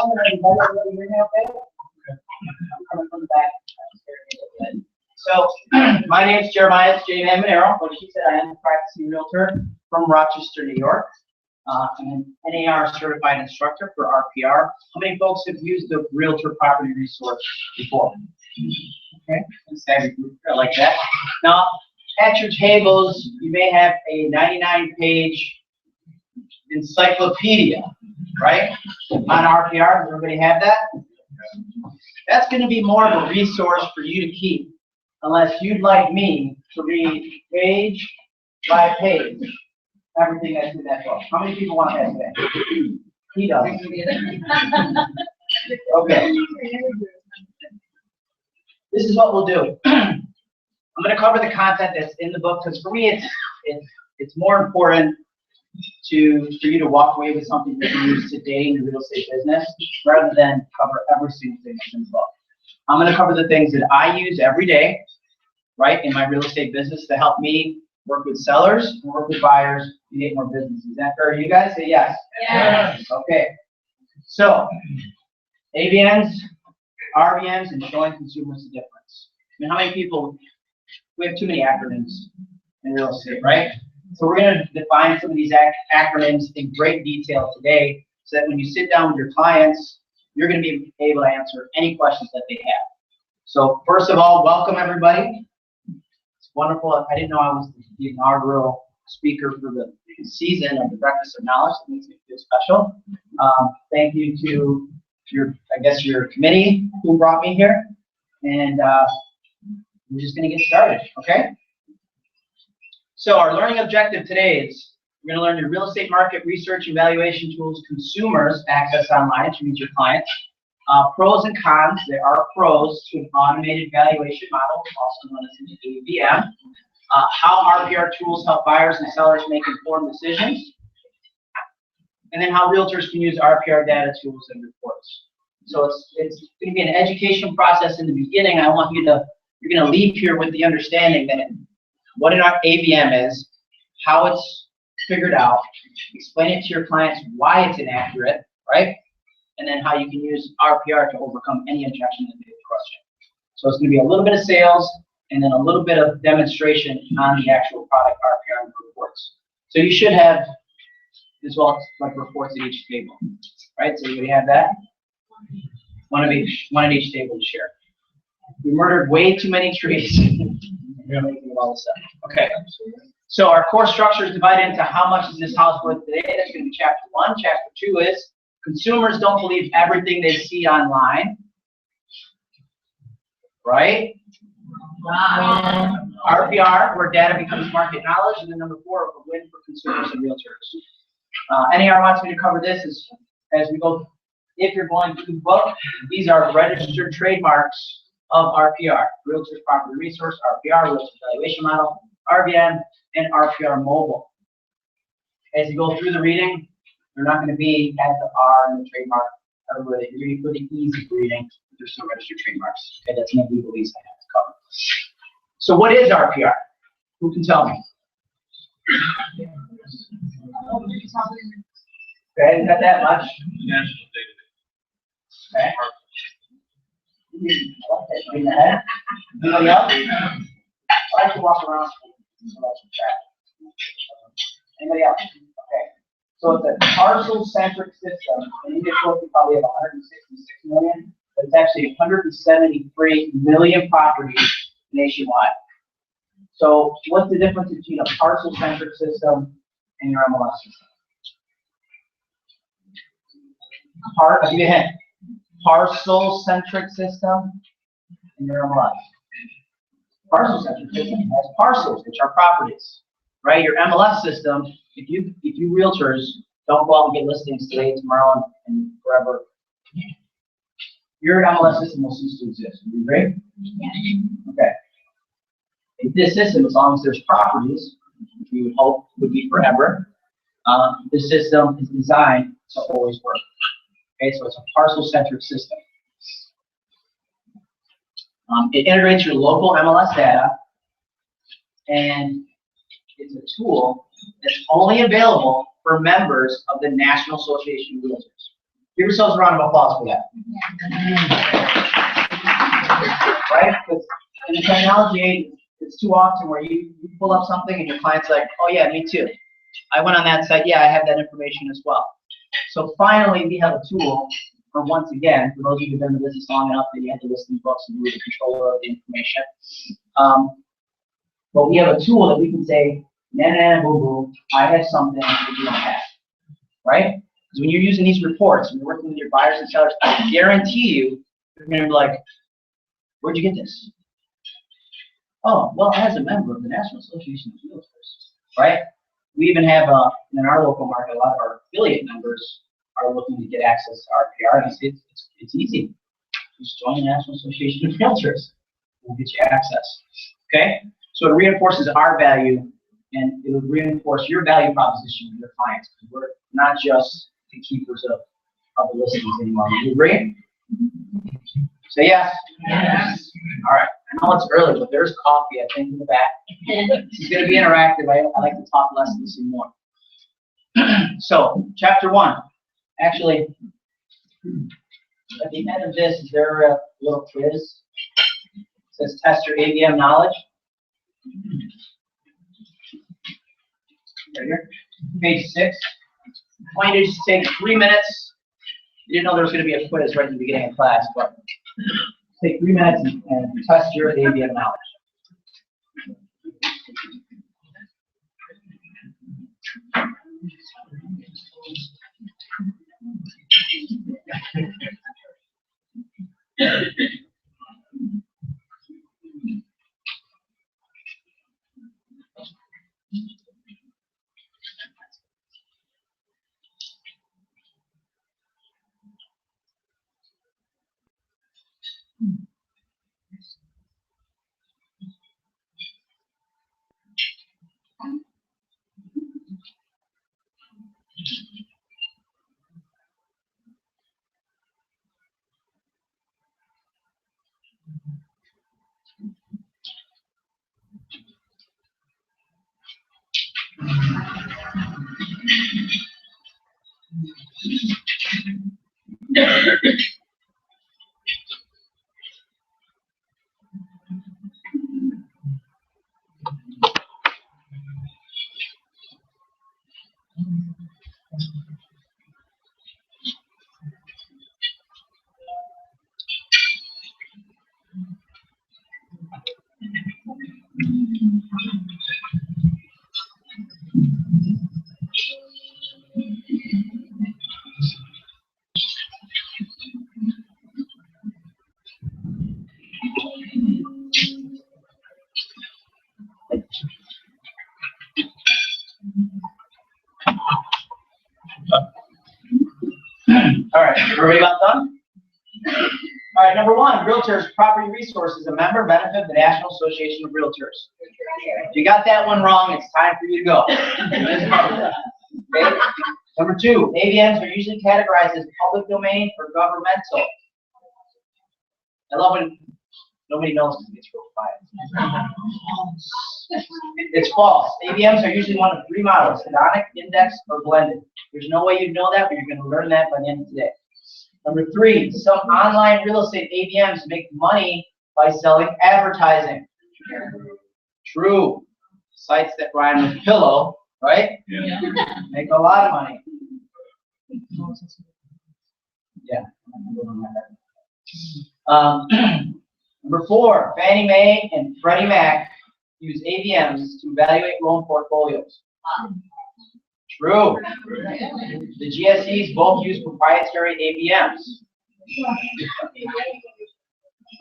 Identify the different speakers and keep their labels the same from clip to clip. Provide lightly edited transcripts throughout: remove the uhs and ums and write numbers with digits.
Speaker 1: Everybody hear me okay? I'm coming from the back. So, my name is Jeremiah Jman. Like she said, I am a practicing realtor from Rochester, New York. I'm an NAR certified instructor for RPR. How many folks have used the Realtor Property Resource before? Okay, I like that. Now, at your tables, you may have a 99-page encyclopedia, right, on RPR. Does everybody have that? That's going to be more of a resource for you to keep, unless you'd like me to read page by page everything that's in that book. How many people want that today? He does. Okay. This is what we'll do. I'm going to cover the content that's in the book because for me it's more important for you to walk away with something you can use today in your real estate business rather than cover every single thing that's in the book. I'm going to cover the things that I use every day, right, in my real estate business to help me work with sellers and work with buyers to get more business. Is that fair? You guys say yes? Yes. Okay. So, AVMs, RVMs, and showing consumers the difference. I mean, how many people, we have too many acronyms in real estate, right? So we're going to define some of these acronyms in great detail today so that when you sit down with your clients, you're going to be able to answer any questions that they have. So first of all, welcome everybody. It's wonderful. I didn't know I was the inaugural speaker for the season of the Breakfast of Knowledge. It makes me feel special. Thank you to your committee who brought me here. And we're just going to get started, okay? So our learning objective today is we're going to learn your real estate market research and valuation tools consumers access online, which means your clients. Pros and cons. There are pros to an automated valuation model, also known as an AVM. How RPR tools help buyers and sellers make informed decisions. And then how realtors can use RPR data tools and reports. So it's going to be an education process in the beginning. I want you're going to leave here with the understanding that what an AVM is, how it's figured out, explain it to your clients why it's inaccurate, right? And then how you can use RPR to overcome any objection that they question. So it's going to be a little bit of sales and then a little bit of demonstration on the actual product RPR and reports. So you should have as well like reports at each table, right? So you have that. One at each table to share. We murdered way too many trees. Okay. So our core structure is divided into how much is this house worth today. That's going to be chapter 1. Chapter 2 is consumers don't believe everything they see online. Right? RPR, where data becomes market knowledge. And then number 4, a win for consumers and realtors. NAR wants me to cover this as we go. If you're going through the book, these are registered trademarks of RPR, Realtors Property Resource, RPR, Realtors Valuation Model, RVM, and RPR Mobile. As you go through the reading, you're not going to be at the R and the trademark everywhere. You're going to be pretty easy reading. There's no registered trademarks. Okay, that's no legalese I have to cover. So what is RPR? Who can tell me? Okay, not that much. Okay. Anybody else? I like to walk around. Anybody else? Okay. So it's a parcel-centric system, and you probably have 166 million, but it's actually 173 million properties nationwide. So what's the difference between a parcel-centric system and your MLS system? I'll give you a hint. Parcel-centric system and your MLS. Parcel-centric system has parcels, which are properties, right? Your MLS system, if you realtors don't go out and get listings today, tomorrow, and forever, your MLS system will cease to exist. Would you agree? Yeah. Okay. In this system, as long as there's properties, which we would hope would be forever, the system is designed to always work. Okay, so it's a parcel-centric system. It integrates your local MLS data, and it's a tool that's only available for members of the National Association of Realtors. Give yourselves a round of applause for that. Right? Because in the technology age, it's too often where you pull up something and your client's like, oh yeah, me too. I went on that site, yeah, I have that information as well. So finally, we have a tool, for once again, for those of you who've been in the business long enough that you have to list in books and you're the controller of the information. But we have a tool that we can say, nah, boo boo, I have something that you don't have. Right? Because when you're using these reports, when you're working with your buyers and sellers, I guarantee you, you're going to be like, where'd you get this? Oh, well, as a member of the National Association of Realtors, right? We even have, in our local market, a lot of our affiliate members are looking to get access to RPR, and it's easy. Just join the National Association of Realtors. We'll get you access. Okay? So it reinforces our value, and it would reinforce your value proposition with your clients. We're not just the keepers of the listings anymore. You agree? Say yes. Yes. All right. I know it's early, but there's coffee, I think, in the back. This is going to be interactive. I like to talk less and see more. So, chapter 1. Actually, at the end of this, is there a little quiz? It says test your AVM knowledge. Right here. Page 6. I want you to just take 3 minutes. You didn't know there was going to be a quiz right at the beginning of class, but take 3 minutes and test your AVM knowledge. All right, everybody about done? All right, number 1, Realtors Property Resource is a member benefit of the National Association of Realtors. If you got that one wrong, it's time for you to go. Okay. Number 2, AVMs are usually categorized as public domain or governmental. I love when nobody knows because it gets real quiet. It's false. AVMs are usually one of 3 models: hedonic, index, or blended. There's no way you'd know that, but you're going to learn that by the end of today. Number 3, some online real estate AVMs make money by selling advertising. True. Sites that rhyme with pillow, right? Yeah. Make a lot of money. Yeah. Number 4, Fannie Mae and Freddie Mac use AVMs to evaluate loan portfolios. True. The GSEs both use proprietary AVMs.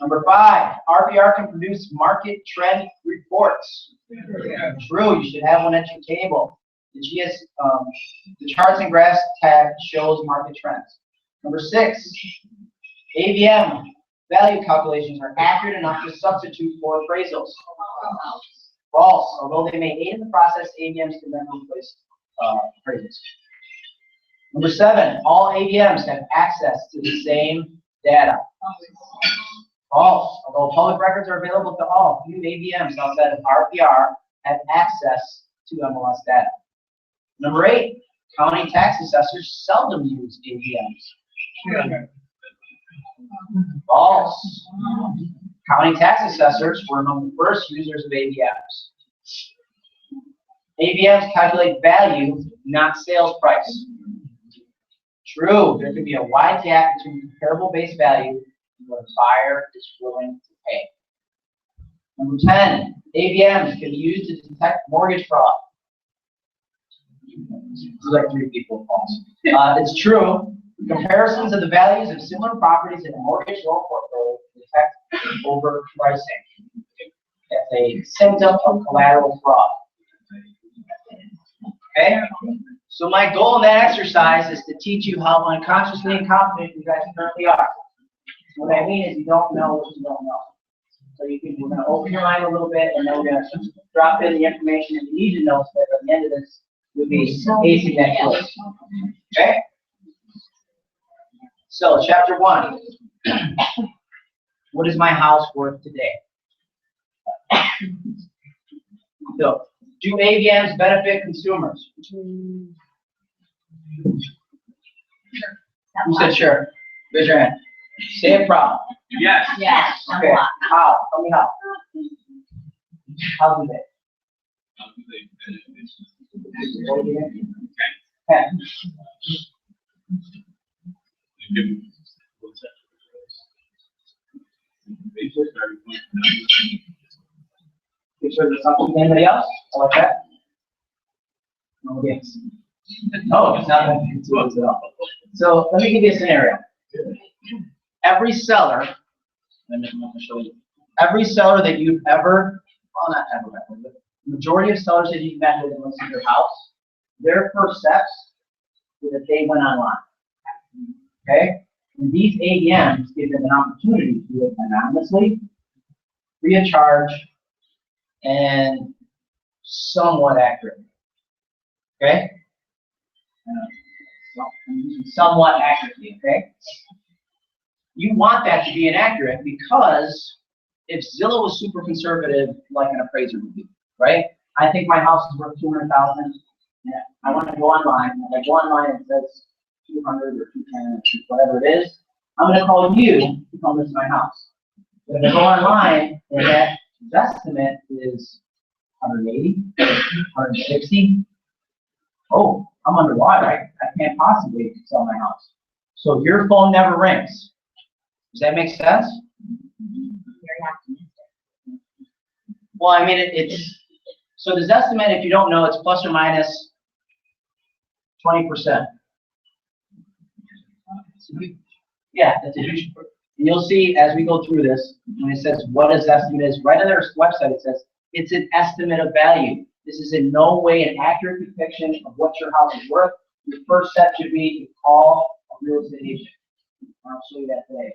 Speaker 1: Number 5, RVR can produce market trend reports. True. You should have one at your table. The charts and graphs tab shows market trends. Number 6, AVM value calculations are accurate enough to substitute for appraisals. False. Although they may aid in the process, AVMs can then replace appraisals. Number 7, all AVMs have access to the same data. False. Although public records are available to all, few AVMs outside of RPR have access to MLS data. Number 8, county tax assessors seldom use AVMs. False. County tax assessors were among the first users of AVMs. AVMs calculate value, not sales price. True, there could be a wide gap between comparable base value and what a buyer is willing to pay. Number 10, AVMs can be used to detect mortgage fraud. This is like 3 people false. It's true. Comparisons of the values of similar properties in a mortgage loan portfolio detect overpricing. That's a symptom of collateral fraud. Okay? So my goal in that exercise is to teach you how unconsciously incompetent you guys currently are. What I mean is you don't know what you don't know. So we're going to open your mind a little bit, and then we're going to drop in the information that you need to know so that at the end of this, you'll be acing that quiz. Okay? So, chapter 1. What is my house worth today? So, do AVMs benefit consumers? Who said sure? Raise your hand. Say a problem.
Speaker 2: Yes.
Speaker 3: Yes.
Speaker 1: Okay. How? Tell me how. How do they? Okay. There's something. Anybody else? I like that. No, yes. No, it's not going to influence at all. So let me give you a scenario. Every seller, I'm going to show you. Every seller that you've ever, well, not ever, but the majority of sellers that you've met with and listed your house, their first steps is that they went online. Okay? And these AVMs give them an opportunity to do it anonymously, free of charge, and somewhat accurate. Okay? Somewhat accurately, okay? You want that to be inaccurate because if Zillow was super conservative, like an appraiser would be, right? I think my house is worth $200,000, and I want to go online, and I go online and it says 200 or 210 or whatever it is, I'm going to call you to come list my house. But if I go online and that estimate is 180, 160, oh, I'm underwater. I can't possibly sell my house. So your phone never rings. Does that make sense? Well, I mean, it's so this estimate, if you don't know, it's plus or minus 20%. Yeah, that's a huge. You'll see as we go through this, when it says what is estimate is, right on their website it says it's an estimate of value. This is in no way an accurate depiction of what your house is worth. Your first step should be to call a real estate agent. I'll show you that today.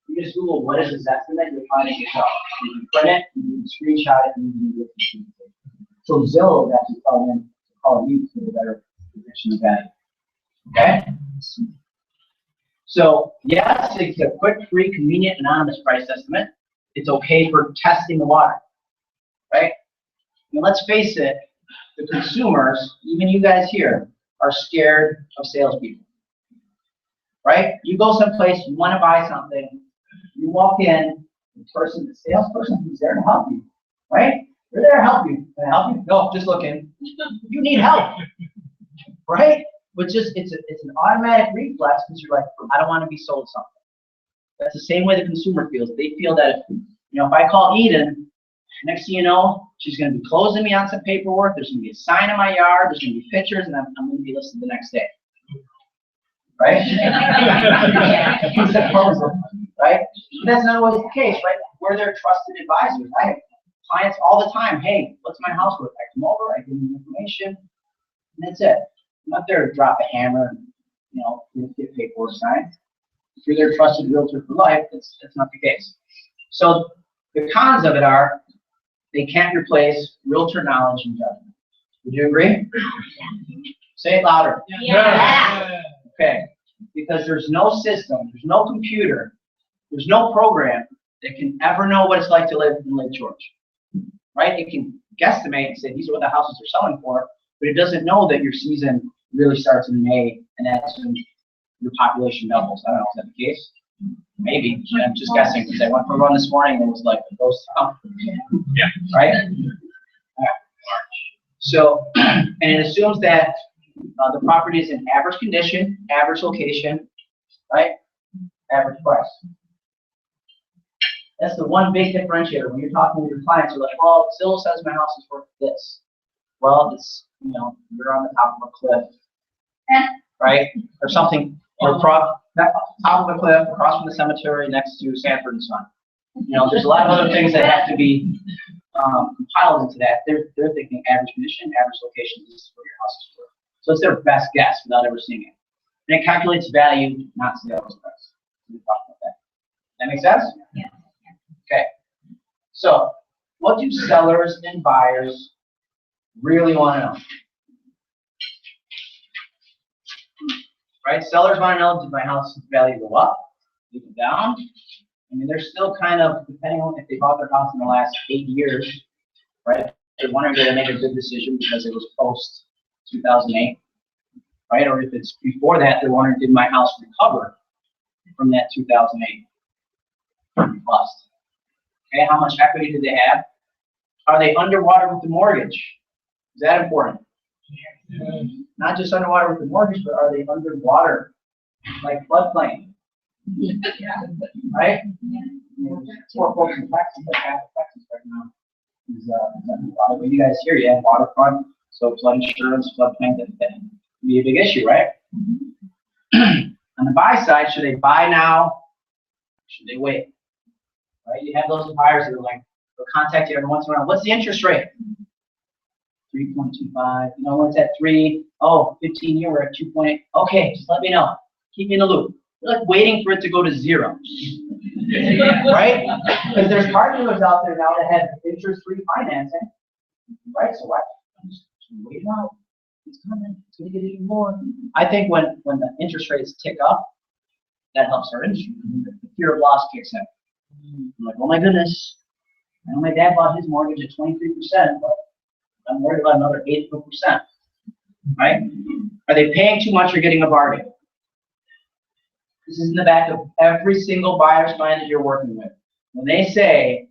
Speaker 1: You just Google what is this estimate, you'll find it yourself. You can print it, you can screenshot it, and you can do it. So Zillow is actually calling you to the better depiction of value. Okay? So yes, it's a quick, free, convenient, anonymous price estimate. It's okay for testing the water, right? And let's face it, the consumers, even you guys here, are scared of salespeople, right? You go someplace, you want to buy something, you walk in, the salesperson who's there to help you, right? They're there to help you. Can I help you? No, just looking. You need help, right? But just it's an automatic reflex because you're like, I don't want to be sold something. That's the same way the consumer feels. They feel that if I call Eden, next thing you know, she's going to be closing me on some paperwork. There's going to be a sign in my yard. There's going to be pictures, and I'm going to be listed the next day. Right? Right? But that's not always the case, right? We're their trusted advisors. I have clients all the time. Hey, what's my house worth? I come over, I give them information, and that's it. I'm not there to drop a hammer and get paperwork signed. If you're their trusted realtor for life, that's not the case. So the cons of it are they can't replace realtor knowledge and judgment. Would you agree? Say it louder.
Speaker 3: Yeah.
Speaker 1: Okay. Because there's no system, there's no computer, there's no program that can ever know what it's like to live in Lake George. Right? It can guesstimate and say these are what the houses are selling for, but it doesn't know that your season really starts in May, and that's when your population doubles. I don't know, is that the case? Maybe. I'm just guessing because I went for a run this morning and it was like a ghost town.
Speaker 2: Yeah.
Speaker 1: Right? All right. So, and it assumes that the property is in average condition, average location, right? Average price. That's the one big differentiator. When you're talking with your clients, you're like, well, Zillow says my house is worth this. Well, it's, you know, you're on the top of a cliff, right? Or something, or top of a cliff, across from the cemetery, next to Sanford and Son. You know, there's a lot of other things that have to be compiled into that. They're thinking average condition, average location, this is where your house is worth. So it's their best guess without ever seeing it. And it calculates value, not sales price. We'll talk about that. That make sense?
Speaker 3: Yeah.
Speaker 1: Okay. So, what do sellers and buyers really want to know? Right? Sellers want to know, did my house value go up? Did it go down? I mean, they're still kind of, depending on if they bought their house in the last 8 years, right? They're wondering did they make a good decision because it was post 2008, right? Or if it's before that, they're wondering did my house recover from that 2008 bust? Okay, how much equity do they have? Are they underwater with the mortgage? Is that important? Yeah. Not just underwater with the mortgage, but are they underwater, like floodplain? Yeah. Right? Yeah. Poor folks in Texas, like half of Texas right now, is underwater. But you guys here, you have waterfront, so flood insurance, floodplain, that can be a big issue, right? On the buy side, should they buy now? Should they wait? Right? You have those buyers that are like, they'll contact you every once in a while. What's the interest rate? 3.25. You know, when it's at 3, oh, 15 year, we're at 2.8. Okay, just let me know. Keep me in the loop. You're like waiting for it to go to 0. Right? Because there's car dealers out there now that have interest-free financing. Right? So why? Just wait it out. It's coming. It's going to get even more. I think when the interest rates tick up, that helps our industry. The fear of loss kicks in. I'm like, oh my goodness. I know my dad bought his mortgage at 23%, but I'm worried about another 8%. Right? Are they paying too much or getting a bargain? This is in the back of every single buyer's mind that you're working with. When they say,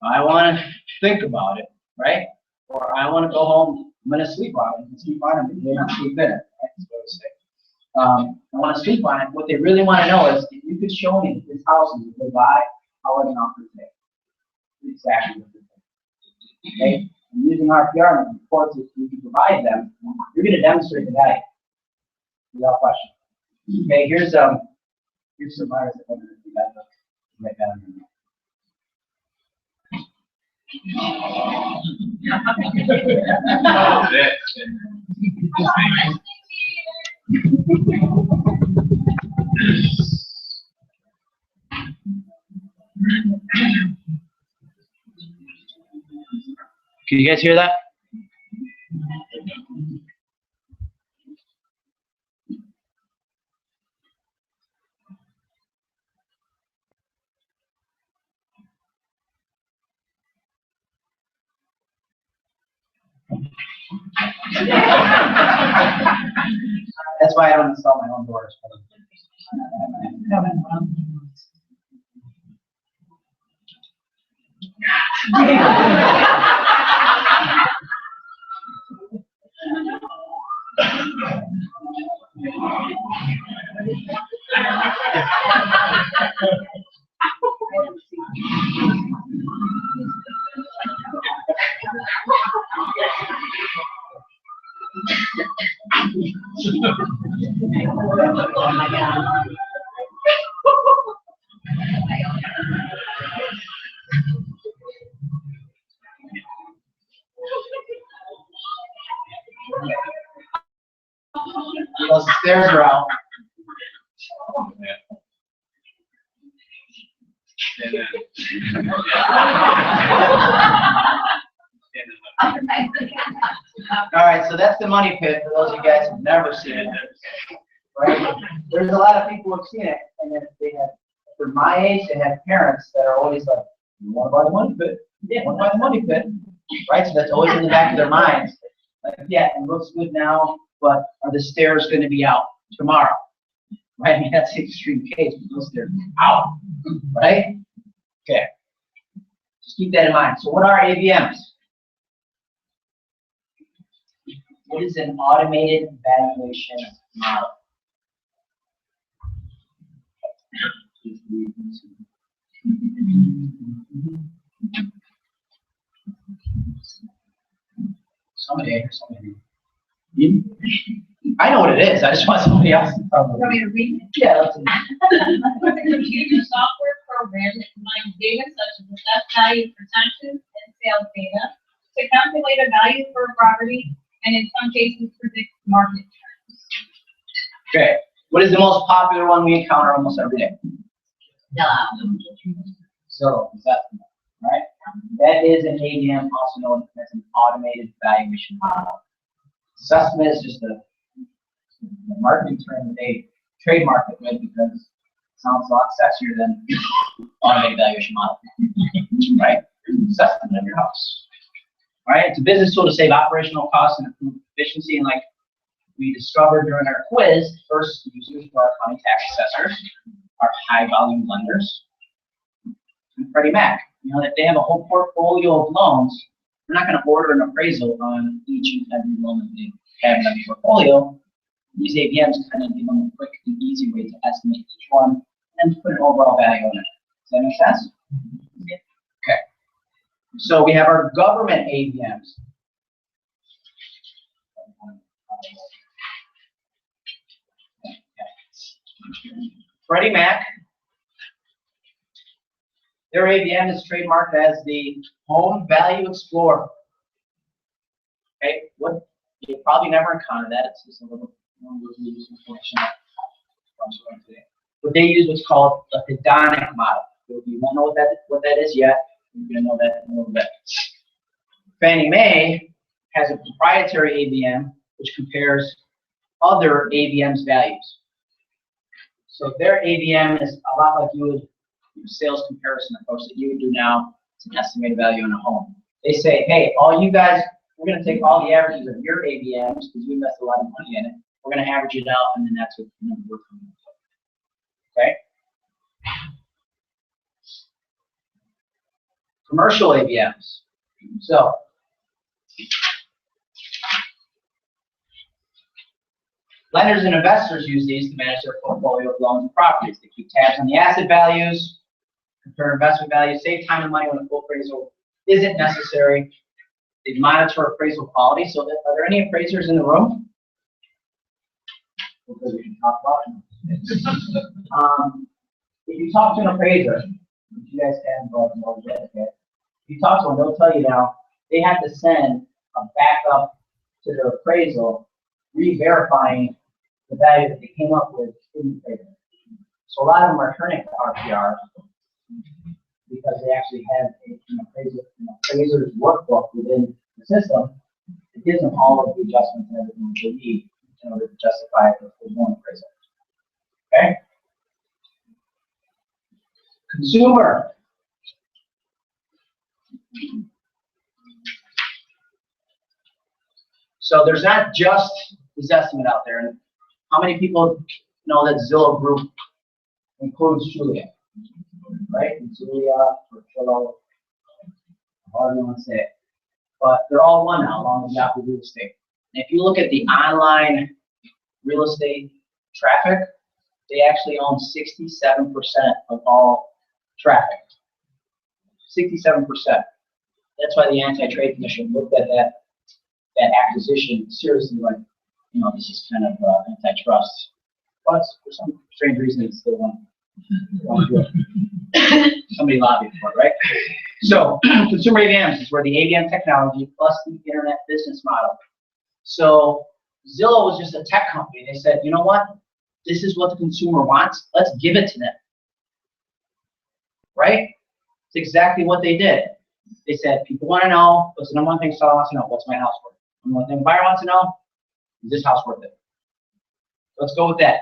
Speaker 1: I want to think about it, right? Or I want to go home, I'm going to sleep on it. Sleep on it, they're not sleep in it, right? That's what I say. I want to sleep on it. What they really want to know is, if you could show me this house and you could buy, how would an offer take? Exactly what you're thinking. Okay? And using RPR and reports that we can provide them, you're going to demonstrate the value without question. Okay, here's some buyers that want to do that. Right down here. Can you guys hear that? That's why I don't install my own doors. Those stairs are out. All right, so that's the money pit for those of you guys who've never seen it. Right? There's a lot of people who've seen it, and if they have, for my age, they have parents that are always like, "You want to buy the money pit? Yeah, want to buy the money pit?" Right? So that's always in the back of their minds. Like, yeah, it looks good now, but are the stairs going to be out tomorrow? right? I mean, that's the extreme case. Because they're out, right? Okay. Just keep that in mind. So what are AVMs? What is an automated valuation model? Somebody. I know what it is. I just want somebody else to tell me.
Speaker 2: Want me to read it?
Speaker 1: Yeah. Let's
Speaker 2: With a computer software program that combines data such as assessed value for taxes and sales data to calculate a value for a property and in some cases predict market trends.
Speaker 1: Okay. What is the most popular one we encounter almost every day? Zillow. Right? That is an AVM, also known as an automated valuation model. Assessment is just a marketing term that they trademark it with because it sounds a lot sexier than automated valuation model. Right? Assessment of your house. Right? It's a business tool to save operational costs and improve efficiency. And like we discovered during our quiz, first users were our county tax assessors, our high volume lenders, and Freddie Mac. You know, if they have a whole portfolio of loans, they're not going to order an appraisal on each and every loan that they have in their portfolio. These AVMs kind of give them a quick and easy way to estimate each one and to put an overall value on it. Does that make sense? Okay. So we have our government AVMs. Freddie Mac. Their AVM is trademarked as the Home Value Explorer. Okay, what you probably never encountered that. It's just a little information. But they use what's called a hedonic model. You won't know what that is yet. You're gonna know that in a little bit. Fannie Mae has a proprietary AVM which compares other AVMs values. So their AVM is a lot like you would sales comparison approach that you would do now. It's an estimated value on a home. They say, hey, all you guys, we're going to take all the averages of your AVMs because you invest a lot of money in it. We're going to average it out, and then that's what the number we're coming up with. Okay? Commercial AVMs. So, lenders and investors use these to manage their portfolio of loans and properties. They keep tabs on the asset values, compare investment values, save time and money when a full appraisal isn't necessary. They monitor appraisal quality. So are there any appraisers in the room? Because we can talk about it. If you talk to an appraiser, which you guys haven't brought more yet, okay? If you talk to them, they'll tell you now they have to send a backup to their appraisal, re-verifying the value that they came up with in the appraisal. So a lot of them are turning to RPR because they actually have an appraiser's workbook within the system that gives them all of the adjustments and everything they need in order to justify it for one appraisal. Okay? Consumer. So there's not just this estimate out there. And how many people know that Zillow Group includes Julia? Right? Julia or Zillow, however you want to say it. But they're all one now, along with Yahoo Real Estate. And if you look at the online real estate traffic, they actually own 67% of all traffic. 67%. That's why the Anti-Trade Commission looked at that acquisition seriously, like, you know, this is kind of antitrust. But for some strange reason, it's still one. Somebody lobbied for it, right? So, consumer AVMs is where the AVM technology plus the internet business model. So, Zillow was just a tech company. They said, you know what? This is what the consumer wants. Let's give it to them. Right? It's exactly what they did. They said, people want to know, what's the number one thing seller wants to know? What's my house worth? Number one thing buyer wants to know, is this house worth it? Let's go with that.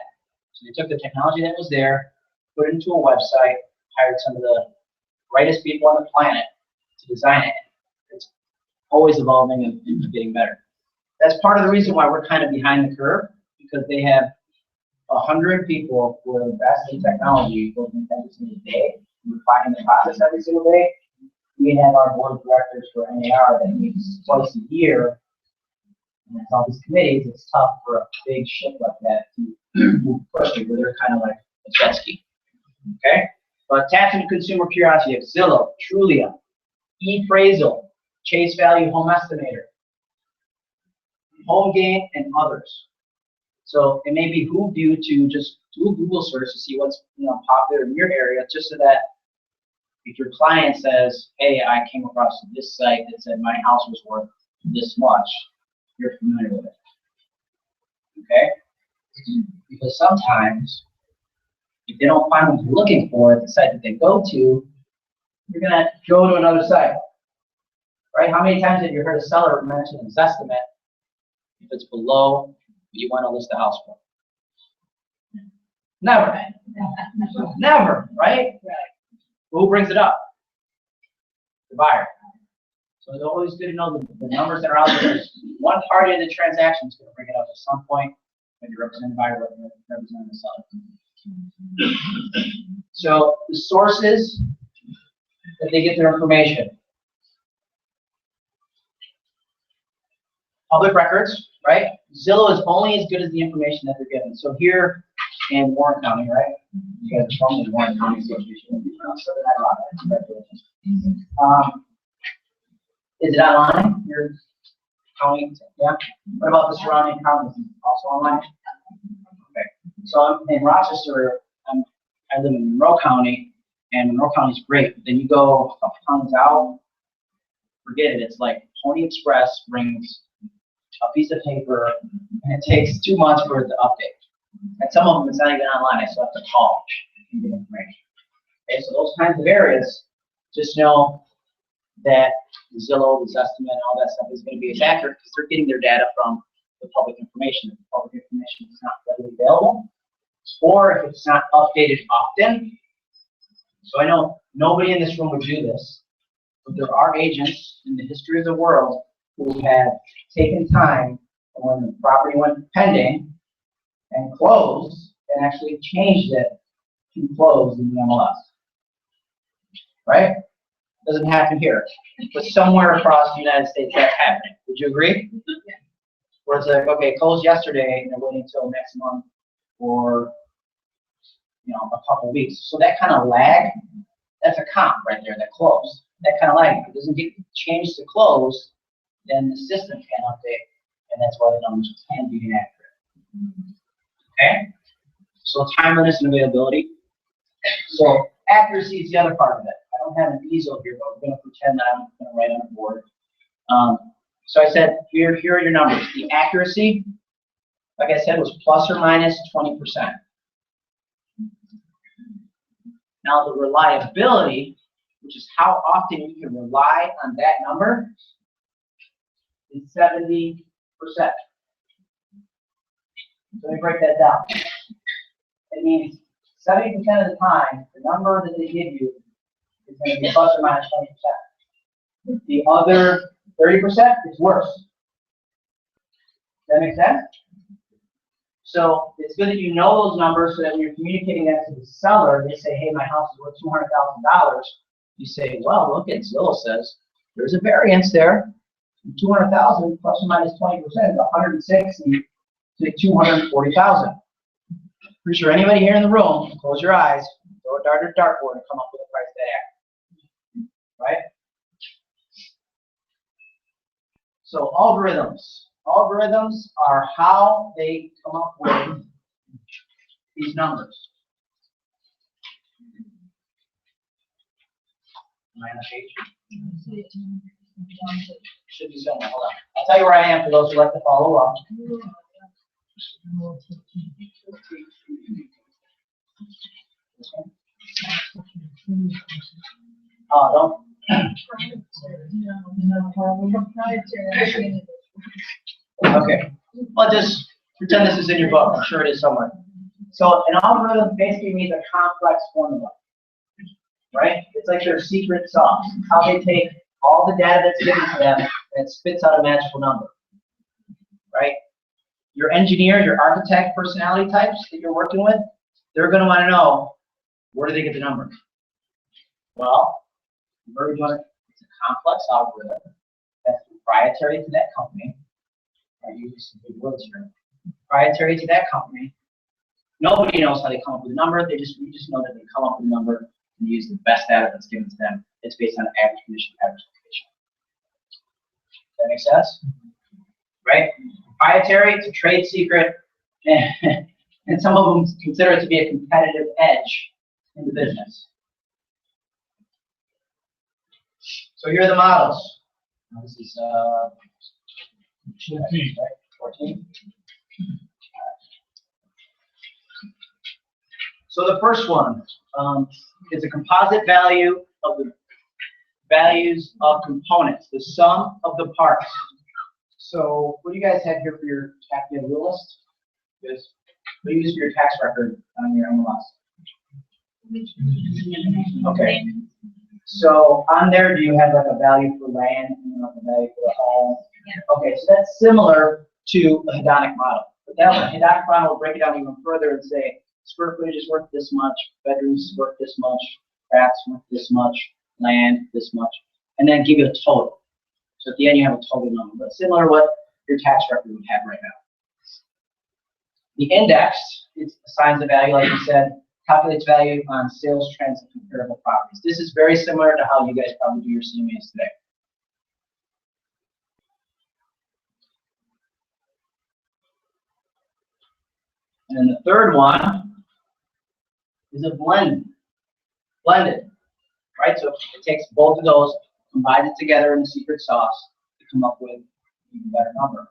Speaker 1: So they took the technology that was there, put it into a website, hired some of the brightest people on the planet to design it. It's always evolving and getting better. That's part of the reason why we're kind of behind the curve, because they have 100 people who are investing in technology working every single day, refining the process every single day. We have our board of directors for NAR that meets twice a year. And it's all these committees. It's tough for a big ship like that to move quickly, where they're kind of like a jet ski. Okay? But taps into consumer curiosity, you have Zillow, Trulia, ePraisal, Chase Value Home Estimator, Home Game, and others. So it may behoove you to just do a Google search to see what's popular in your area, just so that if your client says, hey, I came across this site that said my house was worth this much, you're familiar with it. Okay? Because sometimes, if they don't find what you're looking for at the site that they go to, you're going to go to another site. Right? How many times have you heard a seller mention his estimate if it's below what you want to list the house for? Never. Never, right? Who brings it up? The buyer. So it's always good to know the numbers that are out there. One party of the transaction is going to bring it up at some point when you represent the buyer, represent the seller. So the sources that they get their information. Public records, right? Zillow is only as good as the information that they're given. So here in Warren County, right? You guys are from the Warren County Association. Is it online? Your county? Yeah. What about the surrounding counties? Also online? Okay. So I'm in Rochester. I live in Monroe County, and Monroe County is great. But then you go a couple counties out, forget it. It's like Pony Express brings a piece of paper, and it takes 2 months for it to update. And some of them, it's not even online. I still have to call and get information. Okay, so those kinds of areas, just know that the Zillow, the estimate, and all that stuff is going to be as accurate because they're getting their data from the public information. If the public information is not readily available, or if it's not updated often. So I know nobody in this room would do this, but there are agents in the history of the world who have taken time when the property went pending and closed and actually changed it to close in the MLS. Right? Doesn't happen here. But somewhere across the United States that's happening. Would you agree? Yeah. Where it's like, okay, closed yesterday and they're waiting until next month or a couple weeks. So that kind of lag, that's a comp right there, that close. That kind of lag. If it doesn't get changed to close, then the system can't update, and that's why the numbers can be inaccurate. Okay? So timeliness and availability. So accuracy is the other part of it. I don't have an easel here, but we're going to pretend that I'm going to write on the board. So I said, here are your numbers. The accuracy, like I said, was plus or minus 20%. Now the reliability, which is how often you can rely on that number, is 70%. So let me break that down. It means 70% of the time, the number that they give you is going to be plus or minus 20%. The other 30% is worse. Does that make sense? So it's good that you know those numbers so that when you're communicating that to the seller, they say, hey, my house is worth $200,000. You say, well, look at Zillow says there's a variance there. 200,000 plus or minus 20% is 160 to 240,000. Pretty sure anybody here in the room, close your eyes, throw a dart or dartboard and come up with a price tag. Right? So algorithms. Algorithms are how they come up with these numbers. Am I on the page? Should be somewhere. Hold on. I'll tell you where I am for those who like to follow up. Oh, don't. Okay. Well, just pretend this is in your book. I'm sure it is somewhere. So an algorithm basically means a complex formula. Right? It's like their secret sauce. How they take all the data that's given to them and it spits out a magical number. Right? your engineer, your architect personality types that you're working with, they're going to want to know, where do they get the number? Well, we're doing it's a complex algorithm that's proprietary to that company. I use some big words here. Proprietary to that company. Nobody knows how they come up with a number. We just know that they come up with a number and use the best data that's given to them. It's based on average condition, average location. Does that make sense? Right? Proprietary, it's a trade secret, and some of them consider it to be a competitive edge in the business. So here are the models. This is 14. Right? 14. So the first one is a composite value of the values of components, the sum of the parts. So what do you guys have here for your tax rule list? Yes. What do you use for your tax record on your MLS? Okay. So on there, do you have like a value for land and like a value for a home? Yeah. Okay, so that's similar to a hedonic model. But that one, hedonic model will break it down even further and say square footage is worth this much, bedrooms worth this much, baths worth this much, land this much, and then give you a total. So at the end, you have a total number, but similar to what your tax record would have right now. The index assigns a value, like you said, calculates value on sales trends of comparable properties. This is very similar to how you guys probably do your CMAs today. And then the third one is a blended, right? So it takes both of those, combines it together in the secret sauce to come up with an even better number.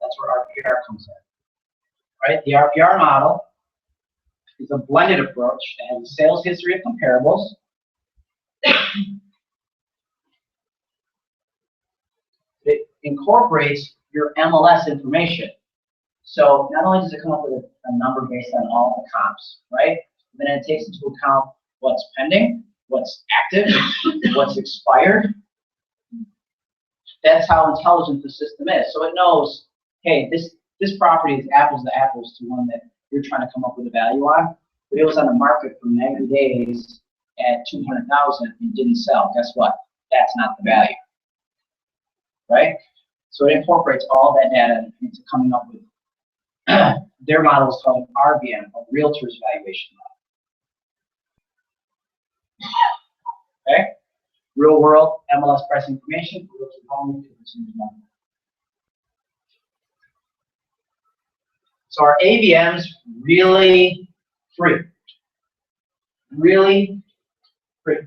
Speaker 1: That's where RPR comes in, right? The RPR model is a blended approach that has a sales history of comparables. It incorporates your MLS information. So not only does it come up with a number based on all the comps, right? But then it takes into account what's pending, what's active, what's expired. That's how intelligent the system is. So it knows, hey, this property is apples to apples to one that you're trying to come up with a value on. But it was on the market for 90 days at $200,000 and didn't sell. Guess what? That's not the value, right? So it incorporates all that data into coming up with their model is called an RVM, a Realtors Valuation Model. Okay? Real world MLS price information for realtor home to consumer money. So are AVMs really free? Really free?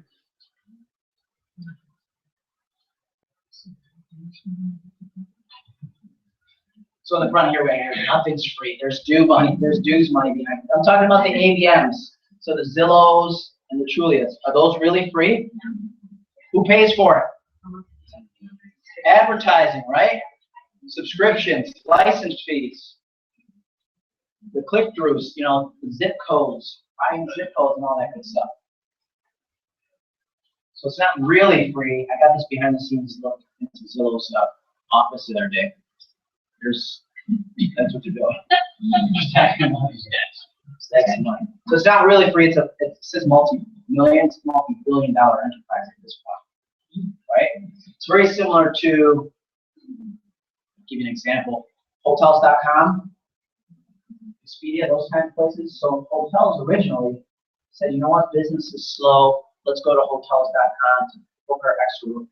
Speaker 1: So in the front here, nothing's free. There's dues money behind it. I'm talking about the AVMs. So the Zillows and the Trulias. Are those really free? Who pays for it? Advertising, right? Subscriptions, license fees, the click-throughs, you know, zip codes, buying zip codes and all that good stuff. So it's not really free. I got this behind the scenes look into Zillow's office the other day. That's what you're doing. Stacking money. Stacking money. So it's not really free. It says multi-million, multi-billion-dollar enterprise at this point, right? It's very similar to, I'll give you an example, hotels.com, Expedia, those kind of places. So hotels originally said, you know what, business is slow. Let's go to hotels.com to book our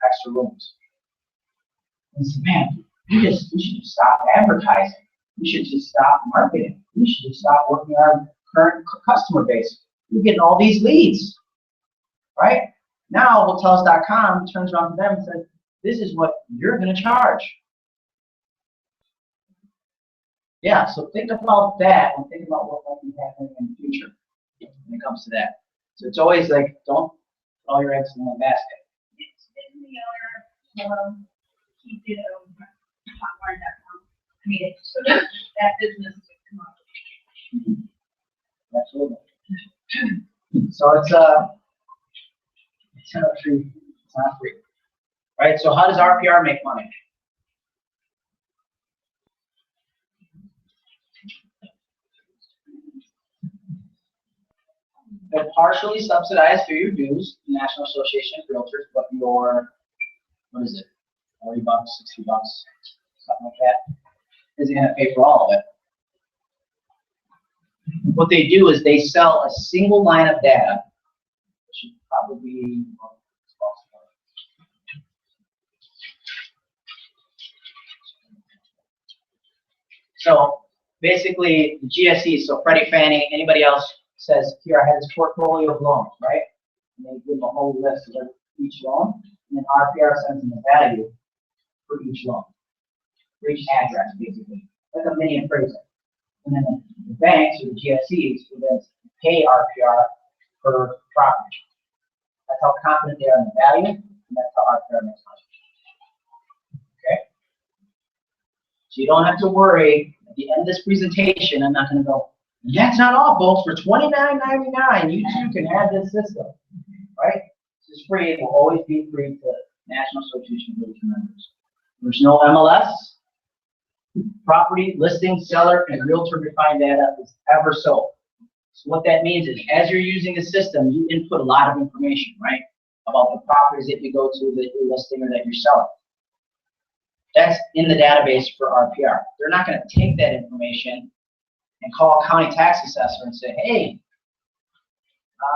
Speaker 1: extra rooms. And said, man, we should just stop advertising. We should just stop marketing. We should just stop working on our current customer base. We're getting all these leads, right? Now hotels.com turns around to them and says, this is what you're going to charge. Yeah, so think about that and think about what might be happening in the future when it comes to that. So it's always like, don't put all your eggs in one basket.
Speaker 2: He did hotwire.com. I mean, so that business would come up.
Speaker 1: Absolutely. So it's not free. It's not free, right? So how does RPR make money? They're partially subsidized through your dues, the National Association of Realtors, but your, what is it, 40 bucks, 60 bucks, something like that, isn't going to pay for all of it. What they do is they sell a single line of data, which should probably be, so basically the GSEs, so Freddie, Fannie, anybody else says, here, I have this portfolio of loans, right? And they give them a whole list of each loan, and then RPR sends them the value for each loan, for each address, basically, like a mini appraisal. And then the banks or the GSEs will then pay RPR per property. That's how confident they are in the value, and that's how RPR makes money. Okay? So you don't have to worry. At the end of this presentation, I'm not going to go, that's not all, folks. For $29.99, you too can have this system. Right? This is free. It will always be free to National Association of Realtors members. There's no MLS. Property, listing, seller, and realtor defined data is ever sold. So what that means is, as you're using the system, you input a lot of information, right? About the properties that you go to, that you're listing, or that you're selling. That's in the database for RPR. They're not going to take that information and call a county tax assessor and say, hey,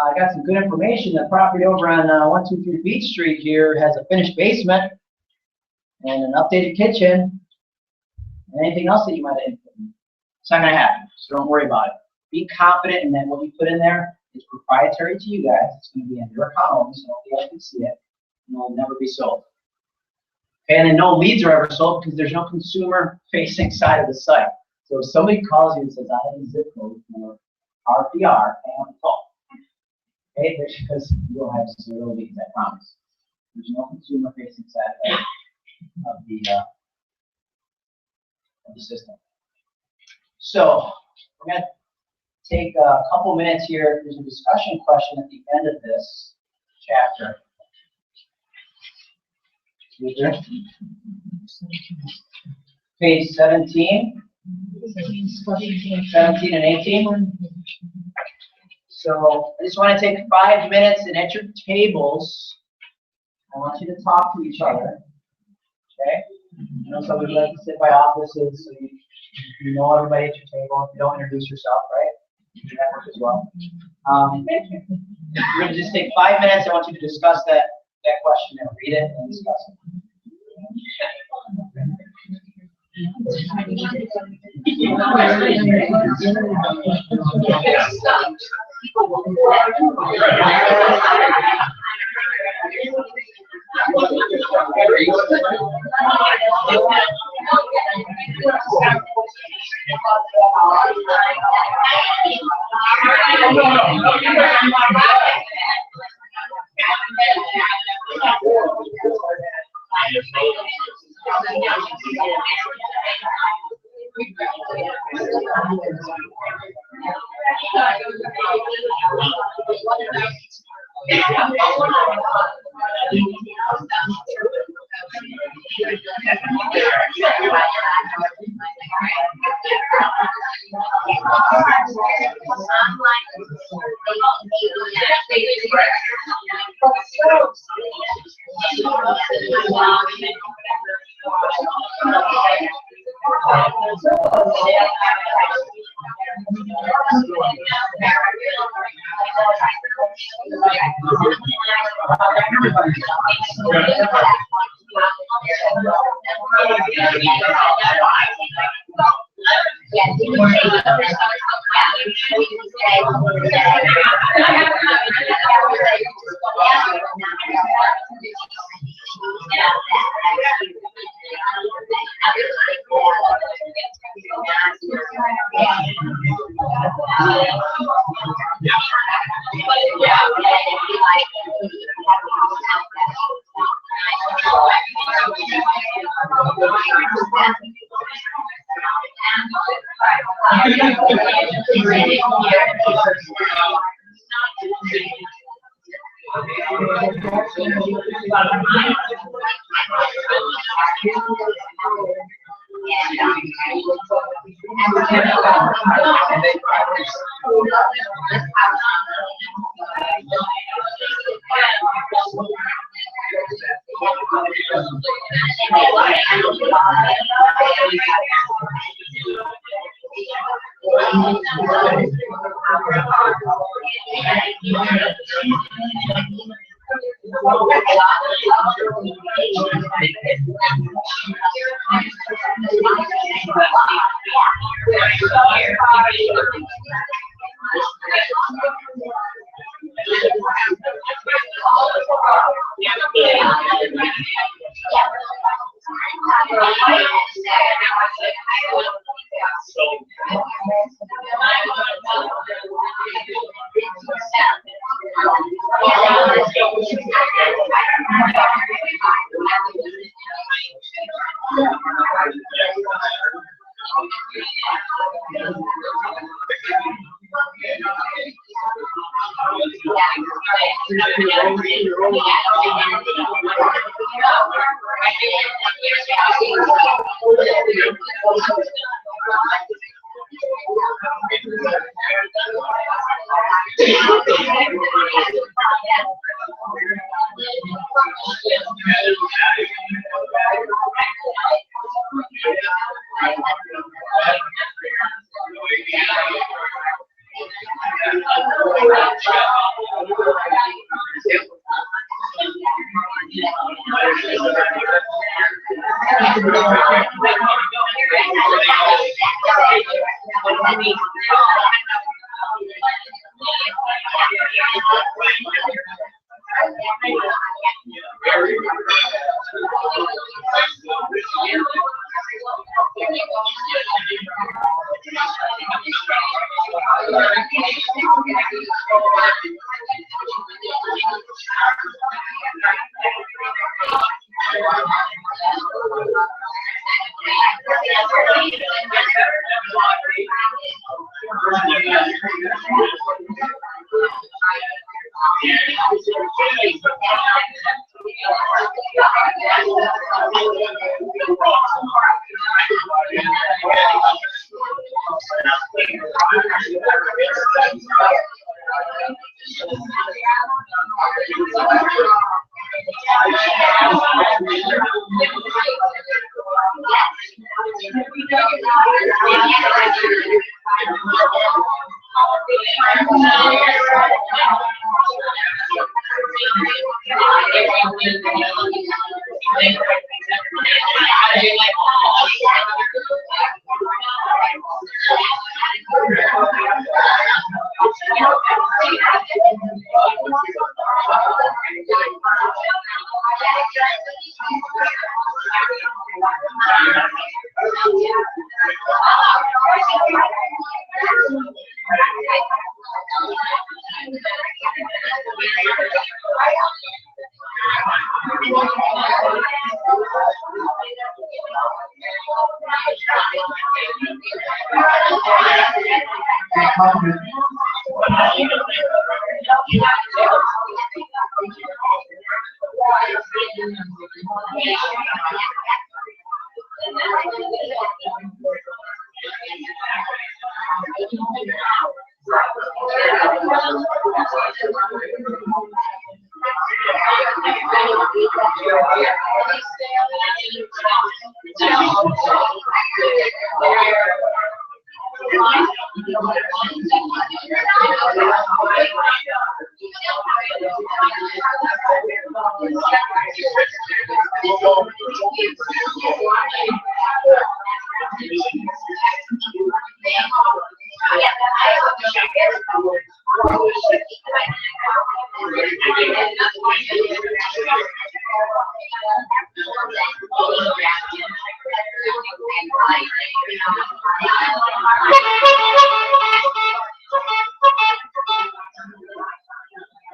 Speaker 1: I got some good information. The property over on 123 Beach Street here has a finished basement and an updated kitchen. And anything else that you might have input. It's not going to happen, so don't worry about it. Be confident in that what you put in there is proprietary to you guys. It's going to be in your account only, so nobody else can see it, and it will never be sold. Okay, and then no leads are ever sold because there's no consumer-facing side of the site. So if somebody calls you and says, I have a zip code for RPR, hang on the phone. Okay, because you'll have 0 leads, I promise. There's no consumer-facing side of the system. So we're going to take a couple minutes here. There's a discussion question at the end of this chapter. Page 17. 17 and 18. So I just want to take 5 minutes, and at your tables, I want you to talk to each other. Okay? You know, some of you like to sit by offices, so you know everybody at your table. If you don't, introduce yourself, right? You do that work as well. We're going to just take 5 minutes. I want you to discuss that question and read it and discuss it.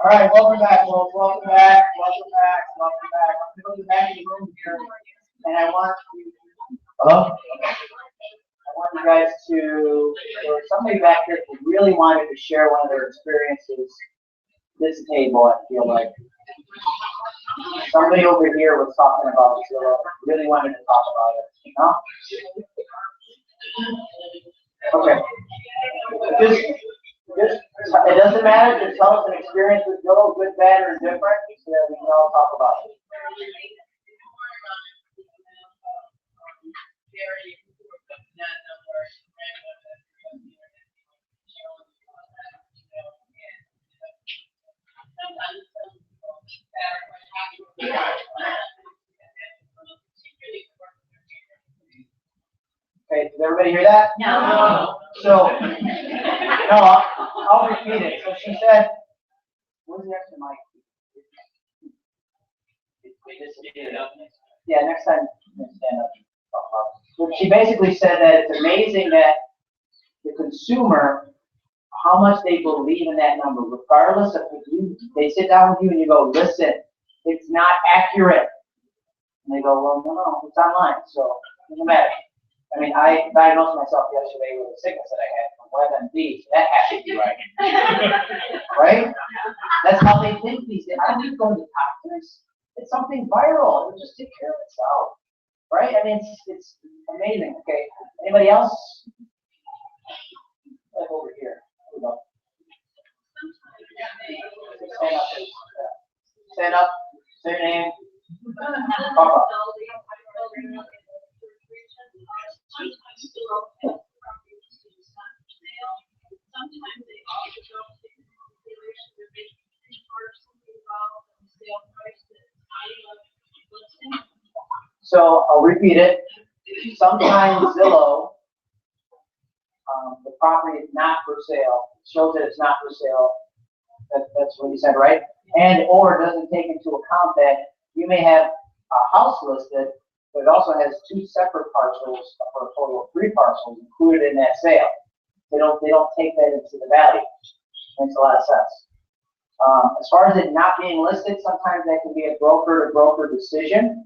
Speaker 1: All right, welcome back, folks. Welcome back. Welcome back. Welcome back. I'm going to go back in the room here, and I want you. Hello? I want you guys to. There was somebody back here who really wanted to share one of their experiences. This table, I feel like. Somebody over here was talking about Zillow. Really wanted to talk about it. No? Okay. It doesn't matter, just tell us an experience with Zillow, good, bad, or different, so that we can all talk about it. Okay, did everybody hear that?
Speaker 2: No.
Speaker 1: So, no, I'll repeat it. So she said, where's the extra mic? Yeah, next time, stand up. So she basically said that it's amazing that the consumer, how much they believe in that number, regardless of if you, they sit down with you and you go, listen, it's not accurate. And they go, well, no, it's online, so it doesn't matter. I mean, I diagnosed myself yesterday with a sickness that I had from WebMD, so that has to be right. Right? That's how they think these days. I don't need to go to the doctors. It's something viral. It'll just take care of itself. Right? I mean, it's amazing. Okay. Anybody else? Like over here. Here we go. Stand up. Say your name. Talk up.
Speaker 3: Sometimes they also don't take into consideration the vacancy or something about the sale price that I listing.
Speaker 1: So I'll repeat it. Sometimes Zillow, the property is not for sale. It shows that it's not for sale. That's what you said, right? And or doesn't take into account that you may have a house listed, but it also has two separate parcels for a total of 3 parcels included in that sale. They don't take that into the value. Makes a lot of sense. As far as it not being listed, sometimes that can be a broker-to-broker decision,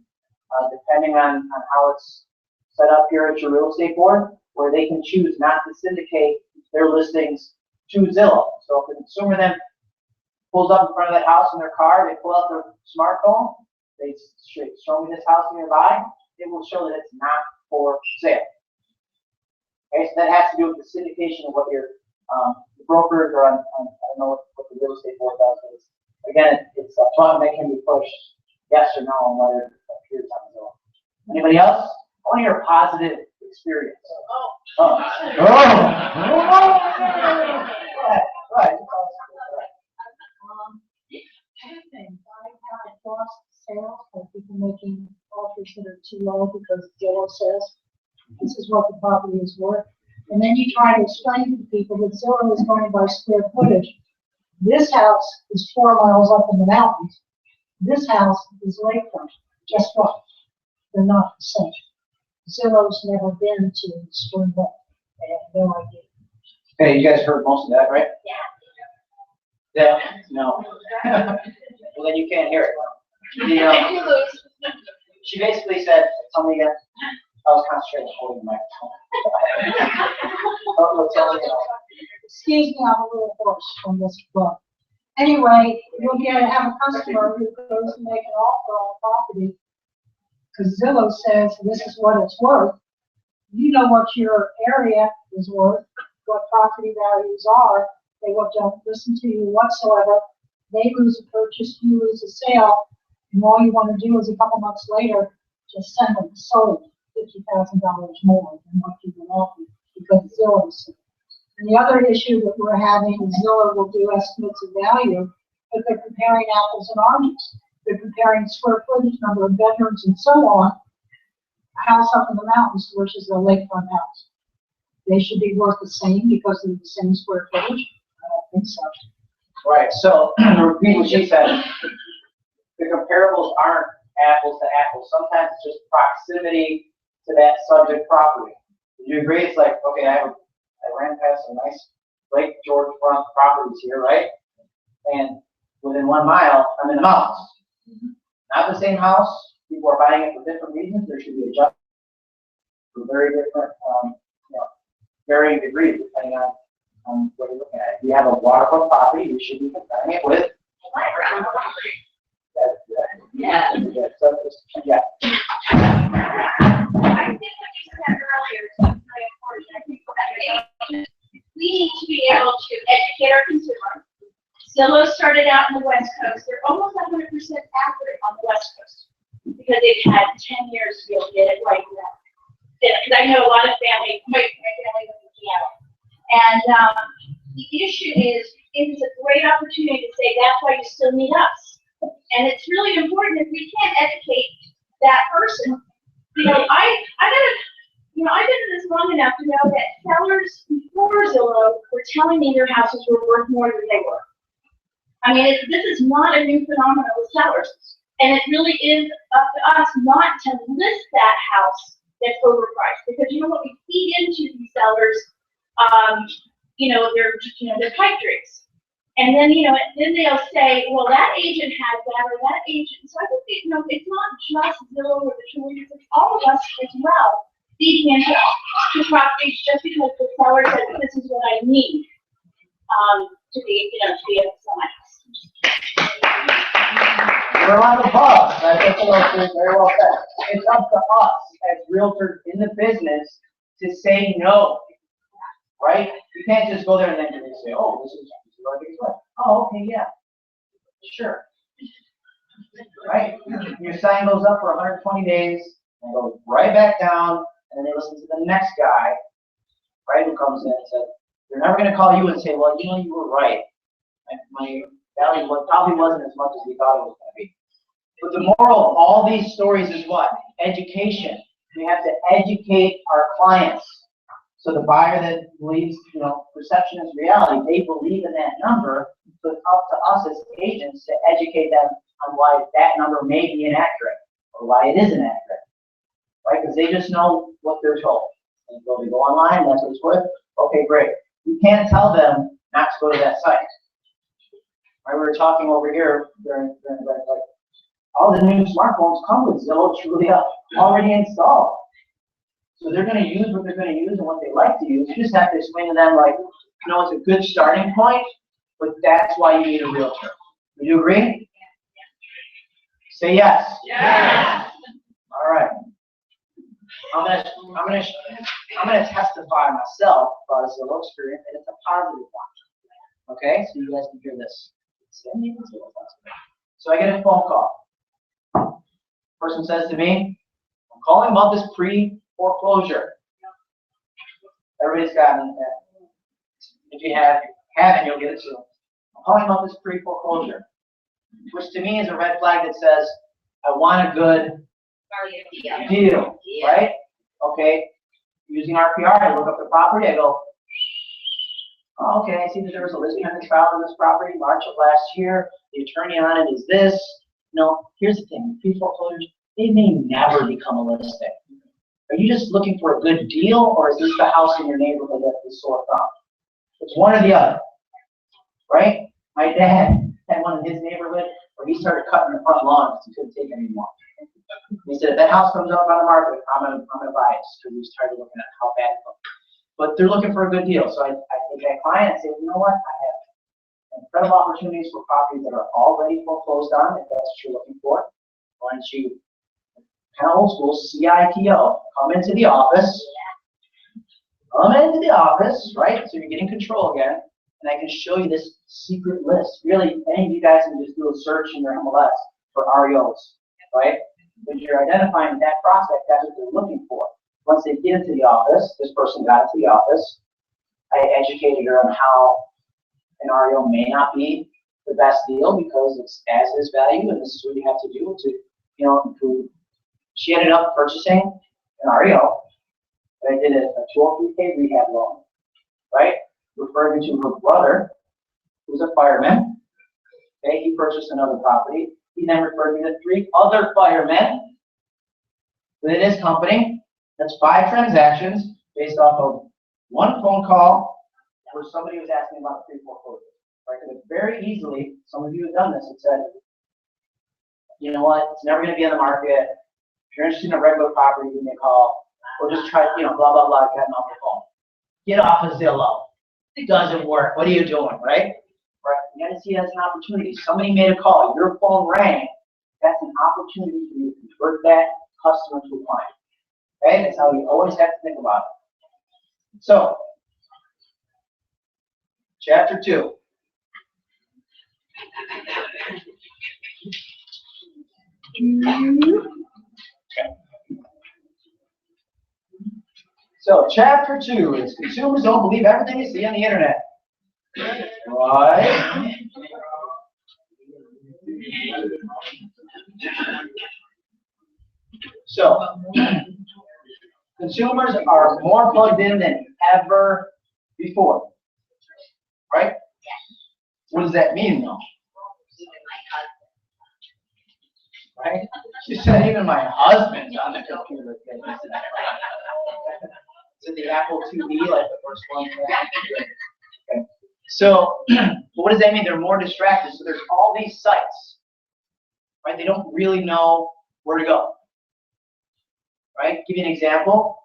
Speaker 1: depending on how it's set up here at your real estate board, where they can choose not to syndicate their listings to Zillow. So if the consumer then pulls up in front of that house in their car, they pull out their smartphone, they show me this house nearby, it will show that it's not for sale. Okay, so that has to do with the syndication of what your brokers or I don't know what the real estate board does. But again, it's a button that can be pushed yes or no on whether it appears on Zillow. Anybody else? I want to hear a positive experience. Oh. Right.
Speaker 4: Two things. I have lost sales by people making offers that are too low because Zillow says this is what the property is worth. And then you try to explain to people that Zillow is going by square footage. This house is 4 miles up in the mountains. This house is lakefront. Guess what? They're not the same. Zillow's never been to Spring Lake. They have no idea.
Speaker 1: Okay, you guys heard most of that, right? Yeah. No. Well, then you can't hear it. She basically said, tell me again. I was concentrating on holding the microphone.
Speaker 4: Excuse me, I'm a little hoarse from this book. Anyway, you'll be able to have a customer who goes to make an offer on a property because Zillow says this is what it's worth. You know what your area is worth, what property values are. They don't listen to you whatsoever. They lose a purchase, you lose a sale, and all you want to do is a couple months later just send them sold $50,000 more than what you were offered because Zillow is. And the other issue that we're having is Zillow will do estimates of value, but they're comparing apples and oranges. They're comparing square footage, number of bedrooms, and so on. A house up in the mountains versus a lakefront house. They should be worth the same because they're the same square footage. I don't think so.
Speaker 1: Right. So repeat what she said. The comparables aren't apples to apples. Sometimes it's just proximity to that subject property. Would you agree? It's like, okay, I ran past some nice Lake George front properties here, right? And within 1 mile, I'm in the mountains. Not the same house. People are buying it for different reasons. There should be adjustments for very different, varying degrees depending on what you're looking at. If you have a waterfront property, you should be comparing it with. Yeah. Yeah.
Speaker 3: I think what you said earlier is very important. I think we need to be able to educate Zillow started out in the West Coast. They're almost 100% accurate on the West Coast because they've had 10 years to be able to get it right now. Because I know a lot of family, my family lives in Seattle. And the issue is, it's a great opportunity to say that's why you still need us. And it's really important if we can't educate that person. You know, I've been in this long enough to know that sellers before Zillow were telling me their houses were worth more than they were. I mean, this is not a new phenomenon with sellers. And it really is up to us not to list that house that's overpriced. Because you know what we feed into these sellers, they're pipe dreams. And then, then they'll say, well, that agent has that or that agent. So I think, it's not just Zillow or the Trulies, it's all of us as well feeding into properties just because the seller says this is what I need to be able to sell my house.
Speaker 1: We're on the bus. I think it's very well said. It's up to us as realtors in the business to say no, right? You can't just go there and then say, oh, this is what I think. Oh, okay, yeah, sure. Right? Your sign goes up for 120 days and goes right back down, and then they listen to the next guy, right, who comes in and says, they're never going to call you and say, well, you were right. My value probably wasn't as much as we thought it was going to be. But the moral of all these stories is what? Education. We have to educate our clients. So the buyer that believes, perception is reality, they believe in that number, so it's up to us as agents to educate them on why that number may be inaccurate or why it is inaccurate, right? Because they just know what they're told. And so they go online, that's what it's worth. Okay, great. You can't tell them not to go to that site. Right? We were talking over here during like, all the new smartphones come with Zillow Trulia already installed. So they're going to use what they're going to use and what they like to use. You just have to explain to them, like, it's a good starting point, but that's why you need a realtor. Would you agree? Say yes.
Speaker 3: Yes.
Speaker 1: All right. I'm gonna testify myself about a Zillow experience, and it's a positive one. Okay, so you guys can hear this. So I get a phone call. Person says to me, I'm calling about this pre-foreclosure. Everybody's gotten that. If you haven't, you'll get it soon. I'm calling about this pre-foreclosure, which to me is a red flag that says, I want a good deal, right? Okay, using RPR, I look up the property, I go, oh, okay, I see that there was a listing on this file on this property March of last year. The attorney on it is this. Here's the thing, pre-foreclosures, they may never become a listing. Are you just looking for a good deal, or is this the house in your neighborhood that is sore thumb? It's one or the other, right? My dad had one in his neighborhood where he started cutting the front lawn because he couldn't take it anymore. He said, if that house comes up on the market, I'm gonna buy it, because he was tired of looking at how bad it looked. But they're looking for a good deal. So I take that client and say, you know what? I have incredible opportunities for properties that are already foreclosed on, if that's what you're looking for. Why don't you, kind of old school, CITO, come into the office. Come into the office, right? So you're getting control again. And I can show you this secret list. Really, any of you guys can just do a search in your MLS for REOs, right? When you're identifying that prospect, that's what they're looking for. Once they get into the office, this person got into the office, I educated her on how an REO may not be the best deal because it's as is value, and this is what you have to do to, improve. She ended up purchasing an REO, but I did a 203K rehab loan, right? Referred me to her brother, who's a fireman. Okay, he purchased another property. He then referred me to 3 other firemen within his company. That's 5 transactions based off of 1 phone call where somebody was asking about pre-foreclosure. Right? Because very easily, some of you have done this and said, you know what, it's never going to be on the market. If you're interested in a regular property, give me a call. Or just try, blah, blah, blah, get off the phone. Get off of Zillow. It doesn't work. What are you doing, right? Right? You got to see it as an opportunity. Somebody made a call. Your phone rang. That's an opportunity for you to convert that customer to a client. Okay? That's how you always have to think about it. So, chapter 2. So chapter 2 is consumers don't believe everything they see on the internet. Right? So consumers are more plugged in than ever before. Right? What does that mean though? Right? She said even my husband's on the computer. Is it the Apple IIb, like the first one? Okay. So what does that mean? They're more distracted. So there's all these sites, right? They don't really know where to go. Right? Give you an example.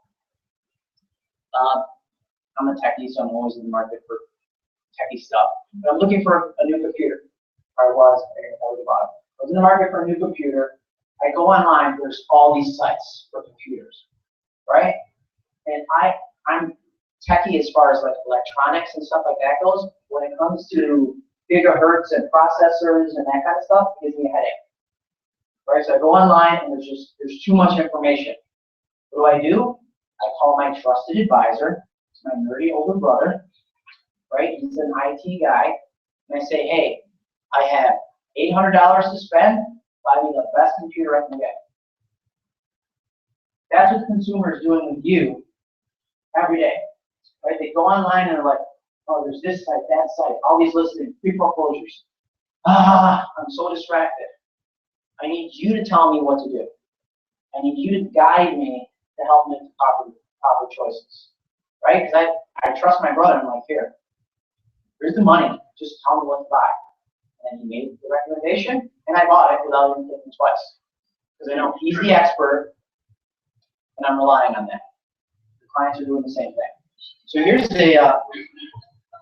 Speaker 1: I'm a techie, so I'm always in the market for techie stuff. But I'm looking for a new computer. I was in the market for a new computer. I go online, there's all these sites for computers, right? And I'm techie as far as like electronics and stuff like that goes. When it comes to gigahertz and processors and that kind of stuff, it gives me a headache. Right? So I go online and there's too much information. What do? I call my trusted advisor. It's my nerdy older brother, right? He's an IT guy. And I say, hey, I have $800 to spend. Buy me the best computer I can get. That's what the consumer is doing with you every day, right? They go online and they're like, oh, there's this site, that site, all these listings, pre-foreclosures. I'm so distracted. I need you to tell me what to do. I need you to guide me to help make the proper choices, right? Because I trust my brother. I'm like, here's the money. Just tell me what to buy. And he made the recommendation, and I bought it without even thinking twice. Because I know he's the expert, and I'm relying on that. The clients are doing the same thing. So here's this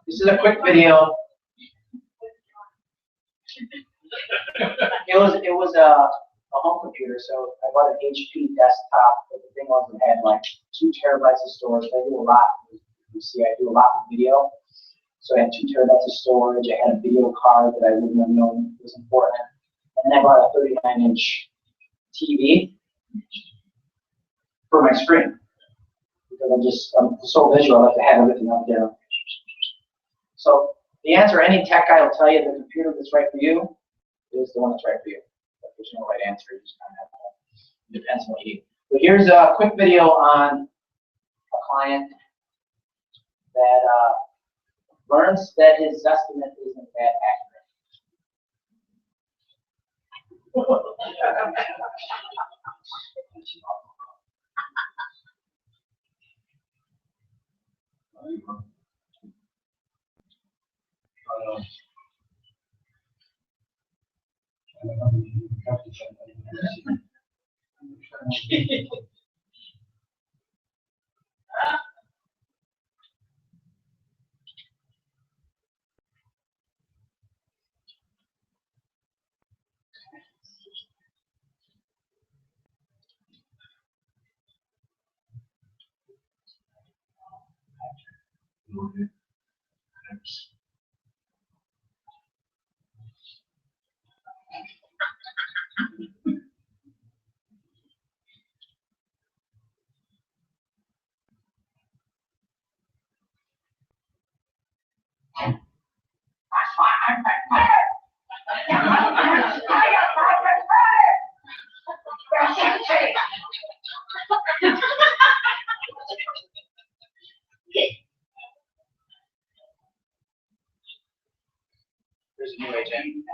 Speaker 1: is a quick video. It was a home computer, so I bought an HP desktop, but the thing was it had like 2 terabytes of storage. I do a lot. You see, I do a lot with video. So I had 2 terabytes of storage. I had a video card that I wouldn't have known was important. And then I bought a 39-inch TV for my screen. Because I'm so visual, I like to have everything up there. So the answer, any tech guy will tell you the computer that's right for you is the one that's right for you. But there's no right answer. You just kind of have to, it depends on what you need. But here's a quick video on a client that learns that his estimate isn't that accurate. There's a new agent.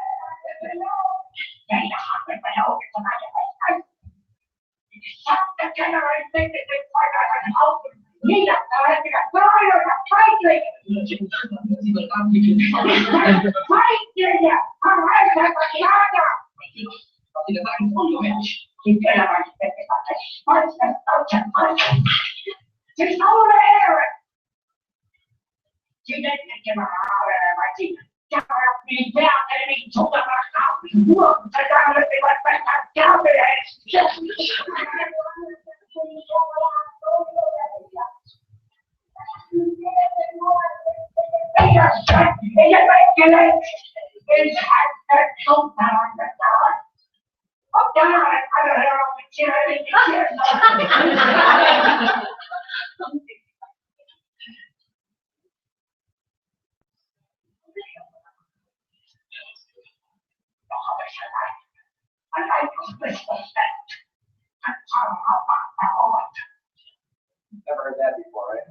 Speaker 3: Oh, darn, I got hair on my chin, I didn't get
Speaker 1: Never heard that before, right?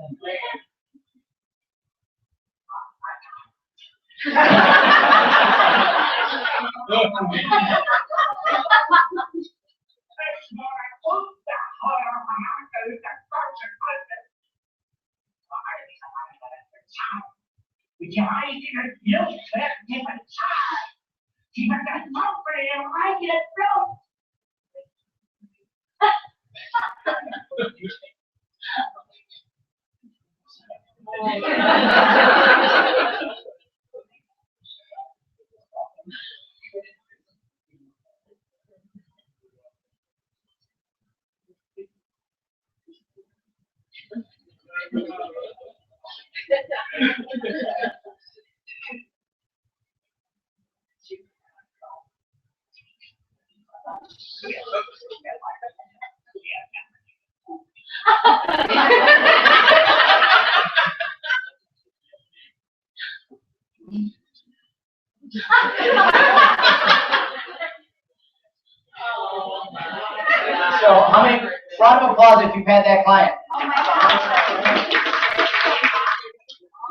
Speaker 1: So, how many, round of applause if you've had that client.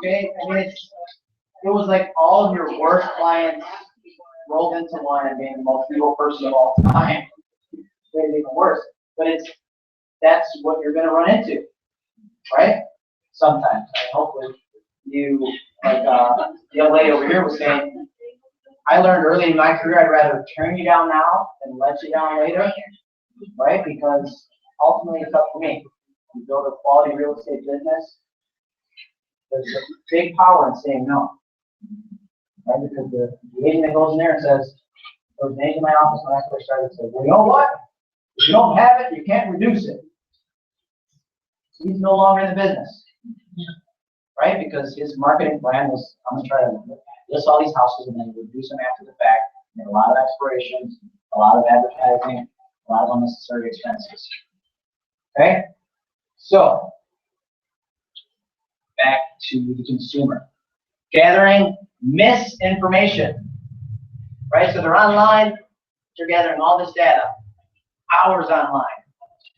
Speaker 1: Okay, I mean, it was like all of your worst clients rolled into one and being the most evil person of all time. It's even worse, but that's what you're going to run into, right? Sometimes. Hopefully, you, like the young lady over here was saying, I learned early in my career I'd rather turn you down now than let you down later, right? Because ultimately it's up to me. You build a quality real estate business, there's a big power in saying no, right? Because the agent that goes in there and says, there was an agent in my office when I first started, said, well, you know what? If you don't have it, you can't reduce it. He's no longer in the business, right? Because his marketing plan was, I'm going to try to list all these houses and then reduce them after the fact. And a lot of expirations, a lot of advertising, a lot of unnecessary expenses. Okay? So, back to the consumer. Gathering misinformation, right? So they're online, they're gathering all this data, hours online.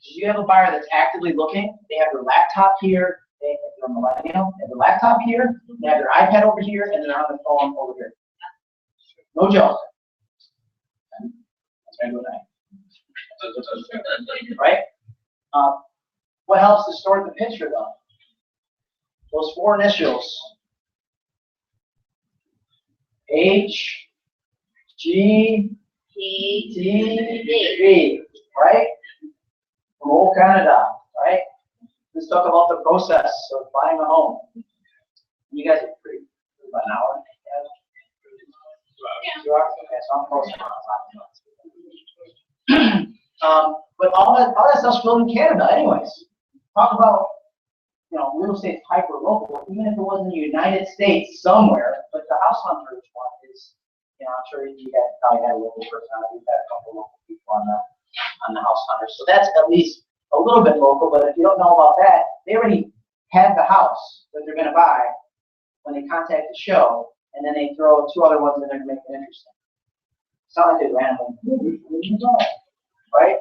Speaker 1: If you have a buyer that's actively looking, they have their laptop here, they have their millennial, they have their laptop here, they have their iPad over here, and they're on the phone over here. No joke. Right? What helps distort the picture though? Those four initials. H, G, T, V, right? From old Canada, right? Let's talk about the process of buying a home. You guys are pretty about an hour. Yeah. 2 hours? Okay, so I'm close. But all that stuff's built in Canada anyways. Talk about, real estate's hyper local, even if it was in the United States somewhere, but the house hunters one is, I'm sure you guys probably had a local personality. We've had a couple of local people on the house hunters. So that's at least a little bit local, but if you don't know about that, they already have the house that they're going to buy when they contact the show, and then they throw 2 other ones in there to make it interesting. It's not like they randomly, right?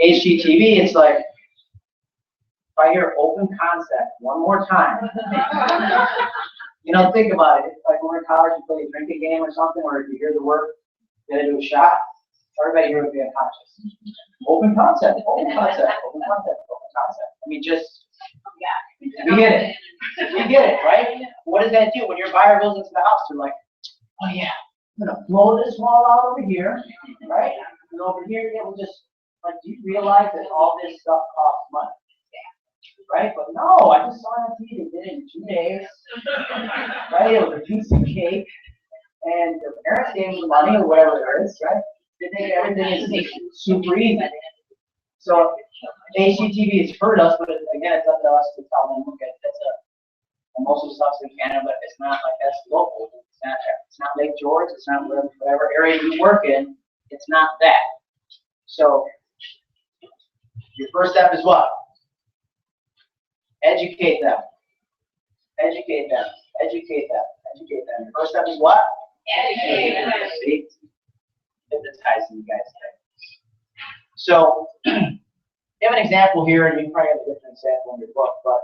Speaker 1: HGTV, it's like, if I hear open concept one more time, think about it. It's like when we're in college, you play a drinking game or something, or if you hear the word, you gotta do a shot. Everybody here would be unconscious. Open concept, open concept, open concept, open concept. I mean, just, we get it. We get it, right? What does that do? When your buyer goes into the house, they're like, oh yeah, I'm gonna blow this wall out over here, right? And over here, yeah, we'll just, like, do you realize that all this stuff costs money? Right? But no, I just saw it on TV. They did it in 2 days. Right? It was a piece of cake. And the parents gave them the money or whatever it is, right? They think everything is super easy. So HGTV has hurt us, but again, it's up to us to tell them, okay, and most of the stuff's in Canada, but it's not like that's local. It's not Lake George, it's not whatever area you work in, It's not that. So your first step is what? Educate them. Educate them. Educate them. Educate them. Your first step is what?
Speaker 2: Educate them.
Speaker 1: See? Hypnotizing you guys today. So you have an example here, and you can probably have a different example in your book, but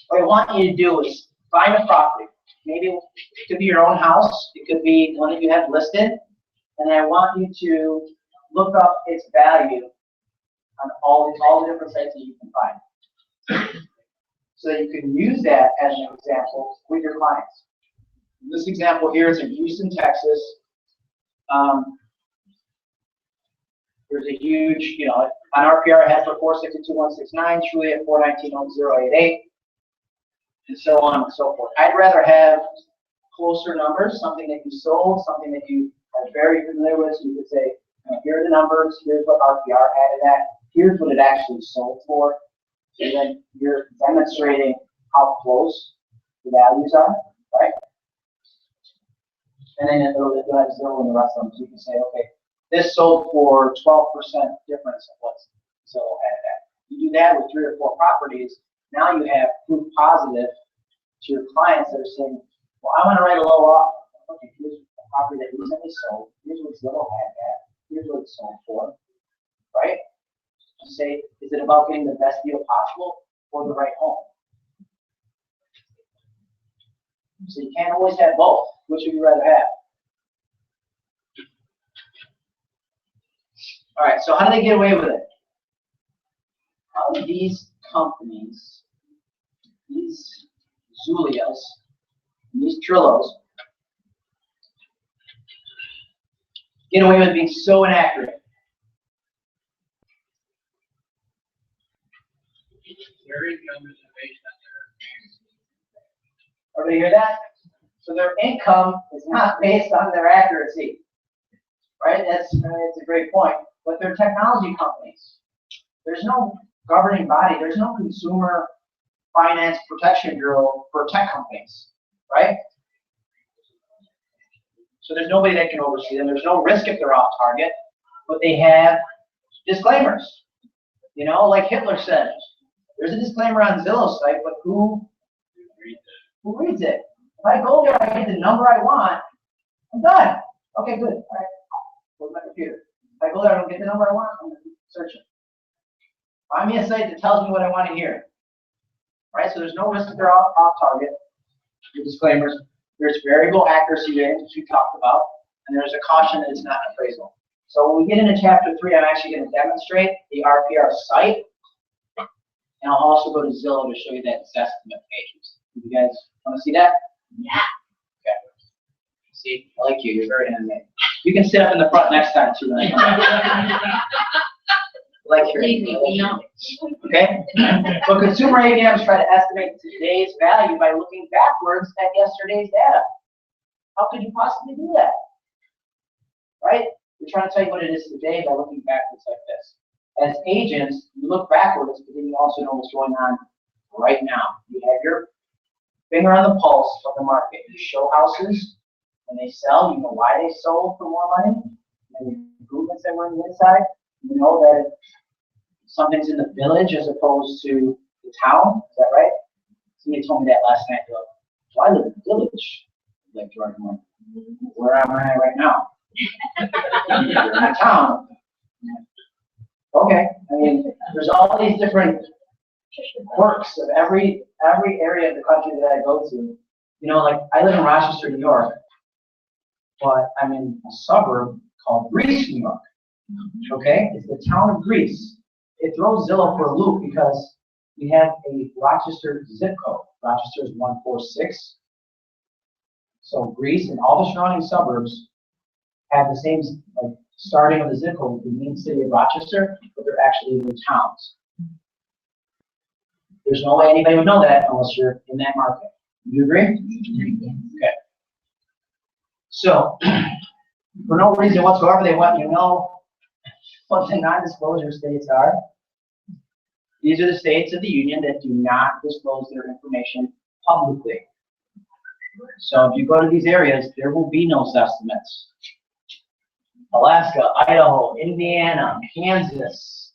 Speaker 1: what I want you to do is find a property. Maybe it could be your own house. It could be one that you have listed. And I want you to look up its value on all the different sites that you can find. So that you can use that as an example with your clients. This example here is in Houston, Texas. There's a huge, on RPR I had for 462,169, truly at 419,088, and so on and so forth. I'd rather have closer numbers, something that you sold, something that you are very familiar with. So you could say, here are the numbers, here's what RPR added at, here's what it actually sold for. And then you're demonstrating how close the values are, right? And then you'll have Zillow and the rest of them. So you can say, okay, this sold for 12% difference of what Zillow added at. You do that with 3 or 4 properties, now you have proof positive to your clients that are saying, well, I want to write a low offer. Okay, here's the property that recently sold. Here's what Zillow had at. Here's what it sold for, right? You say, is it about getting the best deal possible or the right home? So you can't always have both. Which would you rather have? All right, so how do they get away with it? How do these companies, these Zulias, these Trillos, get away with being so inaccurate?
Speaker 5: Their income is based on their.
Speaker 1: Everybody hear that? So their income is not based on their accuracy, right? That's a great point. But they're technology companies. There's no governing body. There's no consumer finance protection bureau for tech companies, right? So there's nobody that can oversee them. There's no risk if they're off target, but they have disclaimers. Like Hitler said, there's a disclaimer on Zillow's site, but who reads it? If I go there, I get the number I want, I'm done. Okay, good. All right. Go to my computer. If I go there, I don't get the number I want, I'm going to search it. Find me a site that tells me what I want to hear. Right? So there's no risk if they're off target. The disclaimers. There's variable accuracy range, which we talked about, and there's a caution that it's not an appraisal. So when we get into chapter 3, I'm actually going to demonstrate the RPR site, and I'll also go to Zillow to show you that estimate pages. You guys want to see that?
Speaker 3: Yeah.
Speaker 1: Okay. See, I like you. You're very animated. You can sit up in the front next time too. Right? Like your okay. But consumer AVMs try to estimate today's value by looking backwards at yesterday's data. How could you possibly do that? Right? We're trying to tell you what it is today by looking backwards like this. As agents, you look backwards, but then you also know what's going on right now. You have your finger on the pulse of the market. You show houses when they sell, you know why they sold for more money, and the improvements that were on the inside. You know that something's in the village as opposed to the town. Is that right? Somebody told me that last night. They're like, well, I live in the village. Like George, where am I right now? You're in a town. Okay. I mean, there's all these different quirks of every area of the country that I go to. Like I live in Rochester, New York, but I'm in a suburb called Greece, New York. Okay? It's the town of Greece. It throws Zillow for a loop because we have a Rochester zip code. Rochester is 146. So Greece and all the surrounding suburbs have the same starting of the zip code, the main city of Rochester, but they're actually in towns. There's no way anybody would know that unless you're in that market. You agree? Okay. So, for no reason whatsoever, they want you to know what the non-disclosure states are. These are the states of the union that do not disclose their information publicly. So if you go to these areas, there will be no estimates. Alaska, Idaho, Indiana, Kansas,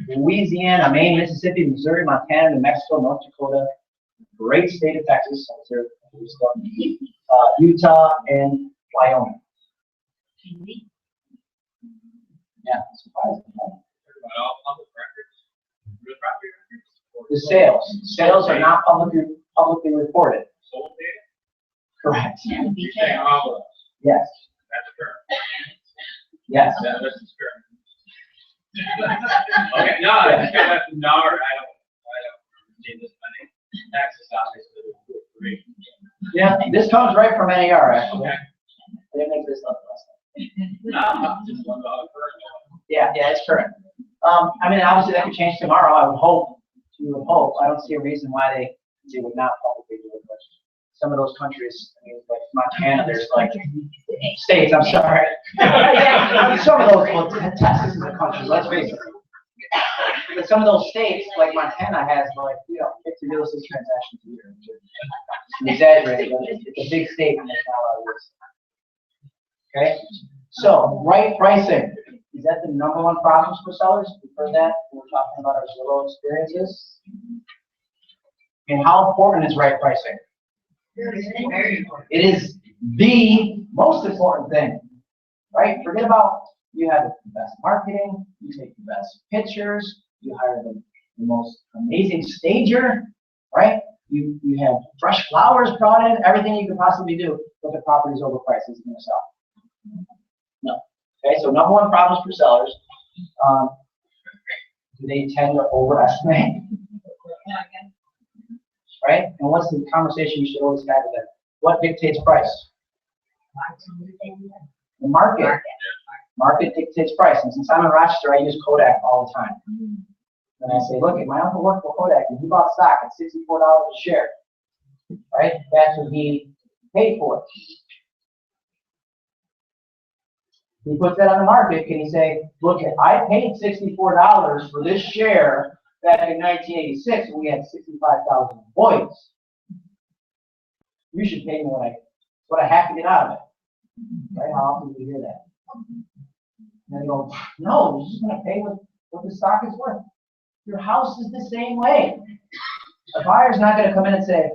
Speaker 1: Louisiana, Maine, Mississippi, Missouri, Montana, New Mexico, North Dakota, great state of Texas, Utah, and Wyoming. Yeah, surprising. Right?
Speaker 5: All public records, real property records.
Speaker 1: The sales are not publicly reported.
Speaker 5: Sold data.
Speaker 1: Correct.
Speaker 5: You're saying all of us.
Speaker 1: Yes.
Speaker 5: That's current.
Speaker 1: Yes.
Speaker 5: Yeah, this is current. Okay, no, I just got that from NAR. I don't see this money. Taxes obviously. Great.
Speaker 1: Yeah, this comes right from NAR actually.
Speaker 5: Okay.
Speaker 1: They make this up last
Speaker 5: Just $1 per.
Speaker 1: Yeah, it's current. I mean, obviously that could change tomorrow. I would hope. You would hope. I don't see a reason why they would not publicly do it. But some of those countries, I mean, like Montana, there's like states. I'm sorry. Some of those, well, Texas is a country. Let's face it. But some of those states, like Montana, has like 50 real estate transactions a year. I'm exaggerating, but it's a big state and that's how it works. Okay. So, right pricing. Is that the number one problem for sellers? We've heard that when we're talking about our Zillow experiences. And how important is right pricing? It is the most important thing, right? Forget about you have the best marketing, you take the best pictures, you hire the most amazing stager, right? You have fresh flowers brought in, everything you could possibly do, but the property's overpriced, it's going to sell. No. Okay, so number one problem for sellers, do they tend to overestimate? Right? And what's the conversation you should always have with them? What dictates price? The market. Market dictates price. And since I'm in Rochester, I use Kodak all the time. And I say, look, my uncle worked for Kodak and he bought stock at $64 a share. Right? That's what he paid for it. He puts that on the market, can he say, look, I paid $64 for this share back in 1986 when we had 65,000 employees. You should pay me what I have to get out of it. Right? How often do you hear that? And they go, no, you're just going to pay what the stock is worth. Your house is the same way. A buyer's not going to come in and say,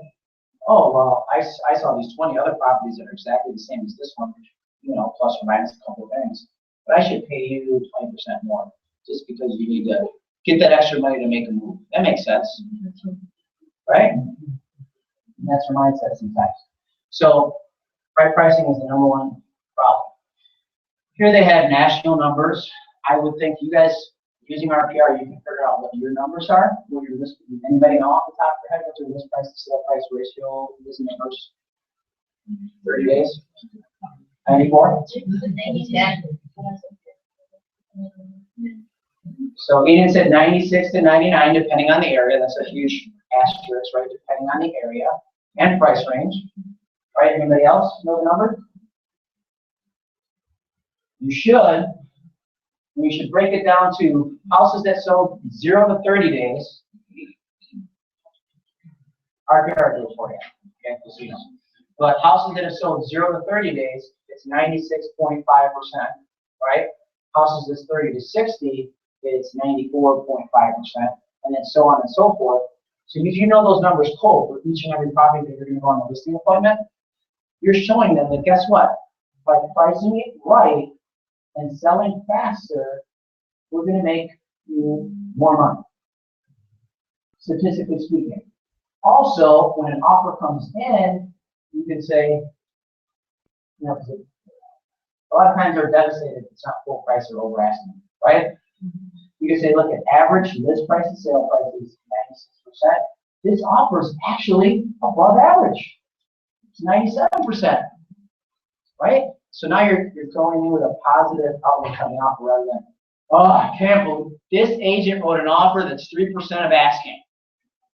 Speaker 1: oh, well, I saw these 20 other properties that are exactly the same as this one, plus or minus a couple of things. But I should pay you 20% more just because you need to get that extra money to make a move. That makes sense. Right? And that's your mindset sometimes. So, right pricing is the number one problem. Here they have national numbers. I would think you guys, using RPR, you can figure out what your numbers are. What your list, anybody know off the top of their head what your list price to sale price ratio is in the first 30 days? 94? So Eden said 96 to 99, depending on the area. That's a huge asterisk, right? Depending on the area and price range. Right? Anybody else know the number? You should. We should break it down to houses that sold 0 to 30 days. RPR deals for you. Okay, just so you know. But houses that have sold 0 to 30 days, it's 96.5%, right? Houses that's 30 to 60, it's 94.5%, and then so on and so forth. So if you know those numbers cold for each and every property that you're going to go on the listing appointment, you're showing them that guess what? By pricing it right and selling faster, we're going to make you more money, statistically speaking. Also, when an offer comes in, you can say, a lot of times they're devastated if it's not full price or over asking, right? You can say, look, at average list price to sale price is 96%. This offer is actually above average. It's 97%, right? So now you're going in with a positive outlook on the offer rather than, oh, I can't believe this agent wrote an offer that's 3% of asking.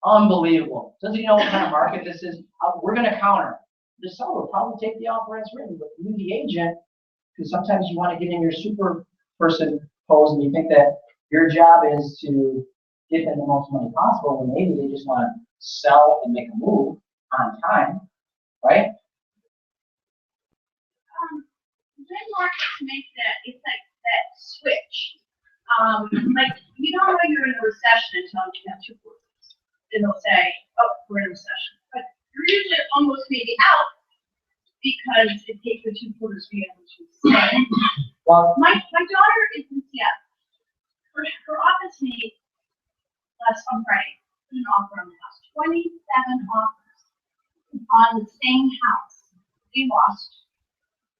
Speaker 1: Unbelievable. Doesn't he know what kind of market this is? We're going to counter. The seller will probably take the offer as written, but you, the agent, because sometimes you want to get in your super person pose and you think that your job is to get them the most money possible, and maybe they just want to sell and make a move on time, right?
Speaker 3: when markets make that, it's like that switch. Like, you don't know you're in a recession until you have 2 quarters. Then they'll say, oh, we're in a recession. But you're usually almost maybe out because it takes the 2 quarters to be able to stay.
Speaker 1: Well,
Speaker 3: My daughter is in Seattle. Her office made last on Friday, an offer on the house, 27 offers on the same house. They lost.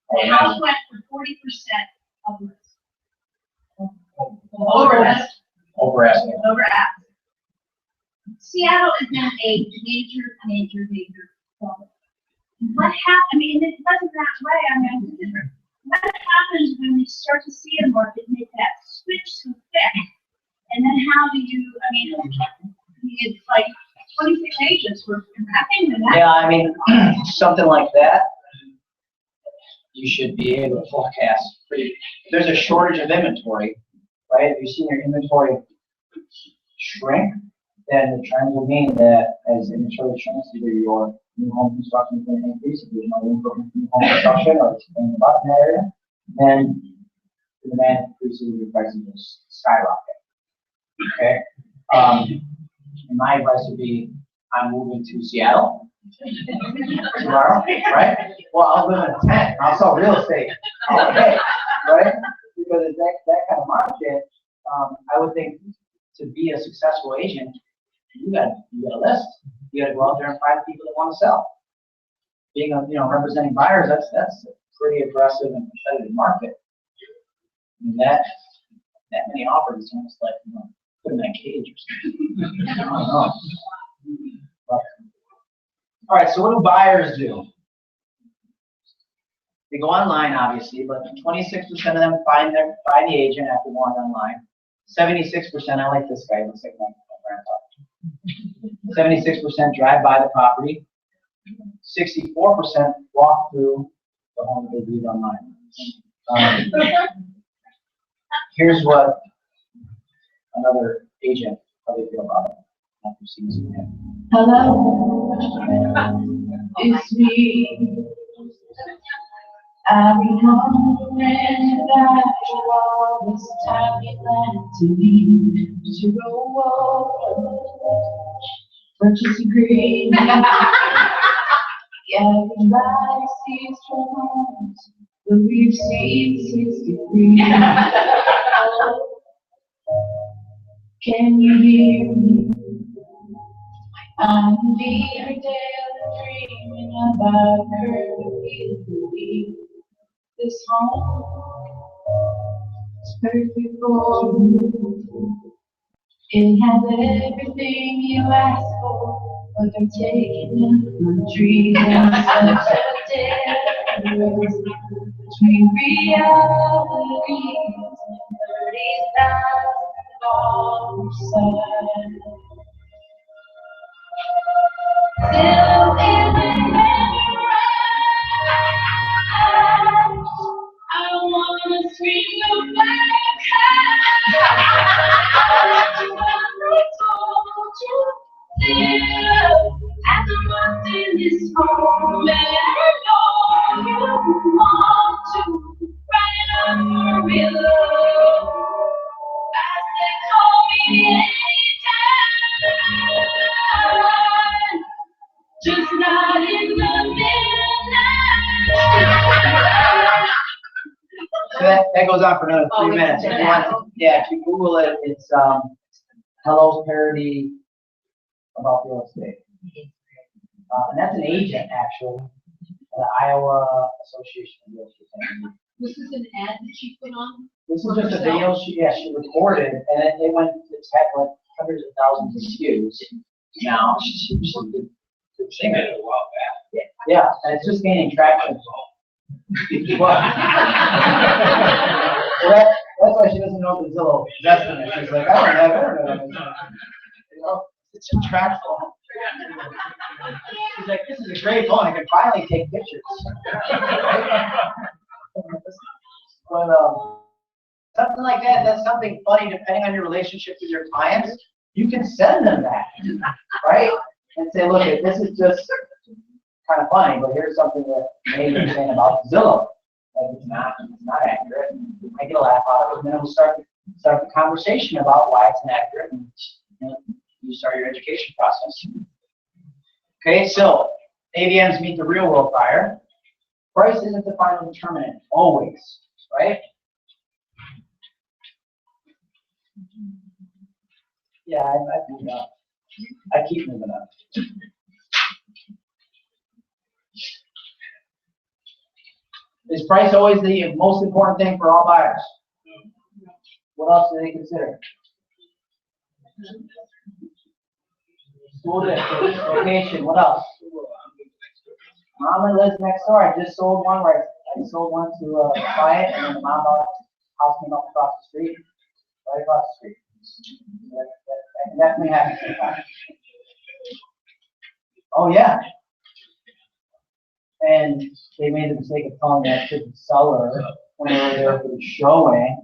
Speaker 3: The house went for 40% of the risk. Over risk.
Speaker 1: over asking.
Speaker 3: Over ask. Seattle is in a major problem. What happened? I mean, it wasn't that way. I mean, it's different. What happens when we start to see a market make that switch so quick? And then how do you, I mean, it's like 26 agents were wrapping in that.
Speaker 1: Yeah, I mean, something like that, you should be able to forecast. If there's a shortage of inventory, right? If you've seen your inventory shrink, then the trend will mean that as inventory shrinks, either your new home construction is going to increase, if there's no room for new home construction, or it's in the bottom area, then the demand increases and your prices will skyrocket. Okay? And my advice would be, I'm moving to Seattle tomorrow, right? Well, I'll live in a tent, I'll sell real estate, okay, right? Because it's that kind of market, I would think to be a successful agent, you got a list. You got to go out there and find people that want to sell. Being representing buyers, that's a pretty aggressive and competitive market. I mean, that many offers is almost like put in that cage or something. I don't know. But, all right, so what do buyers do? They go online, obviously, but 26% of them find the agent after going online. 76%, I like this guy, looks like my grandfather. 76% drive by the property. 64% walk through the home they viewed online. Here's what another agent probably feel about it after seeing this video.
Speaker 6: Hello, it's me. I've been wondering about you all this time you lied to me. To go over, but disagree. Yeah, everybody sees homes, but we've seen 63. Can you hear me? I'm leaving dreaming about curvy. This home is perfect for you. It has everything you ask for, but I'm taking my dreams and such a difference between realities and 30,000 on the side. Still in the I wanna scream you back. I told you, still, as I'm locked in this home, and I know you want to write it up for real. I said, call me anytime, just not in the midnight.
Speaker 1: So that goes on for another 3 minutes. If you want, if you Google it, it's Hello Parody about real estate. And that's an agent, actually, the Iowa Association of Realtors.
Speaker 2: This is an ad that she put on?
Speaker 1: This is just a video she recorded, and it went, it's had like hundreds of thousands of views. Now, she did
Speaker 5: She did it a while back.
Speaker 1: yeah, and it's just gaining traction. Well, that's why she doesn't know the Zillow investment is. She's like, I don't have internet. It's a track phone. She's like, this is a great phone. I can finally take pictures. But something like that, that's something funny depending on your relationship with your clients. You can send them that, right? And say, look, this is just kind of funny, but here's something that maybe you're saying about Zillow. Like it's not accurate. We might get a laugh out of it, and then we'll start the conversation about why it's inaccurate, and you start your education process. Okay, so AVMs meet the real world buyer. Price isn't the final determinant, always, right? Yeah, I moved up. I keep moving up. Is price always the most important thing for all buyers? What else do they consider? School district, location, what else? Mom lives next door. I just sold one where I sold one to a client, and then the mom bought house came up across the street, right across the street. That can definitely happen sometimes. Oh yeah. And they made the mistake of telling that to the seller when they were there for the showing.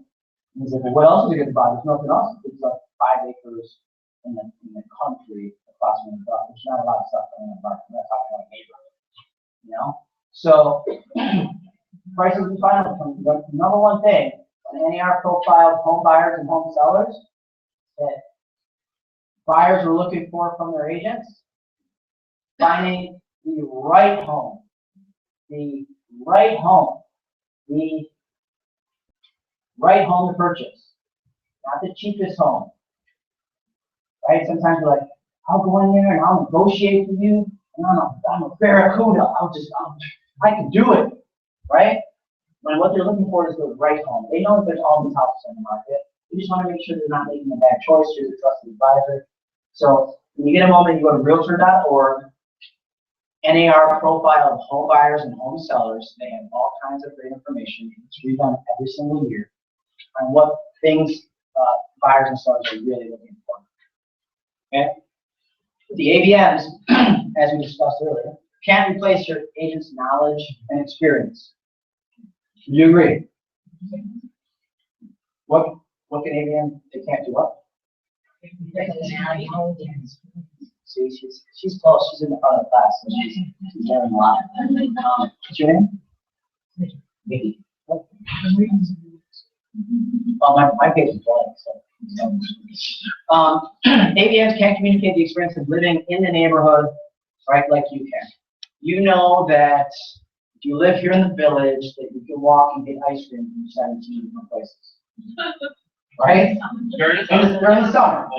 Speaker 1: And he said, well, what else is it good to buy? There's nothing else. It's like 5 acres in the country across from the block. There's not a lot of stuff in the market. We're not talking about neighborhood. You know? So prices and final. The number one thing on NAR profile home buyers and home sellers that buyers are looking for from their agents, finding the right home. The right home. The right home to purchase. Not the cheapest home. Right? Sometimes you're like, I'll go in there and I'll negotiate with you. And I'm a barracuda. I can do it. Right? When what they're looking for is the right home. They know that there's all these houses on the market. They just want to make sure they're not making a bad choice. You're the trusted advisor. So when you get a moment, you go to realtor.org, NAR profile of home buyers and home sellers. They have all kinds of great information. It's redone every single year on what things buyers and sellers are really looking for. Okay? But the AVMs, as we discussed earlier, can't replace your agent's knowledge and experience. Do you agree? What can AVM? They can't do what? See, she's close. She's in the front of the class, so she's learning a lot. What's your name? Mickey. Oh, my page is blank. So. AVMs can't communicate the experience of living in the neighborhood, right, like you can. You know that if you live here in the village, that you can walk and get ice cream from 17 different places. Right? During the summer.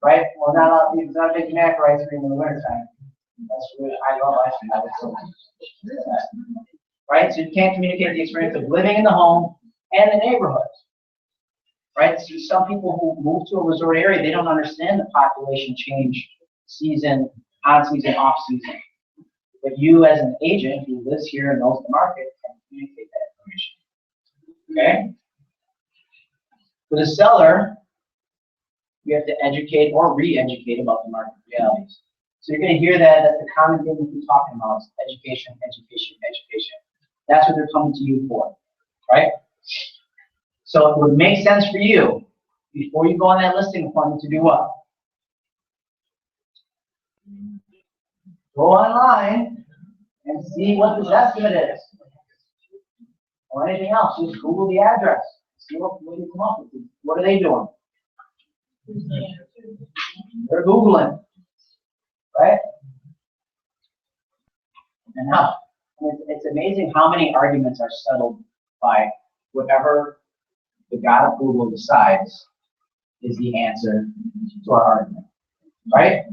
Speaker 1: Right? Well, it's not making that for ice cream in the wintertime. That's really, I love ice cream. I would so much. Right? So you can't communicate the experience of living in the home and the neighborhood. Right? So some people who move to a resort area, they don't understand the population change season, on season, off season. But you as an agent who lives here and knows the market can communicate that information. Okay? For the seller, you have to educate or re-educate about the market realities. So you're going to hear that. That's the common thing we've been talking about is education, education, education. That's what they're coming to you for, right? So it would make sense for you, before you go on that listing appointment, to do what? Go online and see what this estimate is. Or anything else. Just Google the address. See what you come up with. What are they doing? They're Googling, right? And now, it's amazing how many arguments are settled by whatever the God of Google decides is the answer to our argument, right?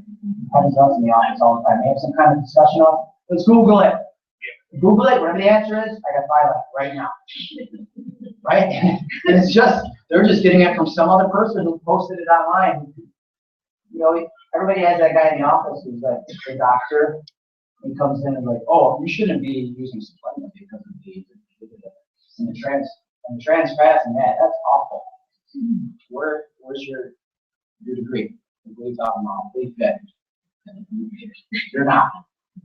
Speaker 1: Happens to us in the office all the time. They have some kind of discussion on, let's Google it. Google it, whatever the answer is, I got 5 left right now. Right? And it's just, they're just getting it from some other person who posted it online. You know, everybody has that guy in the office who's like the doctor. He comes in and like, oh, you shouldn't be using supplement because of the trans fats and that's awful. Where's your degree? What are you talking about? Big fit. You're not.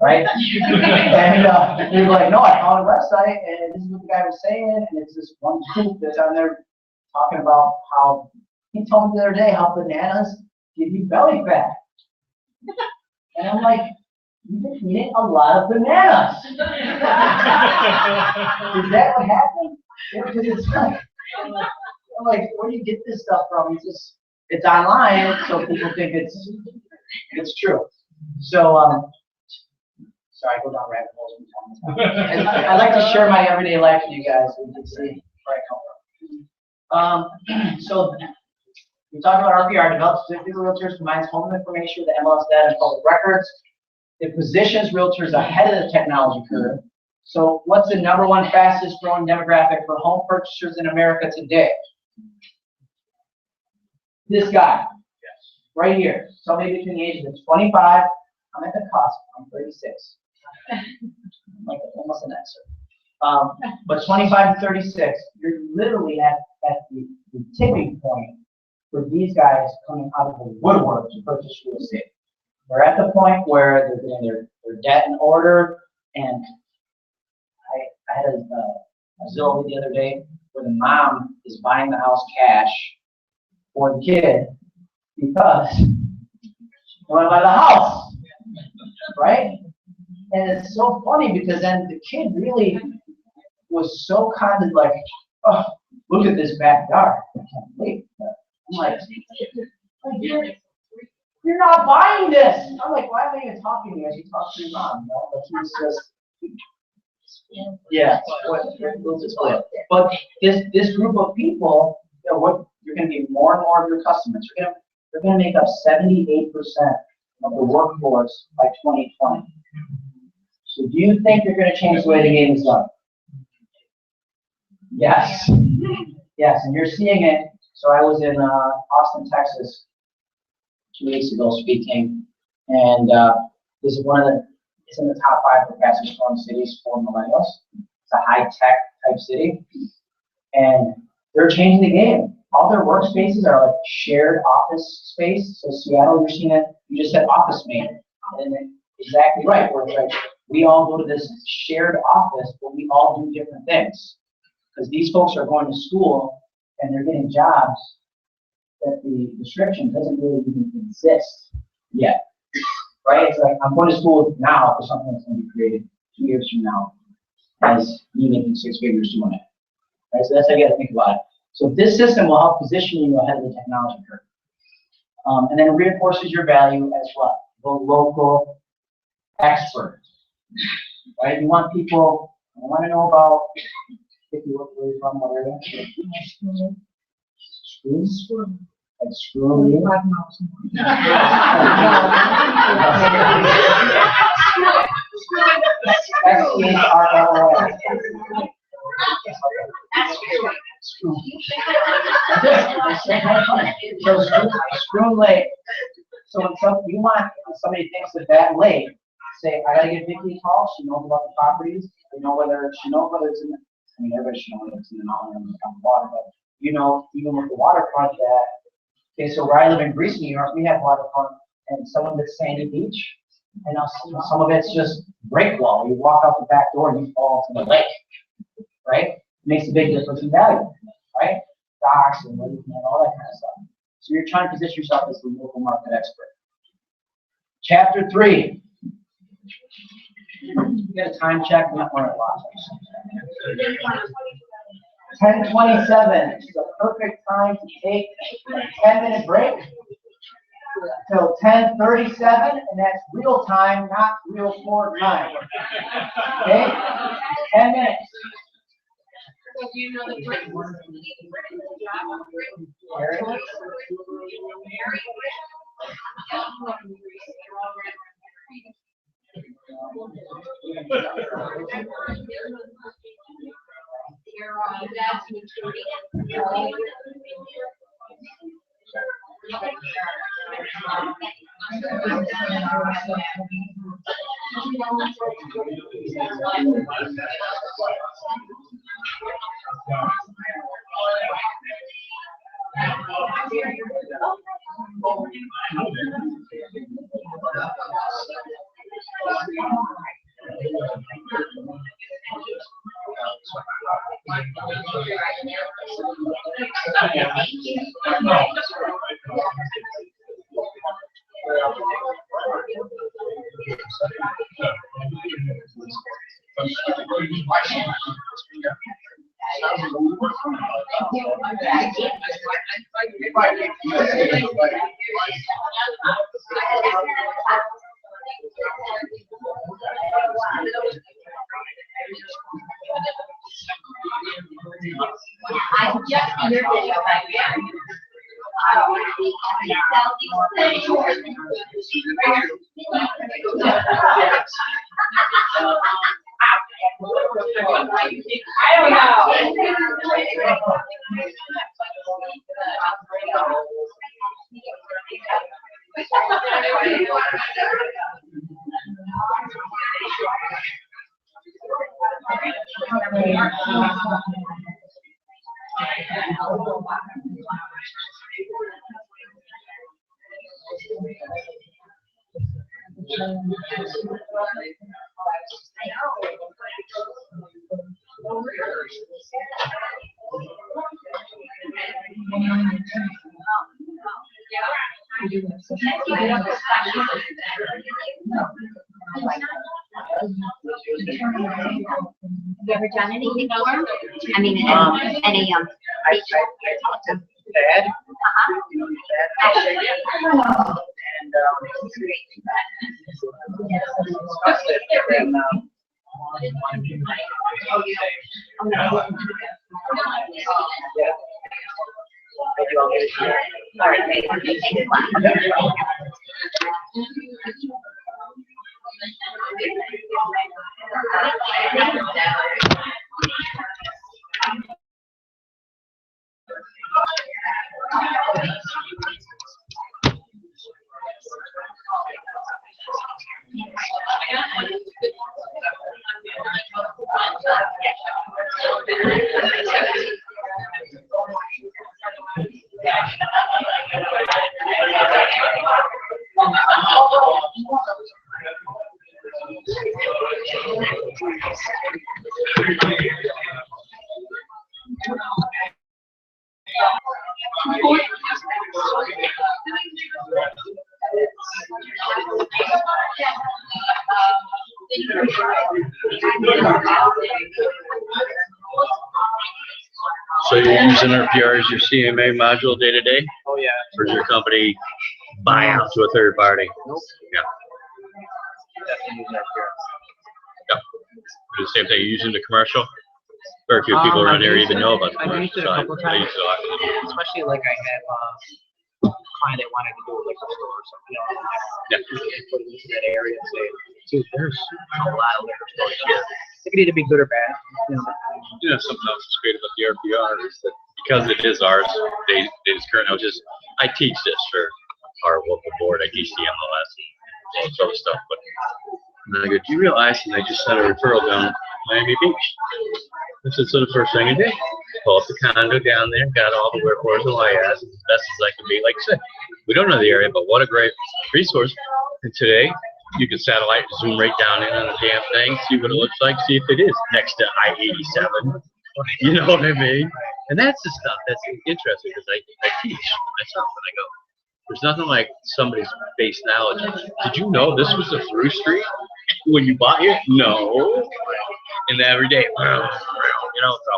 Speaker 1: Right? And you're like, no, I found a website and this is what the guy was saying, and it's this one group that's on there talking about how he told me the other day how bananas give you belly fat. And I'm like, you've been eating a lot of bananas. Is that what happened? Because it's like, I'm like, where do you get this stuff from? It's online, so people think it's true. So, sorry, I go down rabbit holes from time to time. I like to share my everyday life with you guys, so you can see where I come from. So, we talked about RPR, develops specific realtors, combines home information with the MLS data and public records. It positions realtors ahead of the technology curve. So what's the #1 fastest growing demographic for home purchasers in America today? This guy, right here. Somebody between the ages of 25, I'm at the cusp, I'm 36. Like almost an answer. But 25 to 36, you're literally at the tipping point for these guys coming out of the woodwork to purchase real estate. They're at the point where they're getting their debt in order, and I had a Zillow the other day where the mom is buying the house cash for the kid because they want to buy the house, right? And it's so funny because then the kid really was so kind of like, oh, look at this backyard. I can't wait. I'm like, you're not buying this. I'm like, why am I even talking to you as you talk to your mom? You know, but he was just, yeah. But this group of people, you know, what you're going to be more and more of your customers. They're going to make up 78% of the workforce by 2020. So do you think you're going to change the way the game is done? Yes. Yes, and you're seeing it. So I was in Austin, Texas 2 weeks ago speaking, and this is it's in the top 5 for fastest growing cities for millennials. It's a high tech type city, and they're changing the game. All their workspaces are like shared office space. So Seattle, you're seeing it. You just said office man, and exactly right. Where it's like we all go to this shared office, but we all do different things because these folks are going to school and they're getting jobs that the description doesn't really even exist yet, right? It's like I'm going to school now for something that's going to be created 2 years from now as me making 6 figures doing it, right? So that's how you got to think about it. So this system will help position you ahead of the technology curve. And then it reinforces your value as well, the local expert, right? You want people, I want to know about, if you look where you're from, what area? Screw? Like screw you? S-C-H-R-L-O-N. So Screw Lake. So when you want somebody thinks of that lake, say, I gotta get Vicky a call. She knows about the properties. She knows whether it's in the, I mean, everybody should know whether it's in the mountain or on the water, but you know, even with the waterfront that, okay, so where I live in Greece, New York, we have waterfront, and some of it's sandy beach, and some of it's just brick wall. You walk out the back door and you fall into the lake, right? It makes a big difference in value, right? Docks and all that kind of stuff. So you're trying to position yourself as the local market expert. Chapter 3. You got a time check, I'm not wearing a watch. 10:27 is the perfect time to take a 10-minute break till 10:37, and that's real time, not real floor time. Okay? 10 minutes.
Speaker 2: So do you know the break?
Speaker 6: I just heard that
Speaker 3: I don't know.
Speaker 7: Have you ever done anything for him? I mean, any,
Speaker 1: I talked to Dad, you know, Dad, and, discussed it, and, yeah. Maybe I'll get it here.
Speaker 7: all right, great. Thanks a lot.
Speaker 8: So you're using RPR as your CMA module day to day,
Speaker 1: Oh, yeah.
Speaker 8: or does your company buy out to a third party?
Speaker 1: Nope.
Speaker 8: Yeah.
Speaker 1: Definitely use that here.
Speaker 8: Yep. Do the same thing. You're using the commercial. Very few people around here even know about the
Speaker 1: I've used
Speaker 8: commercial
Speaker 1: it a
Speaker 8: side.
Speaker 1: couple
Speaker 8: I
Speaker 1: times.
Speaker 8: use it a lot.
Speaker 1: Especially like I had a client that wanted to do a liquor store or something, you know,
Speaker 8: Yeah.
Speaker 1: put it into that area and say, dude, there's a lot of liquor stores here. It could either be good or bad. You know.
Speaker 8: You know, something else that's great about the RPR is that because it is ours, they just current. I teach this for our local board. I teach the MLS and all this other stuff. But and I go, do you realize that I just sent a referral down Miami Beach? This is the first thing I did. Pull up the condo down there, got all the wherefores and whyas as best as I can be. Like I said, we don't know the area, but what a great resource. And today, you can satellite zoom right down in on the damn thing, see what it looks like, see if it is next to I-87. You know what I mean? And that's the stuff that's interesting because I teach myself and I go, there's nothing like somebody's base knowledge. Did you know this was a through street when you bought here? No. And every day, you know, so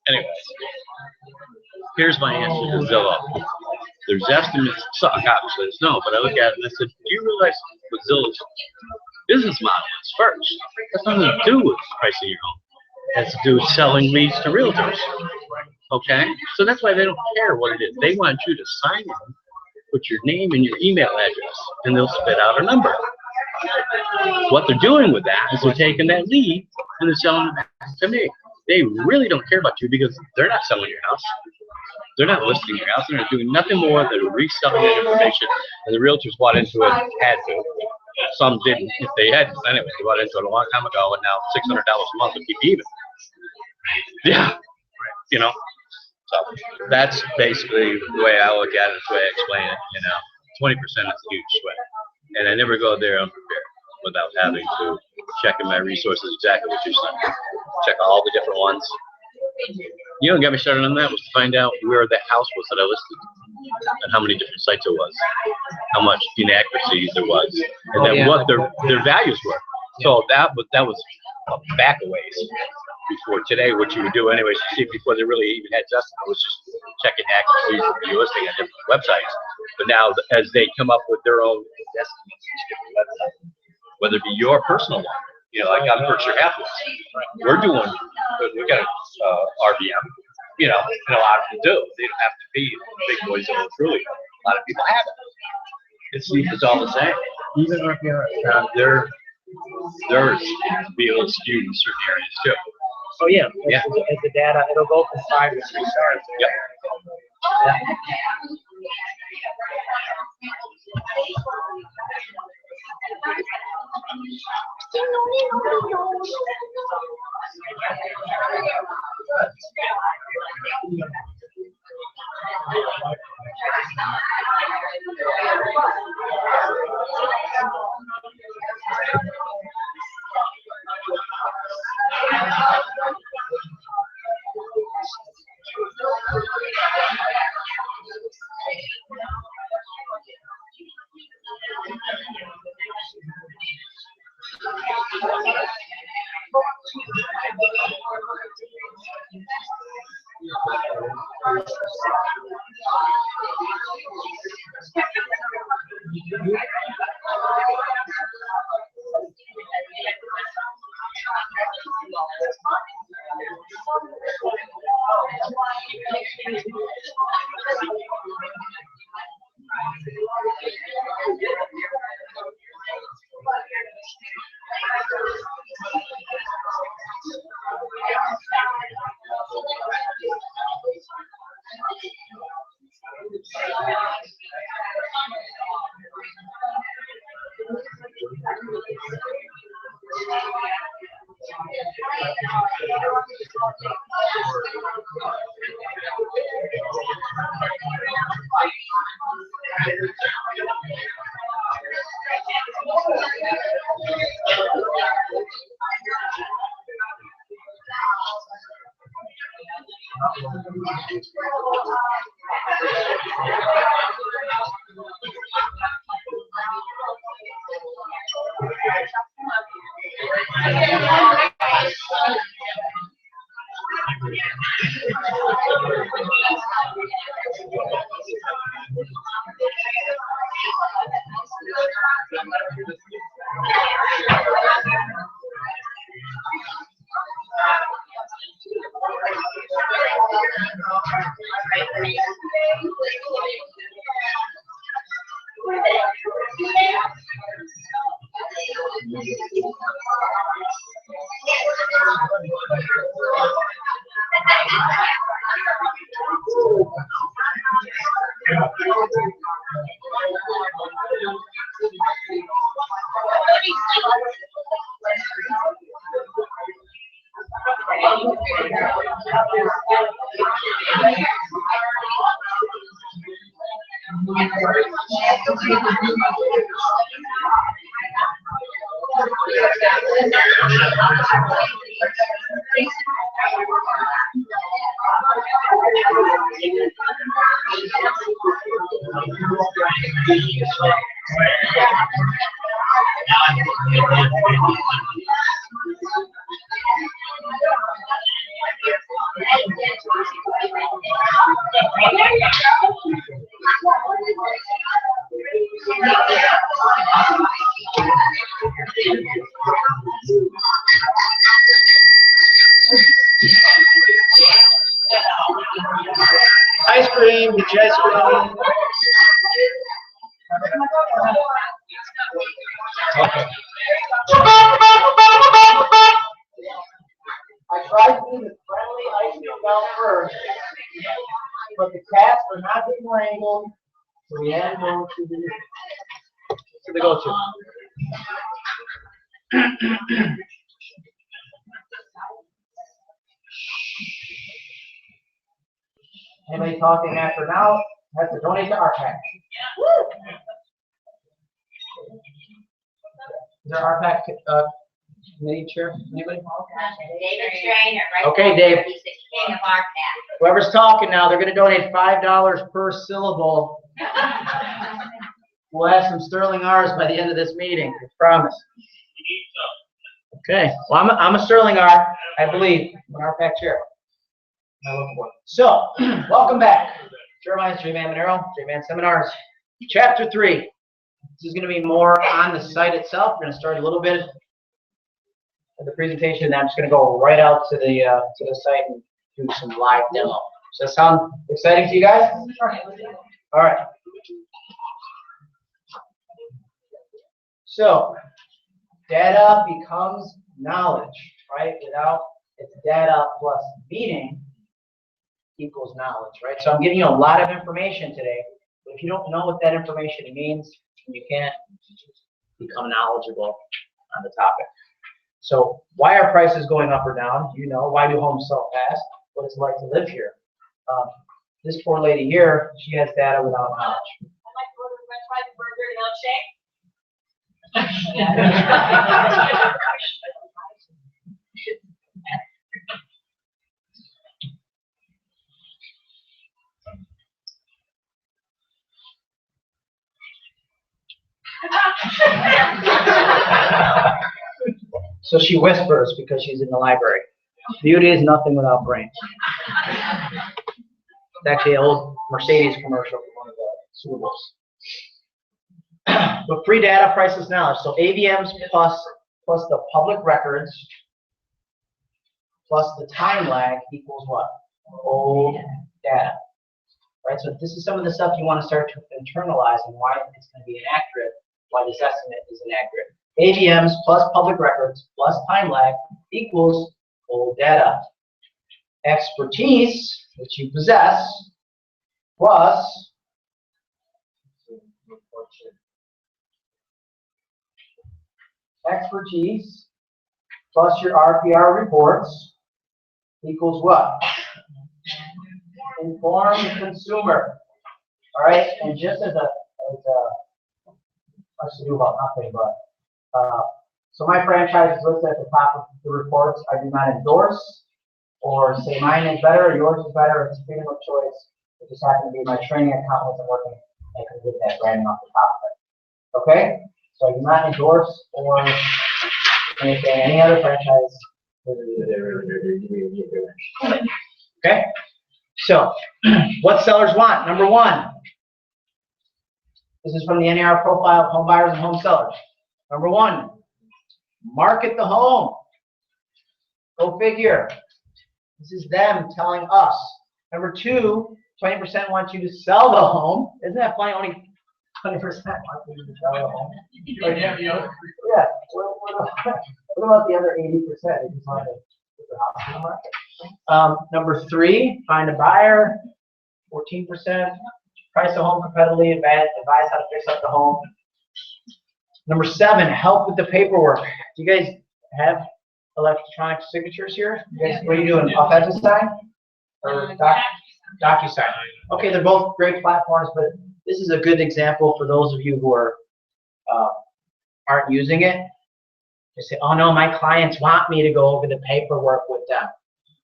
Speaker 8: anyways, here's my answer to Zillow. There's estimates, suck, obviously it's no, but I look at it and I said, do you realize what Zillow's business model is first? That's nothing to do with pricing your home. It has to do with selling leads to realtors. Okay? So that's why they don't care what it is. They want you to sign in, put your name and your email address, and they'll spit out a number. What they're doing with that is they're taking that lead and they're selling it back to me. They really don't care about you because they're not selling your house. They're not listing your house. They're not doing nothing more than reselling that information. And the realtors bought into it, had to. Some didn't. If they had, anyway, they bought into it a long time ago, and now $600 a month would keep even. Yeah, you know. So that's basically the way I look at it, the way I explain it. You know, 20% is a huge sweat, and I never go there unprepared without having to check in my resources exactly what you're saying. Check all the different ones. You don't get me started on that was to find out where the house was that I listed and how many different sites it was, how much inaccuracies there was, and then what their values were. So that was a back a ways. before today, what you would do anyways, to see before they really even had Justin, I was just checking accuracy of your listing on different websites. But now, as they come up with their own estimates, different websites, whether it be your personal one, you know, like on Berkshire Hathaway, we're doing, we got a RVM, you know, and a lot of them do. They don't have to be big boys of truly. A lot of people have it. It's all the same. Even RVM, theirs be a little skewed in certain areas too.
Speaker 1: Oh, yeah.
Speaker 8: Yeah.
Speaker 1: As the data, it'll go from 5 to 3 stars.
Speaker 8: Yep.
Speaker 1: Yeah. Ice cream, the ice cream. I tried to be the friendly ice cream down first, but the cats were not being wrangled, so we had to go to the go-to. Anybody talking after now has to donate to RPAC. Is there RPAC committee chair? Anybody?
Speaker 7: David Strainer, right?
Speaker 1: Okay, Dave.
Speaker 7: He's the king of our pack.
Speaker 1: Whoever's talking now, they're going to donate $5 per syllable. We'll have some sterling R's by the end of this meeting, I promise. Okay, well, I'm a Sterling R, I believe, an RPAC chair. So, welcome back. Jeremiah's Jman Monero, Jman Seminars, Chapter 3. This is going to be more on the site itself. We're going to start a little bit of the presentation, and I'm just going to go right out to the site and do some live demo. Does that sound exciting to you guys? All right. So, data becomes knowledge, right? Without it's data plus meaning equals knowledge, right? So I'm giving you a lot of information today, but if you don't know what that information means, you can't become knowledgeable on the topic. So why are prices going up or down? Do you know? Why do homes sell fast? What it's like to live here? This poor lady here, she has data without knowledge.
Speaker 3: I like to order French fries and burger without shake.
Speaker 1: So she whispers because she's in the library. Beauty is nothing without brains. It's actually an old Mercedes commercial from one of the Super Bowls. But free data, priceless knowledge. So AVMs plus the public records plus the time lag equals what? Old data. Right? So this is some of the stuff you want to start to internalize and why it's going to be inaccurate, why this estimate is inaccurate. AVMs plus public records plus time lag equals old data. Expertise, which you possess, plus expertise plus your RPR reports equals what? Informed consumer. All right, and just as much to do about nothing, but so my franchise is listed at the top of the reports. I do not endorse or say mine is better or yours is better. It's freedom of choice. It just happens to be my training account wasn't working. I could get that branding off the top of it. Okay? So I do not endorse or anything, any other franchise. Okay? So, what sellers want? Number one. This is from the NAR profile of home buyers and home sellers. Number one, market the home. Go figure. This is them telling us. Number two, 20% want you to sell the home. Isn't that funny? Only 20% want you to sell the home. Yeah. What about the other 80%? They just want to put the house on the market. Number three, find a buyer. 14%. Price the home competitively. Advise how to fix up the home. Number seven, help with the paperwork. Do you guys have electronic signatures here? You guys, what are you doing? AuthentiSign or DocuSign? Okay, they're both great platforms, but this is a good example for those of you who are aren't using it. They say, "Oh no, my clients want me to go over the paperwork with them."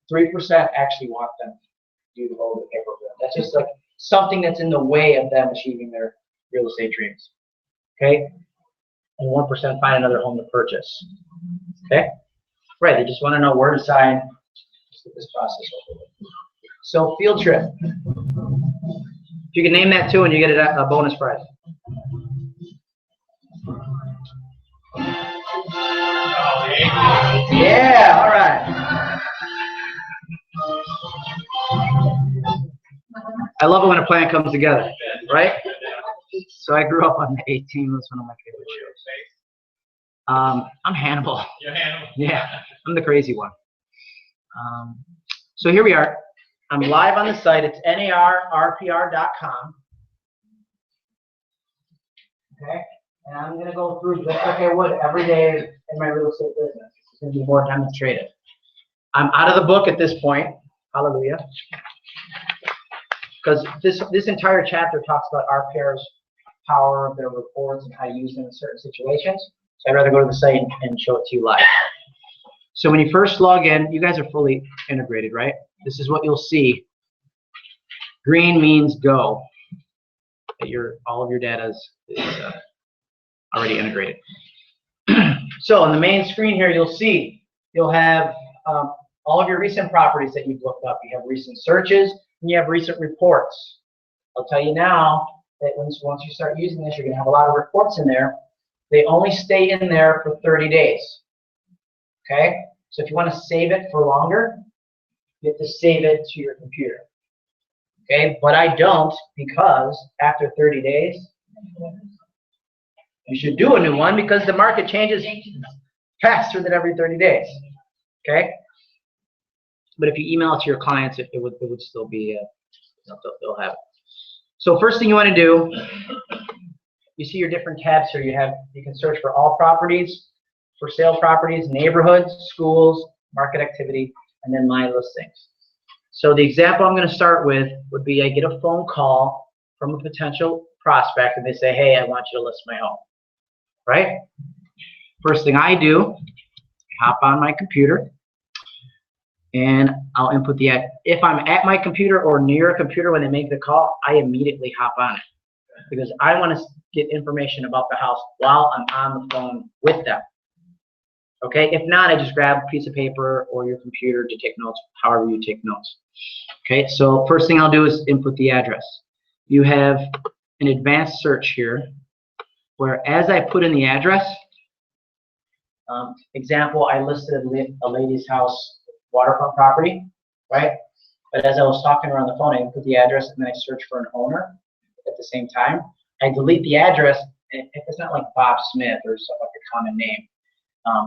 Speaker 1: 3% actually want them to go over the paperwork. That's just like something that's in the way of them achieving their real estate dreams. Okay. And 1% find another home to purchase. Okay? Right, they just want to know where to sign. Let's get this process over with. So, field trip. If you can name that too, and you get a bonus prize. Yeah, all right. I love it when a plan comes together, right? So I grew up on the 18. That's one of my favorite shows. I'm Hannibal.
Speaker 5: You're Hannibal.
Speaker 1: Yeah, I'm the crazy one. So here we are. I'm live on the site. It's narrpr.com. Okay, and I'm going to go through just like I would every day in my real estate business. It's going to be more demonstrative. I'm out of the book at this point. Hallelujah. Because this entire chapter talks about RPR's power of their reports and how to use them in certain situations. So I'd rather go to the site and show it to you live. So when you first log in, you guys are fully integrated, right? This is what you'll see. Green means go. That all of your data is already integrated. So on the main screen here, you'll have all of your recent properties that you've looked up. You have recent searches and you have recent reports. I'll tell you now that once you start using this, you're going to have a lot of reports in there. They only stay in there for 30 days. Okay? So if you want to save it for longer, you have to save it to your computer. Okay? But I don't, because after 30 days, you should do a new one because the market changes faster than every 30 days. Okay? But if you email it to your clients, it would still be, they'll have it. So first thing you want to do, you see your different tabs here. You can search for all properties, for sale properties, neighborhoods, schools, market activity, and then my listings. So the example I'm going to start with would be I get a phone call from a potential prospect and they say, hey, I want you to list my home. Right? First thing I do, hop on my computer and I'll input the ad. If I'm at my computer or near a computer when they make the call, I immediately hop on it because I want to get information about the house while I'm on the phone with them. Okay? If not, I just grab a piece of paper or your computer to take notes, however you take notes. Okay? So first thing I'll do is input the address. You have an advanced search here where as I put in the address, example, I listed a lady's house waterfront property, right? But as I was talking around the phone, I put the address and then I search for an owner at the same time. I delete the address if it's not like Bob Smith or something like a common name.